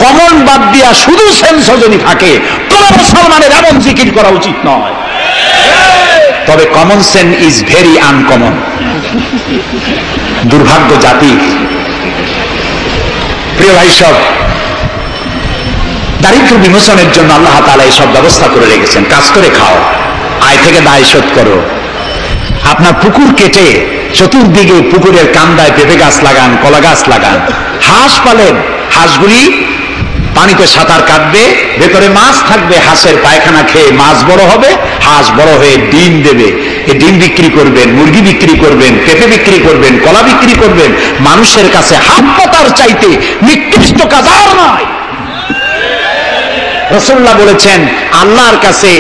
কমন বাদ দিয়া শুধু সেন্স যদি থাকে, কোন মুসলমানের এমন জিকির করা উচিত নয়। তবে common sense is very uncommon. দুর্ভাগ্য জাতি। প্রিয় ভাই, সব দারিদ্র বিমোচনের জন্য আল্লাহ তাআলা এইসব ব্যবস্থা করে রেখেছেন। কাজ করে খাও, আয় থেকে দায় শোধ করো। আপনার পুকুর কেটে চতুর্দিকে পুকুরের কান্দায় পেঁপে গাছ লাগান, কলা গাছ লাগান। হাঁস পালেন, হাঁসগুলি পানিতে সাঁতার কাটবে, ভেতরে মাছ থাকবে, হাঁসের পায়খানা খেয়ে মাছ বড় হবে, হাঁস বড় হয়ে ডিম দেবে। এই ডিম বিক্রি করবেন, মুরগি বিক্রি করবেন, পেঁপে বিক্রি করবেন, কলা বিক্রি করবেন। মানুষের কাছে হাত পাতার চাইতে নিকৃষ্ট কাজ আর নয়। রাসূলুল্লাহ বলেছেন, আল্লাহর কাছে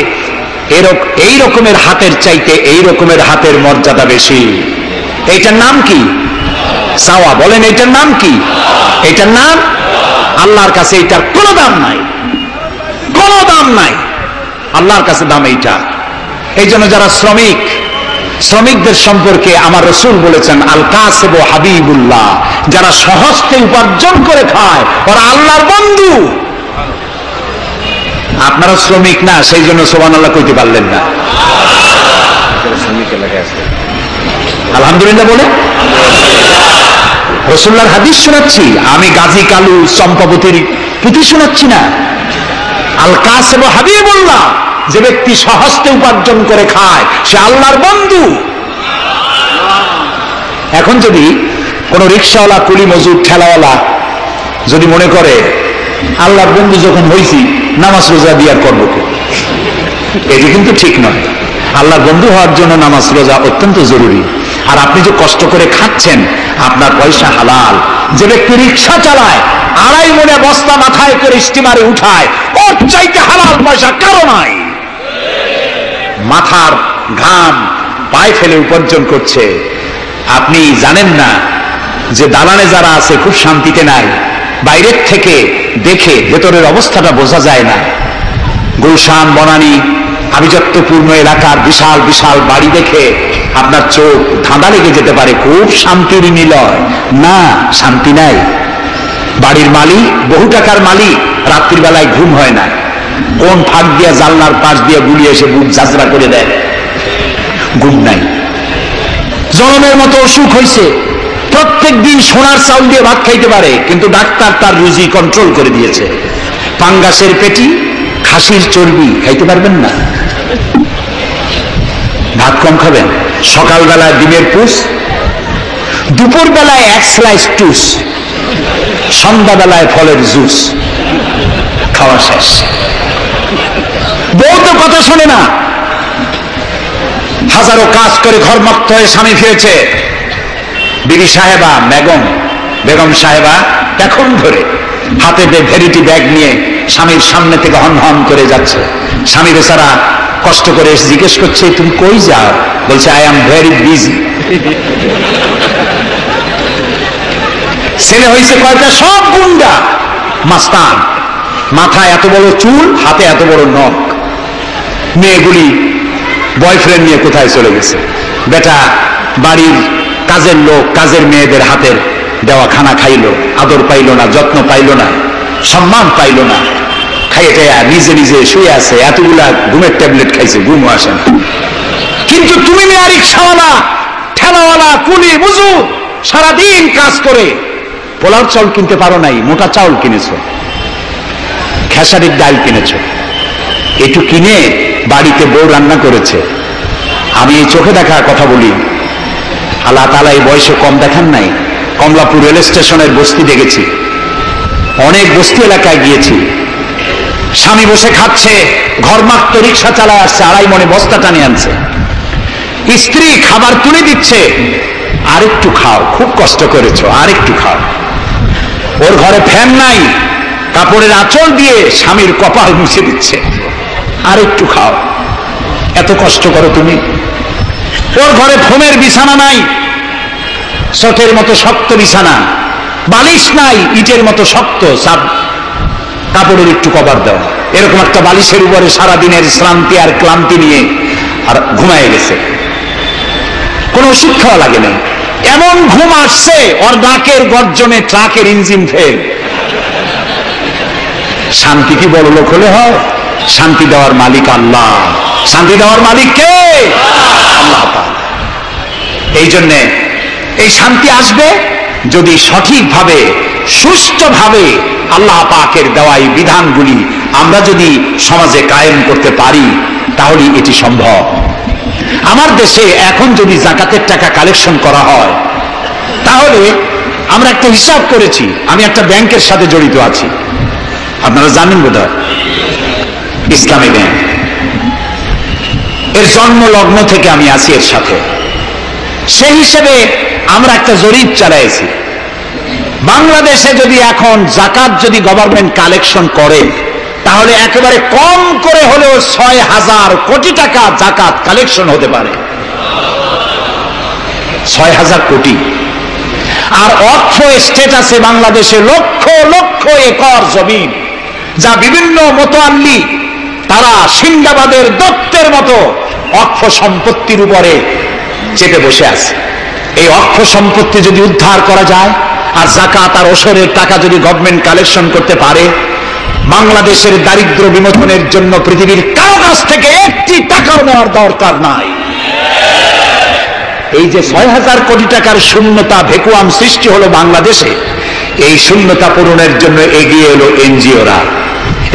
এই রকমের হাতের চাইতে এই রকমের হাতের মর্যাদা বেশি। এইটার নাম কি? চাওয়া। বলেন, এইটার নাম কি? এইটার নাম আল্লাহর কাছে এইটার কোনো দাম নাই, কোনো দাম নাই। আল্লাহর কাছে দাম এইটা। এই জন্য যারা শ্রমিকদের সম্পর্কে আমার রাসূল বলেছেন, আল কাসিব হাবিবুল্লাহ, যারা সহজে উপার্জন করে খায় ওরা আল্লাহর বন্ধু। আপনারা শ্রমিক না, সেই জন্য সুবহানাল্লাহ কইতে পারলেন না। আলহামদুলিল্লাহ বলে রাসূলুল্লাহর হাদিস শোনাচ্ছি, আমি গাজী কালু চম্পাবতীর পুঁথি শোনাচ্ছি না। আল কাসিব হাবিবুল্লাহ, যে ব্যক্তি সহজে উপার্জন করে খায় সে আল্লাহর বন্ধু। এখন যদি কোন রিকশাওয়ালা, কুলি মজুর, ঠেলাওয়ালা যদি মনে করে আল্লাহর বন্ধু যখন হয়েছি নামাজ রোজা দিয়ার করব কি, এটি কিন্তু ঠিক নয়। আল্লাহর বন্ধু হওয়ার জন্য নামাজ রোজা অত্যন্ত জরুরি। আর আপনি যে কষ্ট করে খাচ্ছেন, আপনার পয়সা হালাল। যে ব্যক্তি রিকশা চালায়, 2.5 মনে বস্তা মাথায় করে স্টিমারে উঠায়, ওর চাইতে হালাল পয়সা কারো নাই। মাথার ঘাম পায়ে ফেলে উপার্জন করছে। আপনি জানেন না যে দালানে যারা আছে খুব শান্তিতে নাই। বাইরের থেকে দেখে ভেতরের অবস্থাটা বোঝা যায় না। গুলশান, বনানী, আভিজাত্যপূর্ণ এলাকার বিশাল বিশাল বাড়ি দেখে আপনার চোখ ধাঁধা লেগে যেতে পারে, খুব শান্তির নিলয়। না, শান্তি নাই। বাড়ির মালিক, বহু টাকার মালিক, রাত্রির বেলায় ঘুম হয় না। কোন ফাঁক দিয়া জানলার পাশ দিয়ে গুলি এসে বুক ঝাঁঝরা করে দেয়, ঘুম নাই। জনমের মতো অসুখ হয়েছে, প্রত্যেক দিন সোনার চাউল দিয়ে ভাত খাইতে পারে, কিন্তু ডাক্তার তার রুজি কন্ট্রোল করে দিয়েছে। পাঙ্গাসের পেটি, খাসির চর্বি খাইতে পারবেন না, ভাত কম খাবেন। সকালবেলায় ডিমের পুষ, দুপুর বেলায় 1 স্লাইস টুস, সন্ধ্যাবেলায় ফলের জুস, খাওয়া শেষ। বউ তো কথা শোনে না। হাজারো কাজ করে ঘরমুক্ত হয়ে স্বামী ফিরেছে। বিবি সাহেবা, বেগম সাহেবা এখন ধরে হাতে ভেরিটি ব্যাগ নিয়ে স্বামীর সামনে থেকে হন হন করে যাচ্ছে। স্বামী বেচারা কষ্ট করে জিজ্ঞেস করছে, তুমি কই যাও? বলছে, আই এম ভেরি বিজি। ছেলে হয়েছে কয়টা? সব গুন্ডা, মাস্তান। মাথায় এত বড় চুল, হাতে এত বড় নখ। মেয়েগুলি বয়ফ্রেন্ড নিয়ে কোথায় চলে গেছে। বেটা বাড়ির কাজের লোক, কাজের মেয়েদের হাতের দেওয়া খানা খাইলো, আদর পাইল না, যত্ন পাইল না, সম্মান পাইল না। খাইয়ে নিজে নিজে শুয়ে আছে, এতগুলা ঘুমের ট্যাবলেট খাইছে, ঘুমও আসে না। কিন্তু তুমি মেয়ে রিকশাওয়ালা, ঠেলাওয়ালা, কুলি মজুর, সারাদিন কাজ করে পোলাও চাউল কিনতে পারো নাই, মোটা চাউল কিনেছো, খেসারির ডাল কিনেছো। একটু কিনে বাড়িতে বউ রান্না করেছে। আমি এই চোখে দেখা কথা বলি, আল্লাহ তাআলা এই বয়সে কম দেখান নাই। কমলাপুর রেল স্টেশনের বস্তি দেখেছি, অনেক বস্তি এলাকায় গিয়েছি। স্বামী বসে খাচ্ছে, ঘরমাক্ত রিক্সা চালায় আসছে, 2.5 মণে বস্তা টানে আনছে, স্ত্রী খাবার তুলে দিচ্ছে, আরেকটু খাও, খুব কষ্ট করেছো, আরেকটু খাও। ওর ঘরে ফ্যান নাই, কাপড়ের আঁচল দিয়ে স্বামীর কপাল মুছে দিচ্ছে, আরেকটু খাও, এত কষ্ট করো তুমি। ওর ঘরে ফোমের বিছানা নাই, চটের মতো শক্ত বিছানা, বালিশ নাই, ইটের মতো শক্ত, সব কাপড়ের একটু কভার দেওয়া, এরকম একটা বালিশের উপরে সারাদিনের শ্রান্তি আর ক্লান্তি নিয়ে আর ঘুমায় গেছে, কোনো ওষুধ খাওয়া লাগে না। এমন ঘুম আসছে ওর নাকের গর্জনে ট্রাকের ইঞ্জিন ফেল। শান্তি কি বড় লোক হলে হয়? শান্তি দেওয়ার মালিক আল্লাহ। শান্তি দেওয়ার মালিক কে? আল্লাহ তাআলা। এই জন্যে এই শান্তি আসবে যদি সঠিকভাবে সুষ্ঠুভাবে আল্লাহ পাকের দেওয়া এই বিধানগুলি আমরা যদি সমাজে কায়েম করতে পারি, তাহলে এটি সম্ভব। আমার দেশে এখন যদি যাকাতের টাকা কালেকশন করা হয়, তাহলে আমরা একটা হিসাব করেছি, আমি একটা ব্যাংকের সাথে জড়িত আছি, আপনারা জানেন বোধহয়, ইসলামী ব্যাংক। এর জন্ম লগ্ন থেকে আমি আছি এর সাথে। সেই হিসেবে আমরা একটা জরিপ চালাইছি, বাংলাদেশে যদি এখন যাকাত যদি গভর্নমেন্ট কালেকশন করে, তাহলে একেবারে কম করে হলেও 6,000 কোটি টাকা যাকাত কালেকশন হতে পারে। 6,000 কোটি। আর অক্ষ স্টেট আছে বাংলাদেশে লক্ষ লক্ষ একর জমিন, যা বিভিন্ন মোতাল্লি তারা সিন্দাবাদের দত্তের মতো অক্ষ সম্পত্তির উপরে চেপে বসে আছে। এই অক্ষ সম্পত্তি যদি উদ্ধার করা যায় আর যাকাত আর ওশরের টাকা যদি গভর্নমেন্ট কালেকশন করতে পারে, বাংলাদেশের দারিদ্র বিমোচনের জন্য পৃথিবীর কারো কাছ থেকে একটি টাকাও নেওয়ার দরকার নাই। এই যে 6,000 কোটি টাকার শূন্যতা ভ্যাকুয়াম সৃষ্টি হলো বাংলাদেশে, এই শূন্যতা পূরণের জন্য এগিয়ে এলো এনজিওরা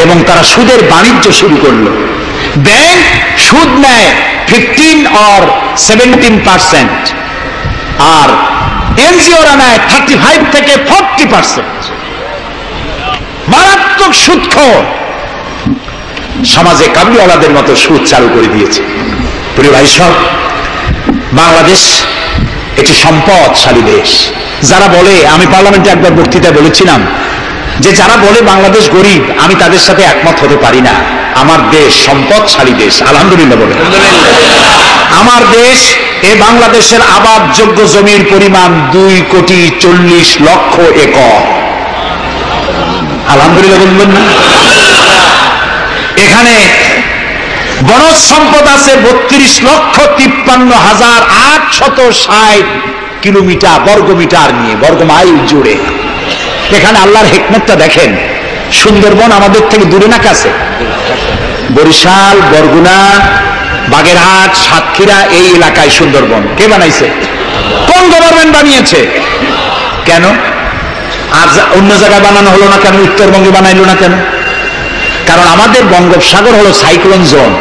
এবং তারা সুদের বাণিজ্য শুরু করলো। ব্যাংক সুদ নেয় 15 or 17%, আর এনজিওরা নেয় 35 থেকে 40%। মারাত্মক সুদখোর। সমাজে কাবুলিওয়ালাদের মতো সুদ চালু করে দিয়েছে। প্রিয় ভাই সব, বাংলাদেশ একটি সম্পদশালী দেশ। যারা বলে, আমি পার্লামেন্টে একবার বক্তৃতায় বলেছিলাম যে যারা বলে বাংলাদেশ গরিব, আমি তাদের সাথে একমত হতে পারি না। আমার দেশ সম্পদশালী দেশ, আলহামদুলিল্লাহ বলে। আমার দেশ, এ বাংলাদেশের আবাদযোগ্য জমির পরিমাণ 2,40,00,000 একর। আলহামদুলিল্লাহ বলবেন না? এখানে বনজ সম্পদ আছে 32,53,860 কিলোমিটার বর্গমিটার নিয়ে, বর্গমাইল জুড়ে। এখানে আল্লাহর হিকমতটা দেখেন। সুন্দরবন আমাদের থেকে দূরে না কাছে? বরিশাল, বরগুনা, বাগেরহাট, সাতক্ষীরা, এই এলাকায় সুন্দরবন কে বানাইছে? কোন গভর্নমেন্ট বানিয়েছে? কেন আর অন্য জায়গায় বানানো হলো না কেন? উত্তরবঙ্গে বানাইলো না কেন? কারণ আমাদের বঙ্গোপসাগর হলো সাইক্লোন জোন,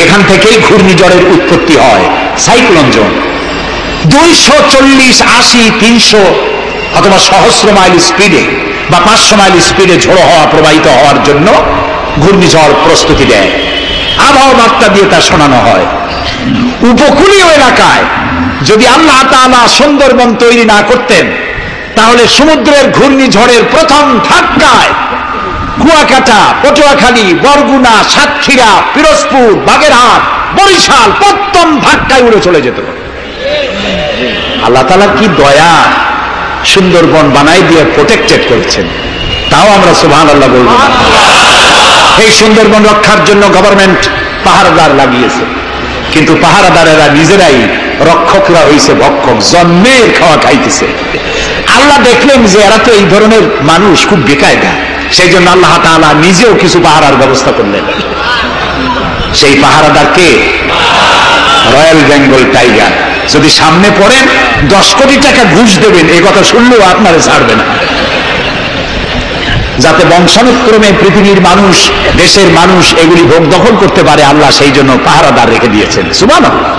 এখান থেকেই ঘূর্ণিঝড়ের উৎপত্তি হয়। সাইক্লোন জোন 240, 80, 300 অথবা সহস্র মাইল স্পিডে বা 500 মাইল স্পিডে ঝোড়ো হওয়া প্রবাহিত হওয়ার জন্য ঘূর্ণিঝড় প্রস্তুতি দেয়। আবহাওয়া বার্তা দিয়ে তা শোনানো হয়। উপকূলীয় এলাকায় যদি আল্লাহ তাআলা সুন্দরবন তৈরি না করতেন, তাহলে সমুদ্রের ঘূর্ণিঝড়ের প্রথম ধাক্কায় কুয়াকাটা, পটুয়াখালী, বরগুনা, সাতক্ষীরা, পিরোজপুর, বাগেরহাট, বরিশাল প্রথম ধাক্কায় উড়ে চলে যেত। আল্লাহ তাআলা কি দয়া, সুন্দরবন বানাই দিয়ে প্রোটেক্টেড করেছেন। তাও আমরা সুবহানাল্লাহ বলবো। এই সুন্দরবন রক্ষার জন্য গভর্নমেন্ট পাহারাদার লাগিয়েছে, কিন্তু পাহারাদারেরা নিজেরাই রক্ষকরা হইছে ভক্ষক, জন্মের খাওয়া খাইতেছে। আল্লাহ দেখলেন যে এরা তো এই ধরনের মানুষ খুব বেকায়দা, সেই জন্য আল্লাহ তাআলা নিজেও কিছু পাহারার ব্যবস্থা করলেন। সেই পাহারাদার কে? Royal Bengal tiger. যদি সামনে পড়েন 10 কোটি টাকা ঘুষ দেবেন, এই কথা শুনলেও আপনারা ছাড়বে না। যাতে বংশানুক্রমে পৃথিবীর মানুষ, দেশের মানুষ এগুলি ভোগ দখল করতে পারে, আল্লাহ সেই জন্য পাহারাদার রেখে দিয়েছেন। সুবহানাল্লাহ।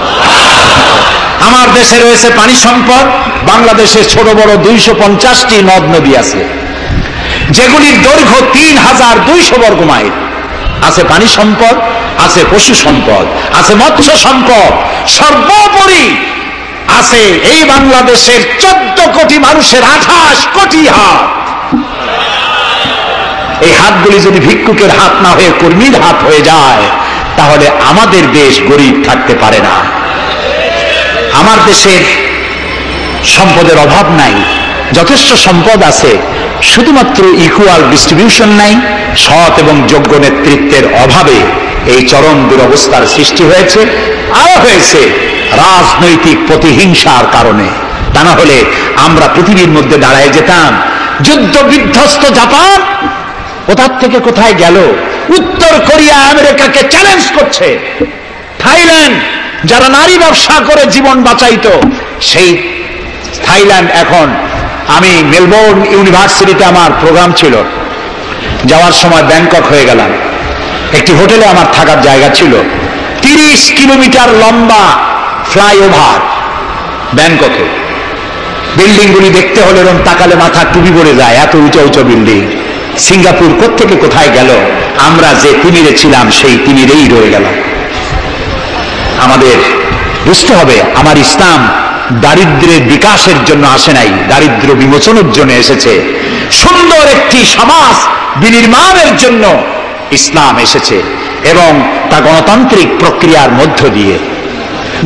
আমার দেশে রয়েছে পানি সম্পদ। বাংলাদেশে ছোট বড় 250টি নদ নদী আছে। যেগুলির দৈর্ঘ্য 3200 বর্গ মাইল। আছে পানি সম্পদ, আছে পশু সম্পদ, আছে মৎস্য সম্পদ, সর্বোপরি আছে এই বাংলাদেশের 14 কোটি মানুষের 28 কোটি হাত। এই হাতগুলি যদি ভিক্ষুকের হাত না হয়ে কর্মীর হাত হয়ে যায়, তাহলে আমাদের দেশ গরিব থাকতে পারে না। আমার দেশের সম্পদের অভাব নাই, যথেষ্ট সম্পদ আছে, শুধুমাত্র ইকুয়াল ডিস্ট্রিবিউশন নাই। সৎ এবং যোগ্য নেতৃত্বের অভাবে এই চরম দুরবস্থার সৃষ্টি হয়েছে, আরো হয়েছে রাজনৈতিক প্রতিহিংসার কারণে। তা না হলে আমরা পৃথিবীর মধ্যে দাঁড়ায় যেতাম। যুদ্ধ বিধ্বস্ত জাপান কোথার থেকে কোথায় গেল, উত্তর কোরিয়া আমেরিকাকে চ্যালেঞ্জ করছে। থাইল্যান্ড যারা নারী ব্যবসা করে জীবন বাঁচাইতো, সেই থাইল্যান্ড এখন, আমি মেলবোর্ন ইউনিভার্সিটিতে আমার প্রোগ্রাম ছিল, যাওয়ার সময় ব্যাংকক হয়ে গেলাম। একটি হোটেলে আমার থাকার জায়গা ছিল। 30 কিলোমিটার লম্বা ফ্লাইওভার ব্যাংককে। বিল্ডিংগুলি দেখতে হলে এরকম তাকালে মাথা টুপি পড়ে যায়, এত উঁচু উঁচু বিল্ডিং। সিঙ্গাপুর কোত্থেকে কোথায় গেল, আমরা যে তিমিরে ছিলাম সেই তিমিরেই রয়ে গেলাম। আমাদের বুঝতে হবে, আমার ইসলাম দারিদ্র্যের বিকাশের জন্য আসে নাই, দারিদ্র্য বিমোচনের জন্য এসেছে। সুন্দর একটি সমাজ বিনির্মাণের জন্য ইসলাম এসেছে, এবং তা গণতান্ত্রিক প্রক্রিয়ার মধ্য দিয়ে।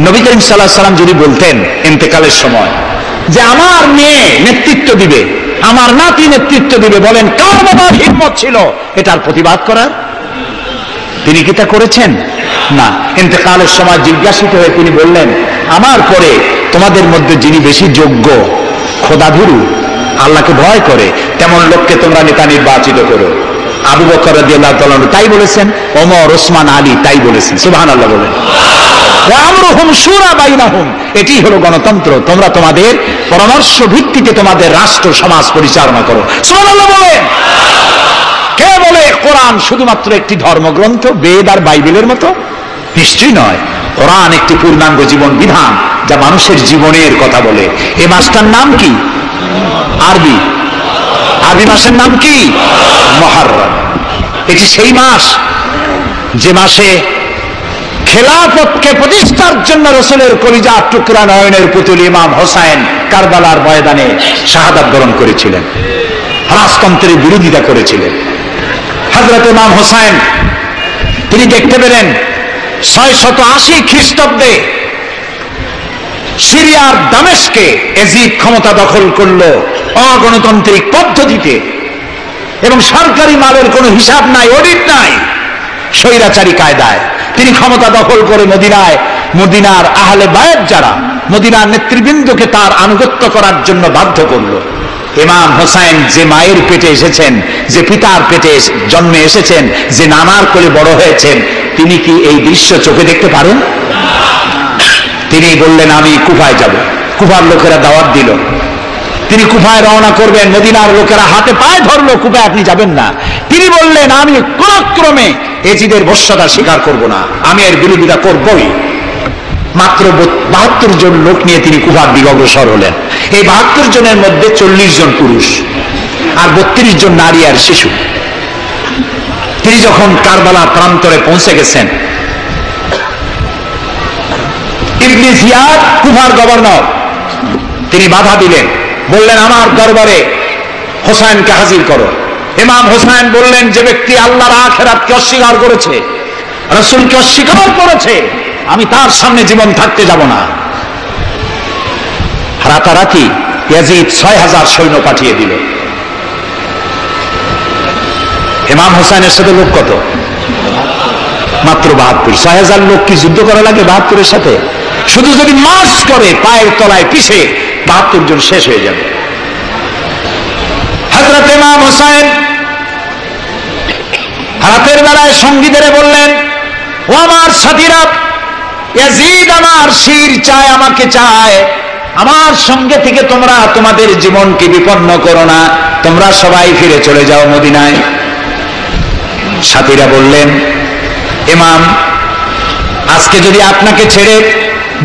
নবী করিম সাল্লাল্লাহু আলাইহি ওয়াসাল্লাম যদি বলতেন ইন্তেকালের সময় যে আমার মেয়ে নেতৃত্ব দিবে, আমার নাতি নেতৃত্ব দিবে, বলেন কার বাবার হিম্মত ছিল এটার প্রতিবাদ করার? তিনি কি তা করেছেন? না। ইন্তেকালের সময় জিজ্ঞাসিত হয়ে তিনি বললেন, আমার পরে তোমাদের মধ্যে যিনি বেশি যোগ্য, খোদাভীরু, আল্লাহকে ভয় করে, তেমন লোককে তোমরা নেতা নির্বাচিত করো। আবু বকর রাদিয়াল্লাহু তাআলা তাই বলেছেন, ওমর, ওসমান, আলী তাই বলেছেন। সুবহানাল্লাহ বলেন। ওয়া আমরুহুম শুরা বাইনাহুম, এটি হলো গণতন্ত্র। তোমরা তোমাদের পরামর্শ ভিত্তিতে তোমাদের রাষ্ট্র সমাজ পরিচালনা করো। সুবহানাল্লাহ বলেন। কে বলে কোরআন শুধুমাত্র একটি ধর্মগ্রন্থ, বেদ আর বাইবেলের মতো? নিশ্চয়ই নয়। কোরআন একটি পূর্ণাঙ্গ জীবন বিধান, যা মানুষের জীবনের কথা বলে। এই মাসটার নাম কি? আরবি মাসের নাম কি? মুহররম। এটি সেই মাস যে মাসে খেলাফতকে প্রতিষ্ঠার জন্য রাসূলের কলিজার টুকরা নয়নের পুতুল ইমাম হোসেন কারবালার ময়দানে শাহাদাত বরণ করেছিলেন, রাজতন্ত্রের বিরোধিতা করেছিলেন। হযরত ইমাম হোসেন তিনি দেখতে পেলেন 680 খ্রিস্টাব্দে সিরিয়ার দামেস্কে এজিদ ক্ষমতা দখল করলো অগণতান্ত্রিক পদ্ধতিতে, এবং সরকারি মালের কোনো হিসাব নাই, অডিট নাই, স্বৈরাচারী কায়দায় তিনি ক্ষমতা দখল করে মদিনার আহলে বায়ত যারা, মদিনার নেতৃবৃন্দকে তার আনুগত্য করার জন্য বাধ্য করলো। ইমাম হোসেন যে মায়ের পেটে এসেছেন, যে পিতার পেটে জন্মে এসেছেন, যে নানার কোলে বড় হয়েছেন, তিনি কি এই দৃশ্য চোখে দেখতে পারেন? তিনি বললেন, আমি কুফায় যাব। কুফার লোকেরা দাওয়াত দিল, তিনি কুফায় রওনা করবেন। মদিনার লোকেরা হাতে পায়ে ধরলো, কুফায় আপনি যাবেন না। তিনি বললেন, আমি কোন ক্রমে এজিদের বশ্যতা স্বীকার করব না, আমি এর বিরোধিতা করবই। মাত্র 72 জন লোক নিয়ে তিনি কুফার দিকে অগ্রসর হলেন। এই 72 জনের মধ্যে 40 জন পুরুষ আর 32 জন নারী আর শিশু। তিনি যখন কারবালা প্রান্তরে পৌঁছে গেছেন, ইবনে জিয়াদ কুফার গভর্নর, তিনি বাধা দিলেন, বললেন, আমার দরবারে হোসেনকে হাজির করো। ইমাম হোসেন বললেন, যে ব্যক্তি আল্লাহর আখিরাতকে অস্বীকার করেছে, রাসূলকে অস্বীকার করেছে, আমি তার সামনে জীবন থাকতে যাব না। রাতারাতি ইয়াজিদ 6000 সৈন্য পাঠিয়ে দিল। ইমাম হোসেনের সাথে লোক কত? মাত্র 72। 6000 লোক কি যুদ্ধ করা লাগে 72-এর সাথে? শুধু যদি মার্চ করে পায়ের তলায় পিছে 72 জন শেষ হয়ে যাবে। হযরত ইমাম হোসেন রাতের বেলায় সঙ্গীদের বললেন, ও আমার সাথীরা, ইয়াজিদ আমার শির চায়, আমাকে চায়, আমার সঙ্গে থেকে তোমরা তোমাদের জীবনকে বিপন্ন করো না, তোমরা সবাই ফিরে চলে যাও মদিনায়। সাথীরা বললেন, ইমাম, আজকে যদি আপনাকে ছেড়ে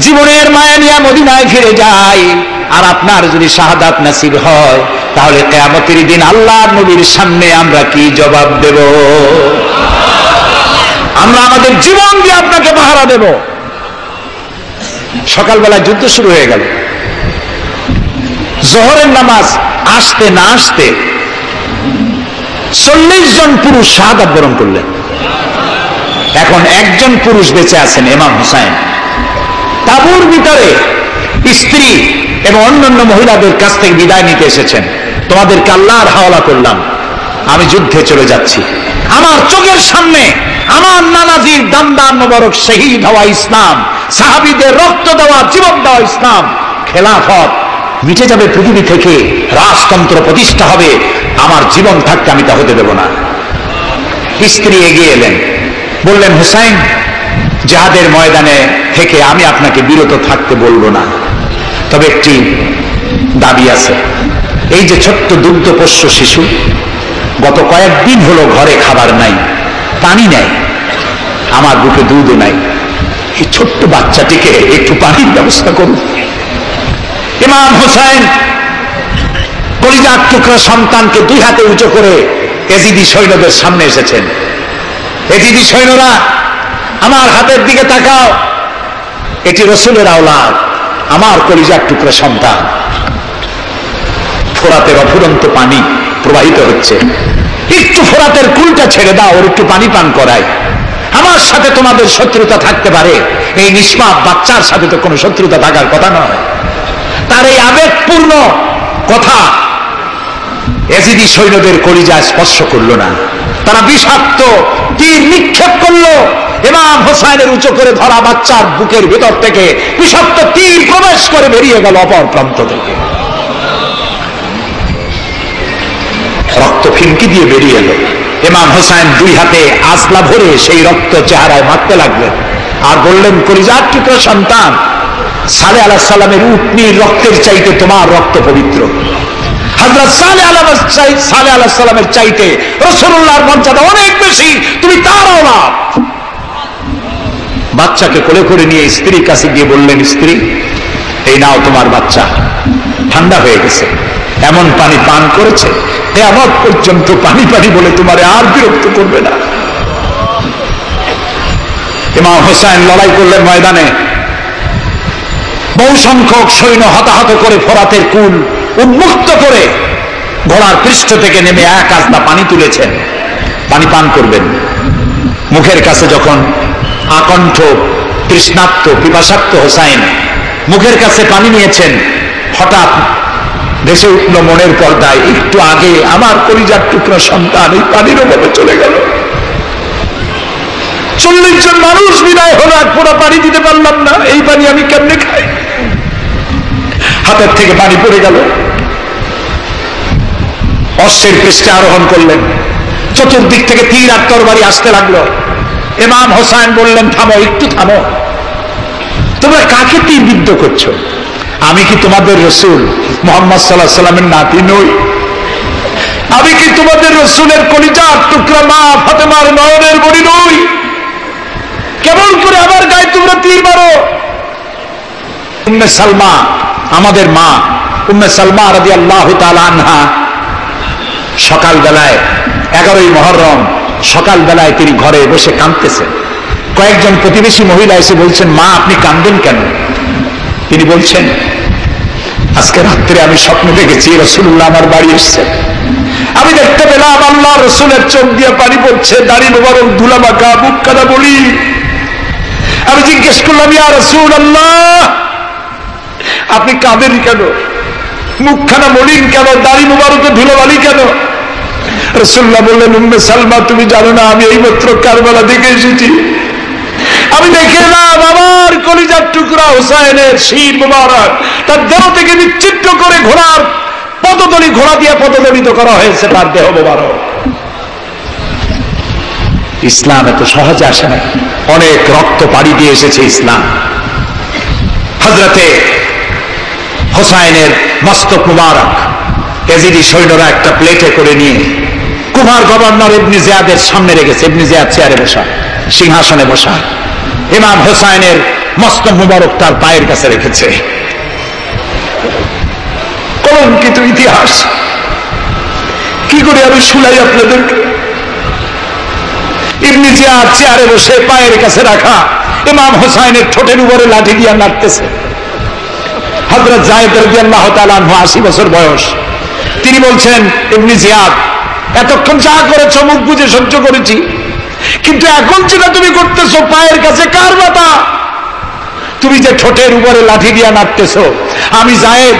জীবনের মায়া নিয়ে মদিনায় ফিরে যাই, আর আপনার যদি শাহাদাত নসিব হয়, তাহলে কিয়ামতের দিন আল্লাহর নবীর সামনে আমরা কি জবাব দেব? আমরা আমাদের জীবন দিয়ে আপনাকে পাহারা দেব। সকালবেলা যুদ্ধ শুরু হয়ে গেল। জোহরের নামাজ আসতে না আসতে 40 জন পুরুষ শাহাদাত বরণ করলেন। এখন একজন পুরুষ বেঁচে আছেন, ইমাম হুসাইন। তাঁবুর ভিতরে স্ত্রী এবং অন্যান্য মহিলাদের কাছ থেকে বিদায় নিতে এসেছেন। তোমাদেরকে আল্লাহর হাওয়ালা করলাম, আমি যুদ্ধে চলে যাচ্ছি। আমার চোখের সামনে আমার নানাজির দামদার মোবারক শহীদ হওয়া ইসলাম, সাহাবীদের রক্ত দেওয়া, জীবন দেওয়া ইসলাম, খেলাফত মিটে যাবে পৃথিবী থেকে, রাজতন্ত্র প্রতিষ্ঠা হবে। আমার জীবন থাকতে আমি তা হতে দেব না। স্ত্রী এগিয়ে এলেন, বললেন, হুসাইন, জিহাদের ময়দানে থেকে আমি আপনাকে বিরত থাকতে বলবো না, তবে একটি দাবি আছে। এই যে ছোট্ট দুগ্ধপোষ্য শিশু, গত কয়েকদিন হলো ঘরে খাবার নাই, পানি নাই, আমার বুকে দুধও নাই, এই ছোট্ট বাচ্চাটিকে একটু পানির ব্যবস্থা করুন। ইমাম হুসাইন কলিজার টুকরা সন্তানকে দুই হাতে উঁচু করে এজিদি সৈন্যদের সামনে এসেছেন। এজিদি সৈন্যরা, আমার হাতের দিকে তাকাও, এটি রসুলের আওলাদ, আমার কলিজার টুকরা সন্তান। ফোরাতের অফুরন্ত পানি প্রবাহিত হচ্ছে, একটু ফোরাতের কুলটা ছেড়ে দাও, ওর একটু পানি পান করাই। আমার সাথে তোমাদের শত্রুতা থাকতে পারে, এই নিষ্পাপ বাচ্চার সাথে তো কোনো শত্রুতা থাকার কথা নয়। তার এই আবেগপূর্ণ কথা এজিদি সৈন্যদের কলিজায় স্পর্শ করলো না। তারা বিষাক্ত তীর নিক্ষেপ করলো। ইমাম হোসাইনের উঁচু করে ধরা বাচ্চার বুকের ভেতর থেকে বিষাক্ত তীর প্রবেশ করে বেরিয়ে গেল অপর প্রান্ত থেকে, রক্ত ফিনকি দিয়ে বেরিয়ে এলো। ইমাম হোসাইন দুই হাতে আসলা ভরে সেই রক্ত চেহারায় মারতে লাগলেন আর বললেন, কলিজার টুকরা সন্তান, সালেহ আলাইহিস সালামের উটনির রক্তের চাইতে তোমার রক্ত পবিত্র। হযরত সালেহ আলাইহিস সালামের চাইতে রাসূলুল্লাহর মর্যাদা অনেক বেশি, তুমি তার আওলাদ। বাচ্চাকে কোলে করে নিয়ে স্ত্রীর কাছে গিয়ে বললেন, স্ত্রী, এই নাও তোমার বাচ্চা, ঠান্ডা হয়ে গেছে, এমন পানি পান করেছে কিয়ামত পর্যন্ত পানি পানি বলে তোমারে আর বিরক্ত করবে না। ইমাম হোসাইন লড়াই করলেন ময়দানে। বহু সংখ্যক সৈন্য হতাহত করে ফোরাতের কুল উন্মুক্ত করে ঘোড়ার পৃষ্ঠ থেকে নেমে এক আস্তা পানি তুলেছেন, পানি পান করবেন। মুখের কাছে যখন আকণ্ঠ তৃষ্ণার্ত পিপাসার্ত হোসাইন মুখের কাছে পানি নিয়েছেন, হঠাৎ ভেসে উঠল মনের পর্দায়, একটু আগে আমার কলিজার টুকরা সন্তান এই পানির অভাবে চলে গেল। 40 জন মানুষ বিদায় হলো, এক ফোঁটা পানি দিতে পারলাম না, এই পানি আমি কেমনে খাই? হাতের থেকে পানি পড়ে গেল। অশ্বের পৃষ্ঠে আরোহণ করলেন, চতুর্দিক থেকে তীর আর তরবারি আসতে লাগলো। ইমাম হোসাইন বললেন, থামো, একটু থামো, তোমরা কাকে তীর বিদ্ধ করছো? আমি কি তোমাদের রসুল মুহাম্মদ সাল্লাল্লাহু আলাইহি সাল্লামের নাতি নই? আমি কি তোমাদের রসুলের কলিজার টুকরা মা ফাতেমার নয়নের মণি নই? কেমন করে আমার গায়ে তোমরা তীর মারো? উম্মে সালমা, আমাদের মা উম্মে সালমা রাদিয়াল্লাহু তাআলা আনহা, সকালবেলায় 11ই মুহররম সকালবেলায় তিনি ঘরে বসে কাঁদতেছেন। কয়েকজন প্রতিবেশী মহিলা এসে বলছেন, মা আপনি কাঁদেন কেন? তিনি বলছেন, আজকে রাত্রে আমি স্বপ্ন দেখেছি রাসূলুল্লাহ আমার বাড়ি এসেছেন। আমি দেখতে পেলাম আল্লাহ রসুলের চোখ দিয়ে পানি পড়ছে, দাড়ি মোবারক ধুলা মাখা, বুক কাদা বলি। আমি জিজ্ঞেস করলাম, ইয়া রাসূলুল্লাহ, আপনি কাঁদেন কেন? মুখখানা মলিন কেন? দাড়ি মোবারকে ধুলোবালি কেন? রাসূলুল্লাহ বললেন, উম্মে সালমা, তুমি জানো না আমি এইমাত্র কারবালা দেখে এসেছি। আমি দেখে এলাম আমার কলিজার টুকরা হোসাইনের শির মোবারক তার দেহ থেকে বিচ্ছিন্ন করে ঘোড়ার পদতলি, ঘোড়া দিয়ে পদদলিত করা হয়েছে তার দেহ মোবারক। ইসলাম এত সহজে আসে না, অনেক রক্ত পাড়ি দিয়ে এসেছে ইসলাম। হযরতে হোসাইনের মস্তক মুবারক এজিদি সৈন্যরা একটা প্লেটে করে নিয়ে কুমার গভর্নর ইবনে জিয়াদের সামনে রেখেছে। ইবনে জিয়াদ চেয়ারে বসা, সিংহাসনে বসা, ইমাম হোসাইনের মস্তক মুবারক তার পায়ের কাছে রেখেছে। কলঙ্কিত ইতিহাস, কি করে আমি শুনাই আপনাদেরকে? ইবনে জিয়াদ চেয়ারে বসে পায়ের কাছে রাখা ইমাম হোসাইনের ঠোঁটের উপরে লাঠি দিয়া নাড়তেছে। হযরত যায়েদ রাদিয়াল্লাহু তাআলা আনহু 80 বছর বয়স। তিনি বলছেন, ইবনে জিয়াদ, এতক্ষণ যা করেছো মুখ বুঝে সহ্য করেছি, কিন্তু এখন যেটা তুমি করতেছো পায়ের কাছে কার ব্যথা? তুমি যে ঠোঁটের উপরে লাঠি দিয়া নাড়তেছো, আমি যায়েদ,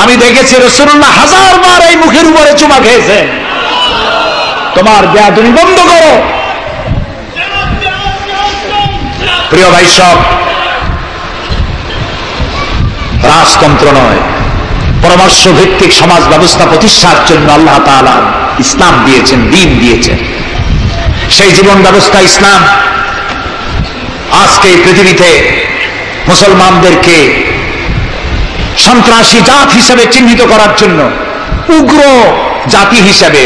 আমি দেখেছি রাসূলুল্লাহ 1000 বার এই মুখের উপরে চুমা খেয়েছেন। তোমার বেয়াদবি বন্ধ করো। প্রিয় ভাই সব, রাজতন্ত্র নয়, পরামর্শ ভিত্তিক সমাজ ব্যবস্থা প্রতিষ্ঠার জন্য আল্লাহ তাআলা ইসলাম দিয়েছেন, দ্বীন দিয়েছেন। সেই জীবন ব্যবস্থা ইসলাম আজকে পৃথিবীতে মুসলমানদেরকে সন্ত্রাসী জাত হিসেবে চিহ্নিত করার জন্য, উগ্র জাতি হিসেবে,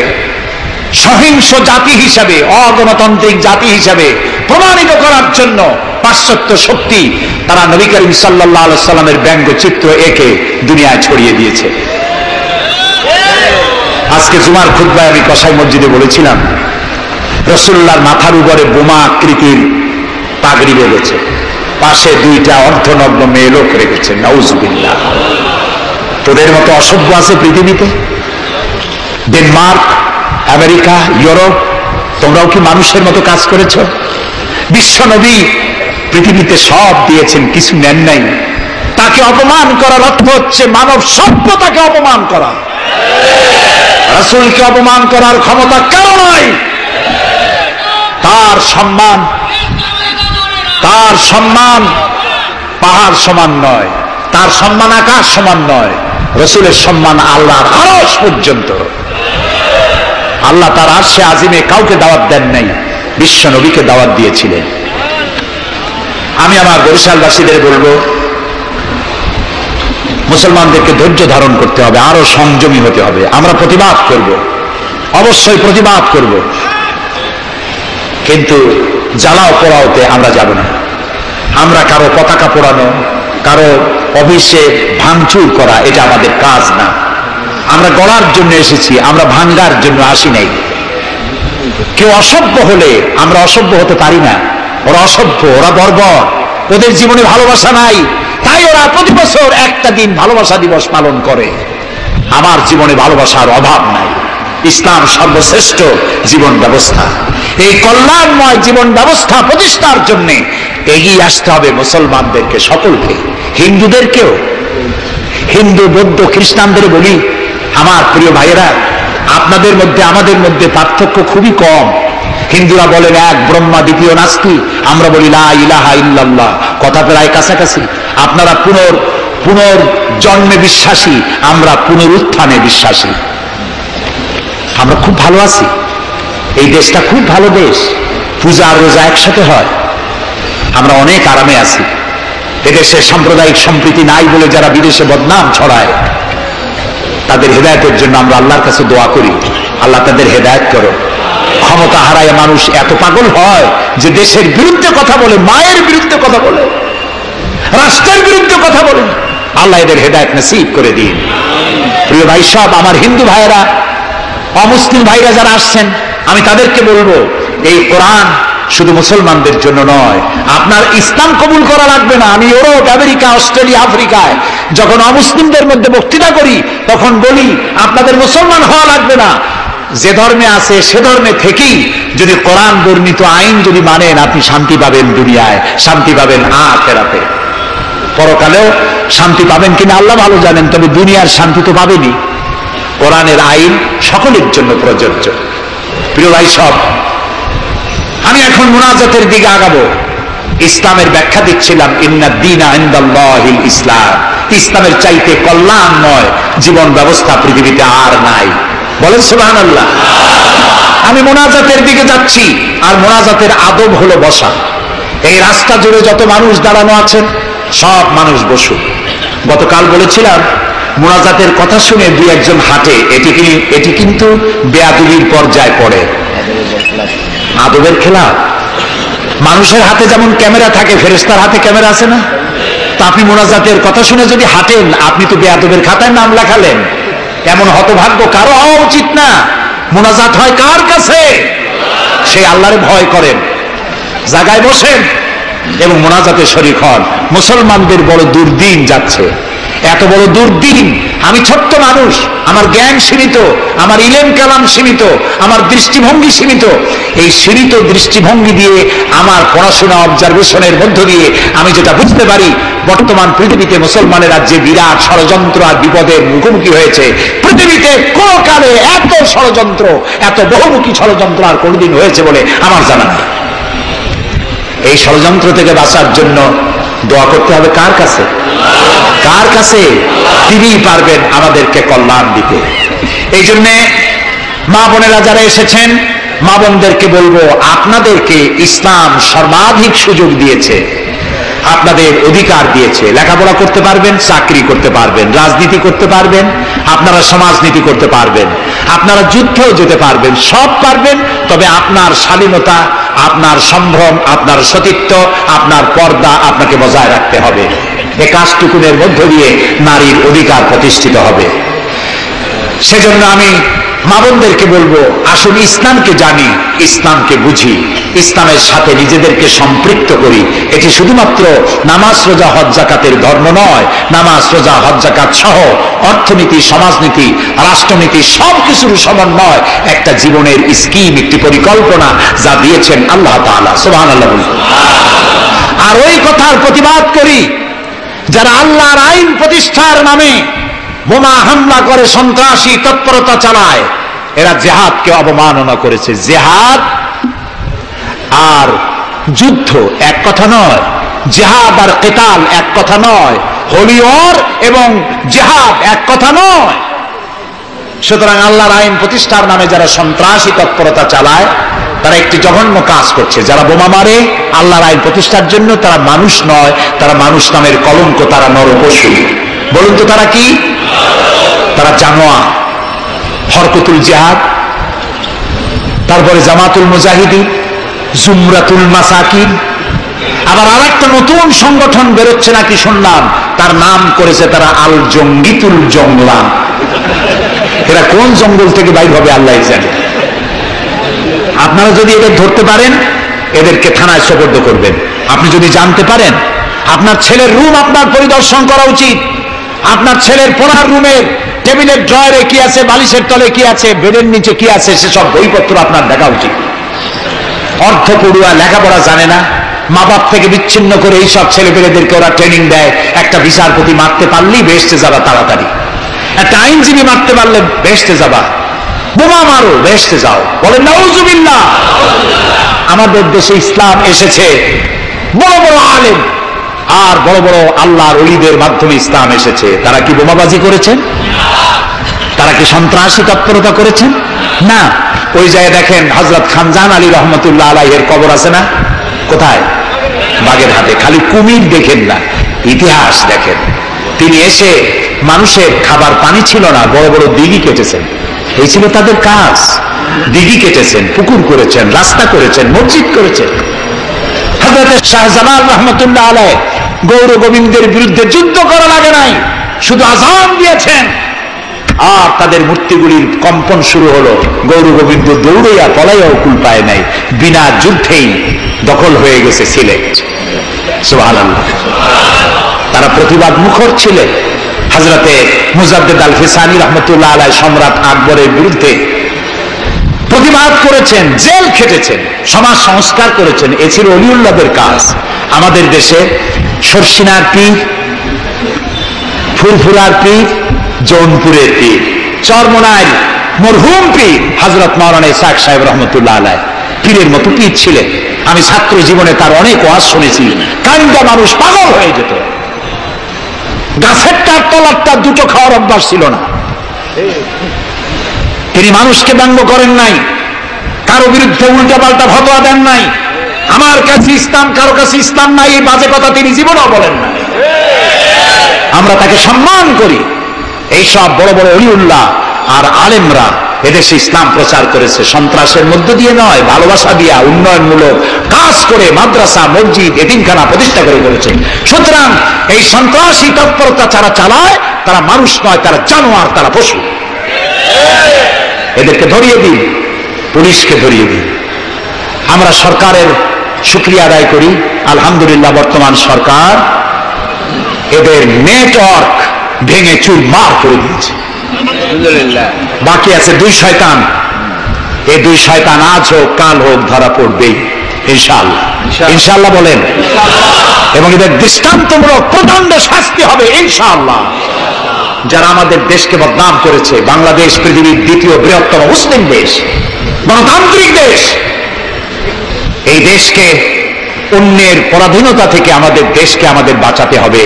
সহিংস জাতি হিসেবে, অগণতান্ত্রিক জাতি হিসেবে প্রমাণিত করার জন্য পাশ্চাত্য শক্তি তারা নবী করিম সাল্লাল্লাহু আলাইহি সাল্লামের ব্যঙ্গচিত্র এঁকে দুনিয়ায় ছড়িয়ে দিয়েছে। আজকে জুমার খুতবায় আমি কসাই মসজিদে বলেছিলাম, রাসূলুল্লাহর মাথার উপরে বোমা আকৃতির পাগড়ি বেঁধেছে, পাশে 2টা অর্ধনগ্ন মেয়ে লোক রেখেছে। নাউজুবিল্লাহ। তোদের মতো অসভ্য আছে পৃথিবীতে? ডেনমার্ক, আমেরিকা, ইউরোপ, তোমরাও কি মানুষের মতো কাজ করেছ? বিশ্ব নবী পৃথিবীতে সব দিয়েছেন, কিছু নেন নাই। তাকে অপমান করার অর্থ হচ্ছে মানব সভ্যতাকে অপমান করা। রাসূলকে অপমান করার ক্ষমতা কারো নাই। তার সম্মান পাহাড় সমান নয়, তার সম্মান আকাশ সমান নয়। রাসূলের সম্মান আল্লাহর আরশ পর্যন্ত। আল্লাহ তার আরশে আজিমে কাউকে দাওয়াত দেন নাই, বিশ্ব নবীকে দাওয়াত দিয়েছিলেন। আমি আমার বরিশালবাসীদের বলবো, মুসলমানদেরকে ধৈর্য ধারণ করতে হবে, আরো সংযমী হতে হবে। আমরা প্রতিবাদ করব, অবশ্যই প্রতিবাদ করব, কিন্তু জ্বালাও পোড়াওতে আমরা যাব না। আমরা কারো পতাকা পোড়ানো, কারো অফিসে ভাঙচুর করা, এটা আমাদের কাজ না। আমরা গড়ার জন্য এসেছি, আমরা ভাঙ্গার জন্য আসি নাই। কেউ অসভ্য হলে আমরা অসভ্য হতে পারি না। ওরা অসভ্য, ওরা বর্বর, ওদের জীবনে ভালোবাসা নাই, তাই ওরা প্রতি বছর একটা দিন ভালোবাসা দিবস পালন করে। আমার জীবনে ভালোবাসার অভাব নাই। ইসলাম সর্বশ্রেষ্ঠ জীবন ব্যবস্থা। এই কল্যাণময় জীবন ব্যবস্থা প্রতিষ্ঠার জন্য এগিয়ে আসতে হবে মুসলমানদেরকে, সকলকে, হিন্দুদেরকেও। হিন্দু, বৌদ্ধ, খ্রিস্টানদের বলি, আমার প্রিয় ভাইয়েরা, আপনাদের মধ্যে আমাদের মধ্যে পার্থক্য খুবই কম। হিন্দুরা বলেন এক ব্রহ্মা, দ্বিতীয় নাস্তি, আমরা বলি লা ইলাহা ইল্লাল্লাহ, কথা প্রায় কাছাকাছি। আপনারা পুনর্জন্মে বিশ্বাসী, আমরা পুনরুত্থানে বিশ্বাসী। আমরা খুব ভালো আছি, এই দেশটা খুব ভালো দেশ, পূজা আর রোজা একসাথে হয়, আমরা অনেক আরামে আছি। এদেশে সাম্প্রদায়িক সম্প্রীতি নাই বলে যারা বিদেশে বদনাম ছড়ায়, তাদের হেদায়েতের জন্য আমরা আল্লাহর কাছে দোয়া করি, আল্লাহ তাদের হেদায়েত করো। ক্ষমতা হারায় মানুষ এত পাগল হয় যে দেশের বিরুদ্ধে কথা বলে, মায়ের বিরুদ্ধে কথা বলে, রাষ্ট্রের বিরুদ্ধে কথা বলে। আল্লাহ এদের হেদায়েত নসিব করে দিন। প্রিয় ভাই সব, আমার হিন্দু ভাইয়েরা, অমুসলিম ভাইরা যারা আসছেন, আমি তাদেরকে বলবো, এই কোরআন শুধু মুসলমানদের জন্য নয়। আপনার ইসলাম কবুল করা লাগবে না। আমি ইউরোপ, আমেরিকা, অস্ট্রেলিয়া, আফ্রিকায় যখন অমুসলিমদের মধ্যে বক্তৃতা করি, তখন বলি আপনাদের মুসলমান হওয়া লাগবে না। যে ধর্মে আছে সে ধর্মে থেকেই যদি কোরআন বর্ণিত আইন যদি মানেন, আপনি শান্তি পাবেন দুনিয়ায়, শান্তি পাবেন আখিরাতে। পরকালেও শান্তি পাবেন কিনা আল্লাহ ভালো জানেন, তবে দুনিয়ার শান্তি তো পাবেনই। কোরআনের আইন সকলের জন্য প্রযোজ্য। প্রিয় ভাই সব, আমি এখন মুনাজাতের দিকে আগাবো। ইসলামের ব্যাখ্যা দিচ্ছিলাম, ইন্না দীনা ইনদাল্লাহিল ইসলাম। ইসলামের চাইতে কল্যাণময় জীবন ব্যবস্থা পৃথিবীতে আর নাই। বলেন সুবহানাল্লাহ। আমি মুনাজাতের দিকে যাচ্ছি, আর মুনাজাতের আদব হলো বসা। এই রাস্তা জুড়ে যত মানুষ দাঁড়ানো আছেন, সব মানুষ বসুন। গতকাল বলেছিলাম, মুনাজাতের কথা শুনে দুই একজন হাঁটে, এটি কিন্তু বেয়াদবির পর্যায়ে পড়ে। আদবের খেলা। মানুষের হাতে যেমন ক্যামেরা থাকে, ফেরেশতার হাতে ক্যামেরা আছে না? তা আপনি মুনাজাতের কথা শুনে যদি হাঁটেন, আপনি তো বেয়াদবের খাতায় নাম লেখালেন। এমন হতভাগ্য কারো হওয়া উচিত না। মুনাজাত হয় কার কাছে? সেই আল্লাহরে ভয় করেন, জায়গায় বসেন এবং মুনাজাতে শরীক হন। মুসলমানদের বড় দুর্দিন যাচ্ছে, এত বড় দুর্দিন। আমি ছোট্ট মানুষ, আমার জ্ঞান সীমিত, আমার ইলেম কালাম সীমিত, আমার দৃষ্টিভঙ্গি সীমিত। এই সীমিত দৃষ্টিভঙ্গি দিয়ে, আমার পড়াশোনা অবজারভেশনের মধ্য দিয়ে আমি যেটা বুঝতে পারি, বর্তমান পৃথিবীতে মুসলমানেরা যে বিরাট ষড়যন্ত্র আর বিপদের মুখোমুখি হয়েছে, পৃথিবীতে কোন কালে এত ষড়যন্ত্র, এত বহুমুখী ষড়যন্ত্র আর কোনদিন হয়েছে বলে আমার জানা নেই। এই ষড়যন্ত্র থেকে বাঁচার জন্য দোয়া করতে হবে কার কাছে? কার কাছে? তিনিই পারবেন আমাদেরকে কল্যাণ দিতে। এই জন্যে মা বোনেরা যারা এসেছেন, মা বোনদেরকে বলবো, আপনাদেরকে ইসলাম সর্বাধিক সুযোগ দিয়েছে, আপনাদের অধিকার দিয়েছে। লেখাপড়া করতে পারবেন, চাকরি করতে পারবেন, রাজনীতি করতে পারবেন, আপনারা সমাজনীতি করতে পারবেন, আপনারা যুদ্ধেও যেতে পারবেন, সব পারবেন। তবে আপনার শালীনতা, আপনার সম্ভ্রম, আপনার সতীত্ব, আপনার পর্দা আপনাকে বজায় রাখতে হবে। এই কাজটুকুনের মধ্য দিয়ে নারীর অধিকার প্রতিষ্ঠিত হবে। সেজন্য আমি মা বোনদেরকে বলবো, আসুন ইসলামকে জানি, ইসলামকে বুঝি, ইসলামের সাথে নিজেদেরকে সম্পৃক্ত করি। এটি শুধুমাত্র নামাজ রোজা হজ যাকাতের ধর্ম নয়, নামাজ রোজা হজ যাকাত সহ অর্থনীতি, সমাজনীতি, রাষ্ট্রনীতি সবকিছুর সমন্বয় একটা জীবনের স্কিম, একটি পরিকল্পনা যা দিয়েছেন আল্লাহ তাআলা। সুবহানাল্লাহ। আর ওই কথার প্রতিবাদ করি, যারা আল্লাহর আইন প্রতিষ্ঠার নামে বোমা হামলা করে, সন্ত্রাসী তৎপরতা চালায়, এরা জিহাদকে অবমাননা করেছে। জিহাদ আর যুদ্ধ এক কথা নয়, জিহাদ আর কিতাল এক কথা নয়, হোলি ওয়ার এবং জিহাদ এক কথা নয়। সুতরাং আল্লাহর আইন প্রতিষ্ঠার নামে যারা সন্ত্রাসী তৎপরতা চালায়, তারা একটি জঘন্য কাজ করছে। যারা বোমা মারে আল্লাহর আইন প্রতিষ্ঠার জন্য, তারা মানুষ নয়, তারা মানুষ নামের কলঙ্ক, তারা নরপশু। বলুন তো তারা কি? তারা জানোয়ার। হরকতুল জিহাদ, তারপরে জামাতুল মুজাহিদিন, জুমরাতুল মাসাকিন, আবার আরেকটা নতুন সংগঠন বেরোচ্ছে নাকি শুনলাম, তার নাম করেছে তারা আল জঙ্গিতুল জঙ্গলান। এরা কোন জঙ্গল থেকে বাইর হবে আল্লাহ জানে। আপনারা যদি এদের ধরতে পারেন, এদেরকে থানায় সোপর্দ করবেন। আপনি যদি জানতে পারেন, আপনার ছেলের রুম আপনার পরিদর্শন করা উচিত। আপনার ছেলের পড়ার রুমের টেবিলের ড্রয়ারে কি আছে, বালিশের তলে কি আছে, বেডের নিচে কি আছে, সেসব বইপত্র আপনার দেখা উচিত। অর্ধ পড়ুয়া, লেখাপড়া জানে না, মা বাপ থেকে বিচ্ছিন্ন করে এইসব ছেলেপেলেদেরকে ওরা ট্রেনিং দেয়। একটা বিচারপতি মারতে পারলেই বেহেশতে যাবা তাড়াতাড়ি, একটা আইনজীবী মারতে পারলে বেহেশতে যাবা, বোমা মারো বেহেশতে যাও। বলেন নাউজুবিল্লাহ। আমাদের দেশে ইসলাম এসেছে বড় বড় আলেম আর বড় বড় আল্লাহর ওলিদের মাধ্যমে ইসলাম এসেছে। তারা কি বোমাবাজি করেছেন? তারা কি সন্ত্রাসী তৎপরতা করেছেন? না। ওই জায়গায় দেখেন হযরত খানজাহান আলী রহমতুল্লাহ আলাইহির কবর আছে না? কোথায়? বাগেরহাটে। খালি কুমির দেখেন না, ইতিহাস দেখেন। তিনি এসে, মানুষের খাবার পানি ছিল না, বড় বড় দিঘি কেটেছেন। এই ছিল তাদের কাজ। দিঘি কেটেছেন, পুকুর করেছেন, রাস্তা করেছেন, মসজিদ করেছেন। হযরত শাহজালাল রহমতুল্লাহ আলাইহি গৌর গোবিন্দের বিরুদ্ধে যুদ্ধ করা লাগে নাই, শুধু আযান দিয়েছেন আর তাদের মূর্তিগুলির কম্পন শুরু হলো। গৌর গোবিন্দ দৌড়াইয়া পলাইয়াও কুল পায় নাই, বিনা যুদ্ধেই দখল হয়ে গেছে সিলেট। সুবহানাল্লাহ। তারা প্রতিবাদ মুখর ছিলেন। হযরতে মুজাদ্দেদ আল ফিসানি রহমতুল্লাহ আলাইহি সম্রাট আকবরের বিরুদ্ধে প্রতিবাদ করেছেন, জেল খেটেছেন, সমাজ সংস্কার করেছেন। এ ছিল অলিউল্লাহদের কাজ। আমাদের দেশে শর্ষিনার পীর, ফুরফুরার পীর, জৌনপুরের পীর, চরমোনাইর মরহুম পীর হযরত মাওলানা ইসহাক সাহেব রহমতুল্লাহ আলাইহি পীরের মতো পীর ছিলেন। আমি ছাত্র জীবনে তার অনেক ওয়াজ শুনেছি। কান্দা মানুষ পাগল হয়ে যেত। গাছের তার তলারটা দুটো খাওয়ার অভ্যাস ছিল না। তিনি মানুষকে ব্যঙ্গ করেন নাই, কারো বিরুদ্ধে উল্টা পাল্টা ফতোয়া দেন নাই। আমার কাছে ইসলাম, কারো কাছে ইসলাম নাই, এই বাজে কথা তিনি জীবনেও বলেন না। আমরা তাকে সম্মান করি। এইসব বড় বড় ওলিউল্লাহ আর আলেমরা এদেশে ইসলাম প্রচার করেছে, সন্ত্রাসের মধ্য দিয়ে নয়, ভালোবাসা দিয়া, উন্নয়নমূলক কাজ করে মাদ্রাসা, মসজিদ, এতিমখানা প্রতিষ্ঠা করে করেছে। সুতরাং এই সন্ত্রাসী তৎপরতা যারা চালায়, তারা মানুষ নয়, তারা জানোয়ার, তারা পশু। এদেরকে ধরিয়ে দিন, পুলিশকে ধরিয়ে দিন। আমরা সরকারের শুকরিয়া আদায় করি, আলহামদুলিল্লাহ বর্তমান সরকার এদের নেটওয়ার্ক ভেঙে চুরমার করে দিয়েছে। বাকি আছে দুই শয়তান, এই দুই শয়তান আজ হোক কাল হোক ধরা পড়বেই ইনশাআল্লাহ। ইনশাআল্লাহ বলেন। এবং এদের দৃষ্টান্তমূলক প্রচন্ড শাস্তি হবে ইনশাআল্লাহ। যারা আমাদের দেশকে বদনাম করেছে, বাংলাদেশ পৃথিবীর দ্বিতীয় বৃহত্তম মুসলিম দেশ, গণতান্ত্রিক দেশ, এই দেশকে অন্যের পরাধীনতা থেকে আমাদের দেশকে আমাদের বাঁচাতে হবে।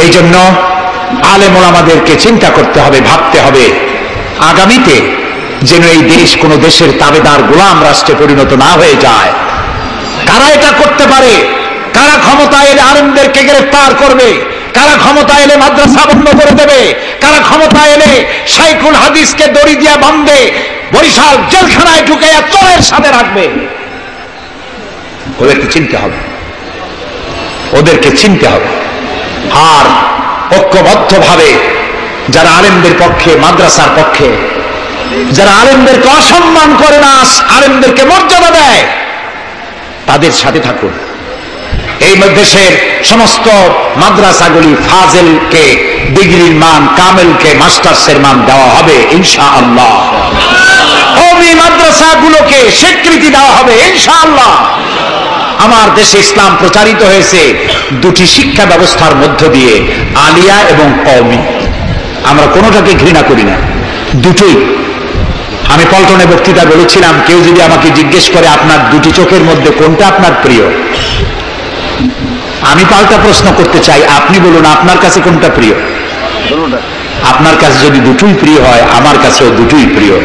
এই জন্য আলেম ওলামাদেরকে চিন্তা করতে হবে, ভাবতে হবে আগামীতে যেন এই দেশ কোনো দেশের তাবেদার গোলাম রাষ্ট্রে পরিণত না হয়ে যায়। কারা এটা করতে পারে? কারা ক্ষমতায় এলে আলেমদেরকে গ্রেফতার করবে? কারা ক্ষমতা এলে মাদ্রাসা বন্ধ করে দেবে? কারা ক্ষমতা এলে শাইখুল হাদিসকে দড়ি দিয়া বাঁধবে, বরিশাল জেলখানায় ঢুকাইয়া চোরের সাথে রাখবে? ওদেরকে চিনতে হবে, ওদেরকে চিনতে হবে। আর ঐক্যবদ্ধভাবে যারা আলেমদের পক্ষে, মাদ্রাসার পক্ষে, যারা আলেমদেরকে অসম্মান করে না, আলেমদেরকে মর্যাদা দেয়, তাদের সাথে থাকুন। এই দেশের সমস্ত মাদ্রাসাগুলি ফাজেলকে ডিগ্রির মান, কামেলকে মাস্টার্সের মান দেওয়া হবে ইনশাআল্লাহ। কওমি মাদ্রাসাগুলোকে স্বীকৃতি দেওয়া হবে ইনশাআল্লাহ। আমার দেশে ইসলাম প্রচারিত হয়েছে দুটি শিক্ষা ব্যবস্থার মধ্য দিয়ে, আলিয়া এবং কওমি। আমরা কোনোটাকে ঘৃণা করি না, দুটোই। আমি পল্টনে বক্তৃতা বলেছিলাম, কেউ যদি আমাকে জিজ্ঞেস করে আপনার দুটি চোখের মধ্যে কোনটা আপনার প্রিয়, আমি পাল্টা প্রশ্ন করতে চাই, আপনি বলুন আপনার কাছে কোনটা প্রিয়? আপনার কাছে যদি দুটোই প্রিয় হয়, আমার কাছেও দুটোই প্রিয়।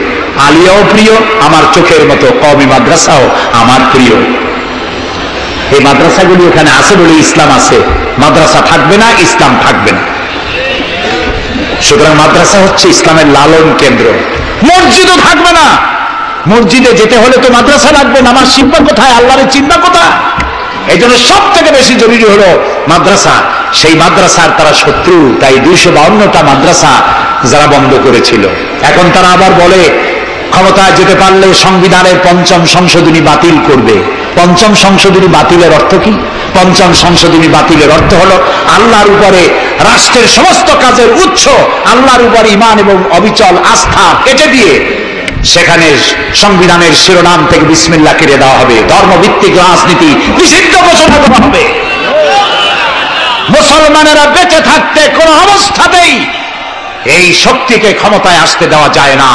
আলিয়াও প্রিয় আমার চোখের মতো, কওমি মাদ্রাসাও আমার প্রিয়। এই মাদ্রাসাগুলি ওখানে আছে বলে ইসলাম আছে, মাদ্রাসা থাকবে না, ইসলাম থাকবে না। সুতরাং মাদ্রাসা হচ্ছে ইসলামের লালন কেন্দ্র। মসজিদও থাকবে না, মসজিদে যেতে হলে তো মাদ্রাসা লাগবে, নামাজ শিখবা কোথায়, আল্লাহর চিন্তা কোথায়? এই জন্য সব থেকে বেশি জরুরি হলো মাদ্রাসা। সেই মাদ্রাসার তারা শত্রু, তাই 252টা মাদ্রাসা যারা বন্ধ করেছিল, এখন তারা আবার বলে ক্ষমতায় যেতে পারলে সংবিধানের 5ম সংশোধনী বাতিল করবে। 5ম সংশোধনী বাতিলের অর্থ কি? 5ম সংশোধনী বাতিলের অর্থ হলো আল্লাহর উপরে, রাষ্ট্রের সমস্ত কাজের উৎস আল্লাহর উপরে ঈমান এবং অবিচল আস্থা কেটে দিয়ে সেখানে সংবিধানের শিরোনাম থেকে বিসমিল্লাহ কেটে দেওয়া হবে, ধর্মভিত্তিক রাজনীতি নিষিদ্ধ ঘোষণা করা হবে। মুসলমানেরা বেঁচে থাকতে কোন অবস্থাতেই এই শক্তিকে ক্ষমতায় আসতে দেওয়া যায় না।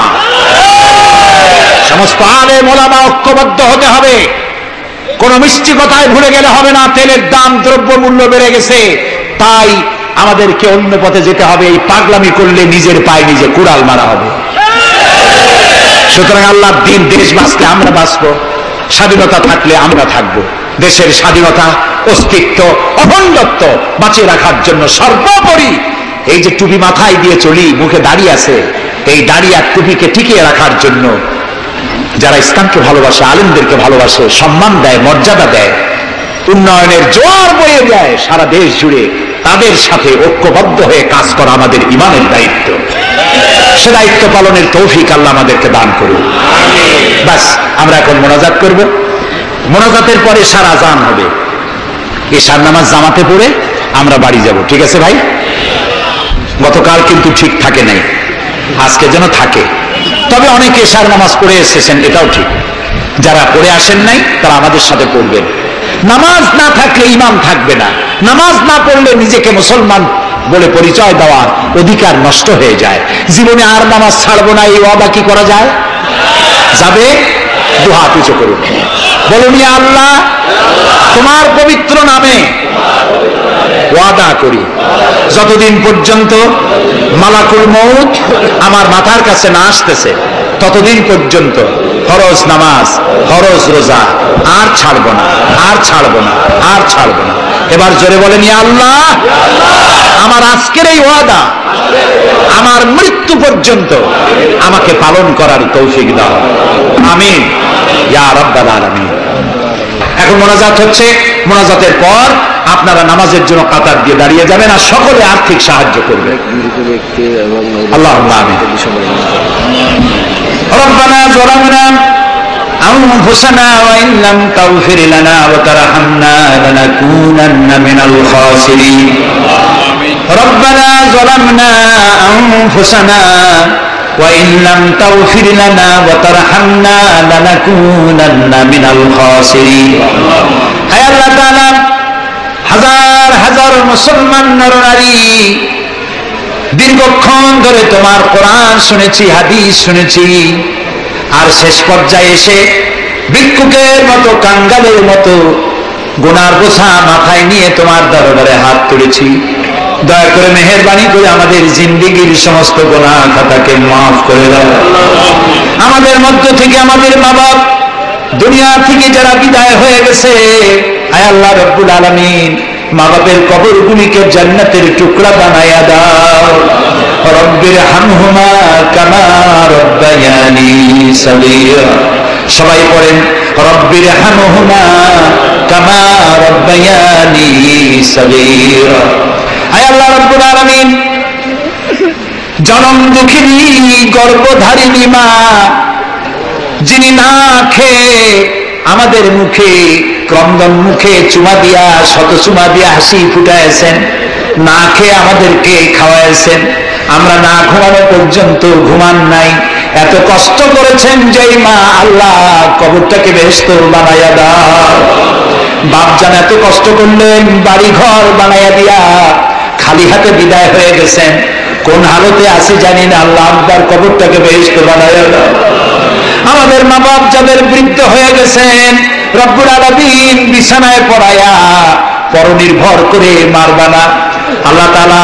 সমস্ত আলেম ওলামা ঐক্যবদ্ধ হতে হবে। কোন মিষ্টি কথায় ভুলে গেলে হবে না। তেলের দাম, দ্রব্যমূল্য বেড়ে গেছে, তাই আমাদেরকে অন্য পথে যেতে হবে। এই পাগলামি করলে নিজের পায়ে নিজে কুড়াল মারা হবে। সুতরাং আল্লাহর দিন, দেশ বাঁচলে আমরা বাঁচবো, স্বাধীনতা থাকলে আমরা থাকবো। দেশের স্বাধীনতা, অস্তিত্ব, অখণ্ডত্ব বাঁচিয়ে রাখার জন্য সর্বোপরি এই যে টুপি মাথায় দিয়ে চলি, মুখে দাড়ি আছে, এই দাড়ি আর টুপিকে টিকিয়ে রাখার জন্য যারা ইসলামকে ভালোবাসে, আলেমদেরকে ভালোবাসে, সম্মান দেয়, মর্যাদা দেয়, উন্নয়নের জোয়ার বয়ে যায় সারা দেশ জুড়ে, তাদের সাথে ঐক্যবদ্ধ হয়ে কাজ করা আমাদের ঈমানের দায়িত্ব। সে দায়িত্ব পালনের তৌফিক আল্লাহ আমাদেরকে দান করুন। বাস, আমরা এখন মোনাজাত করব। মোনাজাতের পরে এশার আযান হবে। এশার নামাজ জামাতে পড়ে আমরা বাড়ি যাব। ঠিক আছে ভাই? গতকাল কিন্তু ঠিক থাকে নাই, আজকে যেন থাকে। তবে অনেকে এশার নামাজ পড়ে এসেছেন, এটাও ঠিক। যারা পড়ে আসেন নাই তারা আমাদের সাথে পড়বেন। নামাজ না থাকলে ঈমান থাকবে না। নামাজ না পড়লে নিজেকে মুসলমান বলে পরিচয় দেওয়ার অধিকার নষ্ট হয়ে যায়। জীবনে আর নামাজ ছাড়বো না, এই ওয়াদা কি করা যায়? যাবে? দুহাত উঁচু করুন, বলুন ইয়া আল্লাহ, তোমার পবিত্র নামে ওয়াদা করি, যতদিন পর্যন্ত মালাকুল মউত আমার মাথার কাছে না আসতেছে, ততদিন পর্যন্ত ফরজ নামাজ, ফরজ রোজা আর ছাড়বো না, আর ছাড়বো না, আর ছাড়বো না। এবার জোরে বলেন ইয়া আল্লাহ, আমার আজকের এই ওয়াদা আমার মৃত্যু পর্যন্ত আমাকে পালন করার তৌফিক দাও। আমিন ইয়া রাব্বাল আলামিন। এখন মোনাজাত হচ্ছে। মোনাজাতের পর আপনারা নামাজের জন্য কাতার দিয়ে দাঁড়িয়ে যাবেন আর সকলে আর্থিক সাহায্য করবেন। আল্লাহুম্মা আমিন। রব্বানা যালামনা আনফুসানা ওয়া ইন লাম তাগফির লানা ওয়া তারহামনা লানাকুনান্না মিনাল খাসিরিন। রব্বানা যালামনা আনফুসানা ওয়া ইন লাম তাগফির লানা ওয়া তারহামনা লানাকুনান্না মিনাল খাসিরিন। হে আল্লাহ তাআলা, হাজার হাজার মুসলমান নরনারী দীর্ঘক্ষণ ধরে তোমার কোরআন শুনেছি, হাদিস শুনেছি, আর শেষ পর্যায়ে এসে ভিক্ষুকের মতো, কাঙ্গালের মতো গুনার বোঝা মাথায় নিয়ে তোমার দরবারে হাত তুলেছি। দয়া করে মেহেরবানি করে আমাদের জিন্দেগীর সমস্ত গুনাহ খাতাকে মাফ করে দাও। আমাদের মধ্য থেকে আমাদের মা বাপ দুনিয়া থেকে যারা বিদায় হয়ে গেছে, আয় আল্লাহ রব্বুল আলামিন, মা বাপের কবরগুলিকে জান্নাতের টুকরা বানায়া দাও। রব্বির হামহুমা কামা রব্বায়ানি সগীরা। সবাই পড়েন, রব্বির হামহুমা কামা রব্বায়ানি সগীরা। আয় আল্লাহ রব্বুল আলামিন, জনম দুঃখিনী গর্ভধারিণী মা, যিনি না খেয়ে আমাদের মুখে, ক্রন্দন মুখে চুমা দিয়া, শত চুমা দিয়া হাসি ফুটাইছেন, না খেয়ে আমাদেরকে খাওয়াইছেন, আমরা না ঘুমানো পর্যন্ত ঘুমান নাই, এত কষ্ট করেছেন যেই মা, আল্লাহ কবরটাকে বেহেশত বানাইয়া দাও। বাপজান এত কষ্ট করলেন, বাড়ি ঘর বানাইয়া দিয়া খালি হাতে বিদায় হয়ে গেছেন, কোন হালতে আছে জানি না, আল্লাহ আপনার কবরটাকে বেহেশত বানাইয়া দাও। আমাদের মা বাপ যাদের বৃদ্ধ হয়ে গেছেন, রব্বুল আলামিন বিছানায় পড়ায়া পরনির্ভর করে মারবা না। আল্লাহ তাআলা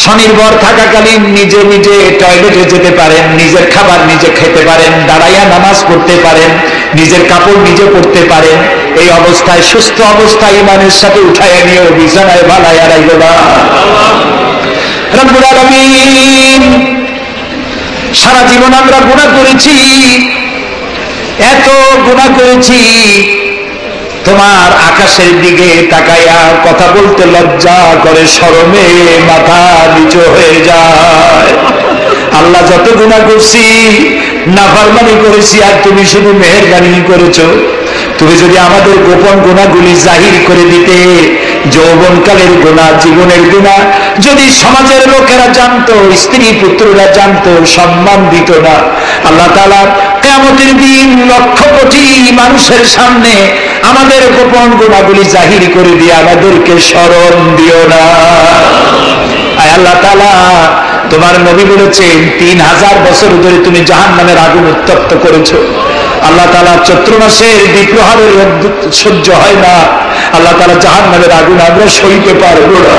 স্বনির্ভর থাকাকালীন নিজে নিজে টয়লেটে যেতে পারেন, নিজের খাবার নিজে খেতে পারেন, দাঁড়াইয়া নামাজ পড়তে পারেন, নিজের কাপড় নিজে পরতে পারেন। এই অবস্থায়, সুস্থ অবস্থায় ইমানের সাথে উঠাইয়া নিয়ে বিছানায় ভালাইয়া রাখবো না। রব্বুল আলামিন, সারা জীবন আমরা গুনাহ করেছি, এত গুনাহ করেছি, তোমার আকাশের দিকে তাকাইয়া কথা বলতে লজ্জা করে, শরমে মাথা নিচু হয়ে যায়। আল্লাহ, যত গুনাহ করছি, নাফরমানি করেছি, আর তুমি শুধু মেহেরবানি করেছো। তুমি যদি আমাদের গোপন গুনাহগুলি জাহির করে দিতে, যৌবনকালের গুনাহ, জীবনের গুনাহ যদি সমাজের লোকেরা জানতো, স্ত্রী পুত্ররা জানতো, সম্মান দিত না। আল্লাহ তাআলা কিয়ামতের দিন লক্ষ কোটি মানুষের সামনে আমাদের গোপন গুনাহগুলি জাহির করে দিয়ে আমাদেরকে স্মরণ দিও না। আয় আল্লাহ তাআলা, তোমার নবী বলেছেন 3000 বছর ধরে তুমি জাহান্নামের আগুন উত্তপ্ত করেছো। আল্লাহ তাআলা চৈত্র মাসের দ্বিপ্রহরের সহ্য হয় না। আল্লাহ তাআলা জাহান্নামের আগুন আমরা সইতে পারবো না।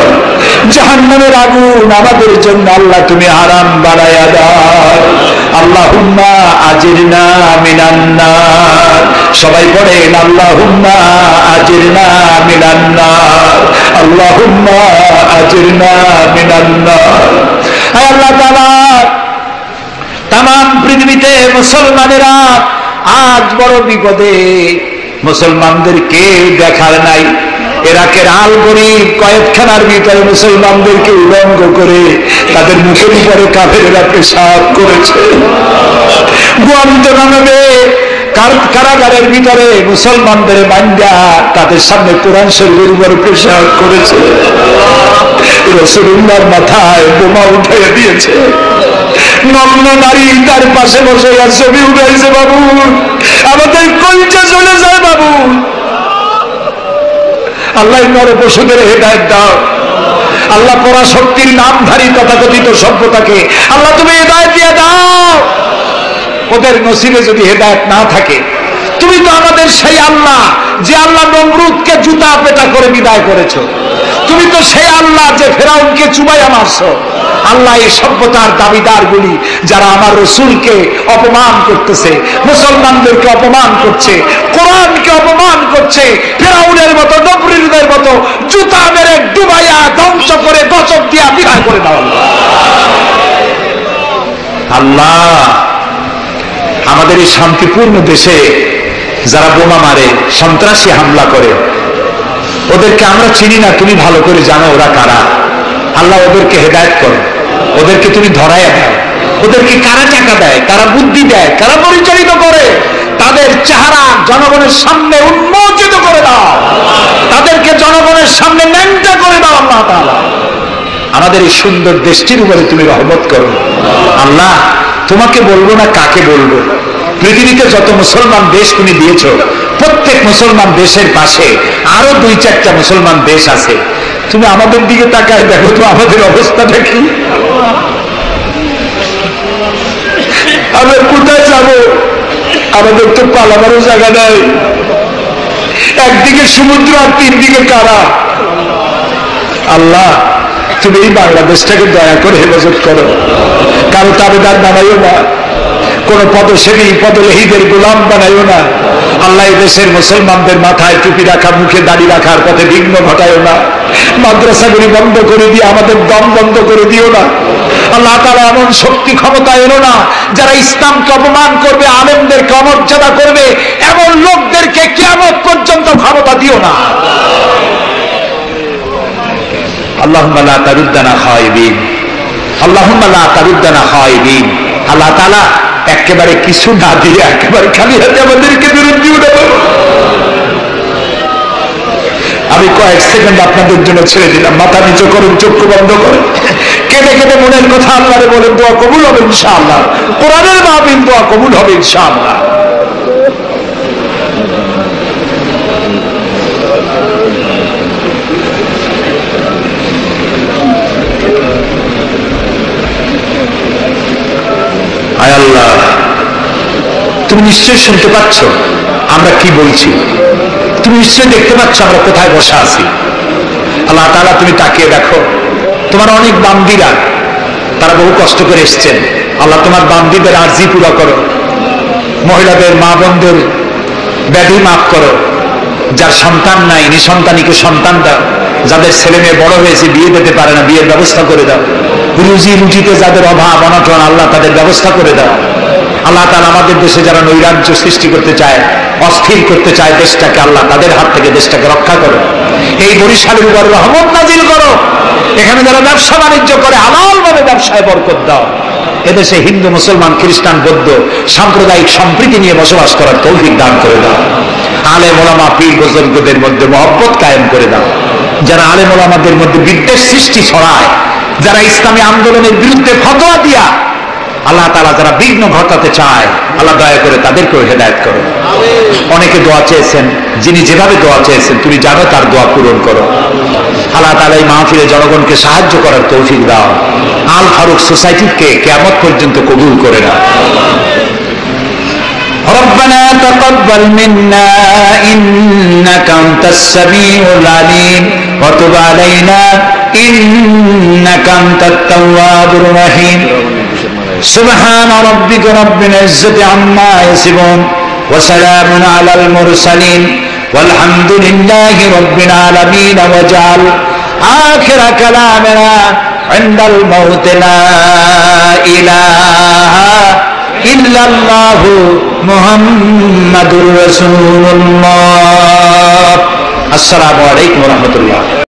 জাহান্নামের আগুন আমাদের জন্য আল্লাহ তুমি আরাম বানায়া দাও। আল্লাহুম্মা আজিরনা মিনান নার। সবাই পড়েন, আল্লাহুম্মা আজিরনা মিনান নার, আল্লাহুম্মা আজিরনা মিনান নার। হে আল্লাহ তাআলা, তামাম পৃথিবীতে মুসলমানেরা আজ বড় বিপদে, মুসলমানদের কেউ দেখার নাই। ইরাকের আল গরিব কয়েকখানার ভিতরে মুসলমানদেরকে উলঙ্গ করে তাদের মুখের উপরে কাফেররা পেশাব করেছে। গুয়ান্তানামে কারাগারের ভিতরে মুসলমানদের বান্দা তাদের সামনে কোরআন শরীফের উপর পেশাব করেছে। রাসূলুল্লাহর মাথায় বোমা উঠিয়ে দিয়েছে। নগ্ন নারী তার পাশে বসে ছবি উঠাইছে। বাবু, আমাদের কলিজা চলে যায় বাবু। আল্লাহ নরপশুদের হেদায়েত দাও। আল্লাহ পরাশক্তির নামধারী তথাকথিত সভ্যতাকে আল্লাহ তুমি হেদায়েত দিয়ে দাও। ওদের নসিবে যদি হেদায়েত না থাকে, তুমি তো আমাদের সেই আল্লাহ যে আল্লাহ নমরুদকে জুতা পেটা করে বিদায় করেছো। তুমি তো সেই আল্লাহ যে ফেরাউনকে চুবাইয়া মারছো। আল্লাহ, এই সভ্যতার দাবিদার গুলি যারা আমার রসুলকে অপমান করতেছে, মুসলমানদেরকে অপমান করছে, কোরআনকে অপমান করছে, ফেরাউনের মতো, নমরুদের মতো জুতা মেরে ডুবাইয়া ধ্বংস করে গজব দিয়া বিদায় করে দাও। আল্লাহ, আমাদের এই শান্তিপূর্ণ দেশে যারা বোমা মারে, সন্ত্রাসী হামলা করে, ওদেরকে আমরা চিনি না, তুমি ভালো করে জানো ওরা কারা। আল্লাহ, ওদেরকে হেদায়েত করো, ওদেরকে তুমি ধরাইয়া দাও। ওদেরকে কারা টাকা দেয়, কারা বুদ্ধি দেয়, কারা পরিচালিত করে? তাদের চেহারা জনগণের সামনে উন্মোচিত করে দাও, তাদেরকে জনগণের সামনে ন্যাংটা করে দাও আল্লাহ তাআলা। আমাদের এই সুন্দর দেশটির উপরে তুমি রহমত করো আল্লাহ। তোমাকে বলবো না কাকে বলবো? পৃথিবীতে যত মুসলমান দেশ তুমি দিয়েছো, প্রত্যেক মুসলমান দেশের পাশে আরো 2-4টা মুসলমান দেশ আছে। তুমি আমাদের দিকে তাকায় দেখো তো আমাদের অবস্থাটা কি। আমরা কোথায় যাবো? আমাদের তো পালাবারও জায়গা নেই। একদিকে সমুদ্র আর 3 দিকে কারা। আল্লাহ তুমি এই বাংলাদেশটাকে দয়া করে হেফাজত করো, কারো তাবেদার বানাইও না, কোন পদসেবী পদলেহীদের গোলাম বানাইও না আল্লাহ। এই দেশের মুসলমানদের মাথায় টুপি রাখা, মুখে দাড়ি রাখার পথে বিঘ্ন ঘটায়ও না। মাদ্রাসাগুলি বন্ধ করে দিয়ে আমাদের দম বন্ধ করে দিও না আল্লাহ তাআলা। এমন শক্তি ক্ষমতা এলো না যারা ইসলামকে অপমান করবে, আলেমদেরকে অমর্যাদা করবে, এমন লোকদেরকে কিয়ামত পর্যন্ত ক্ষমতা দিও না। আল্লাহুম্মা লা তারুদ্দানা খায়বিন, আল্লাহুম্মা লা তারুদ্দানা খায়বিন। আল্লাহ তাআলা একেবারে কিছু না দিয়ে একেবারে খালি হাতে আমাদেরকে ফেরত দিও না। আমি কয়েক সেকেন্ড আপনাদের জন্য ছেড়ে দিলাম। মাথা নিচু করুন, চক্ষু বন্ধ করেন, কেঁদে কেঁদে মনের কথা আল্লাহরে বলেন, দোয়া কবুল হবে ইনশাআল্লাহ। কোরআনের মাহফিল, দোয়া কবুল হবে ইনশাআল্লাহ। আয় আল্লাহ, তুমি নিশ্চয়ই শুনতে পাচ্ছ আমরা কি বলছি, তুমি নিশ্চয়ই দেখতে পাচ্ছ আমরা কোথায় বসা আছি। আল্লাহ তাআলা তুমি তাকিয়ে দেখো, তোমার অনেক বান্দীরা তারা বহু কষ্ট করে এসছেন। আল্লাহ তোমার বান্দীদের আরজি পুরো করো, মহিলাদের মা বোনদের ব্যাধি মাফ করো, যার সন্তান নাই নিঃসন্তানীকে সন্তান দাও, যাদের ছেলে মেয়ে বড় হয়েছে বিয়ে দিতে পারে না বিয়ের ব্যবস্থা করে দাও, রুজি রুটিতে যাদের অভাব অনটন আল্লাহ তাদের ব্যবস্থা করে দাও। আল্লাহ তাআলা আমাদের দেশে যারা নৈরাজ্য সৃষ্টি করতে চায়, অস্থির করতে চায় দেশটাকে, আল্লাহ তাদের হাত থেকে দেশটাকে রক্ষা করো। এই বরিশালের উপর রহমত নাজিল করো। এখানে যারা ব্যবসা বাণিজ্য করে হালালভাবে ব্যবসায় বরকত দাও। এদেশে হিন্দু মুসলমান খ্রিস্টান বৌদ্ধ সাম্প্রদায়িক সম্প্রীতি নিয়ে বসবাস করার তৌফিক দান করে দাও। আলেম ওলামা পীর বুজুর্গদের মধ্যে মহব্বত কায়েম করে দাও। যারা আলেম ওলামাদের মধ্যে বিদ্বেষ সৃষ্টি ছড়ায়, যারা ইসলামী আন্দোলনের বিরুদ্ধে ফতোয়া দিয়া আল্লাহ তাআলা যারা বিঘ্ন ঘটাতে চায়, আল্লাহ দয়া করে তাদেরকেও হেদায়েত করো। অনেকে দোয়া চেয়েছেন, যিনি যেভাবে দোয়া চেয়েছেন তুমি জানো, তার দোয়া পূরণ করো। আল্লাহ তাআলা এই মাহফিলে জনগণকে সাহায্য করার তৌফিক দাও। আল ফারুক সোসাইটিকে কিয়ামত পর্যন্ত কবুল করে নাও। ربنا تقبل منا إنك أنت السميع العليم وتب علينا إنك أنت التواب الرحيم سبحان ربك رب العزة عما يصفون وسلام على المرسلين والحمد لله رب العالمين واجعل آخر كلامنا عند الموت لا إله إلا الله محمد رسول الله। السلام عليكم ورحمة الله।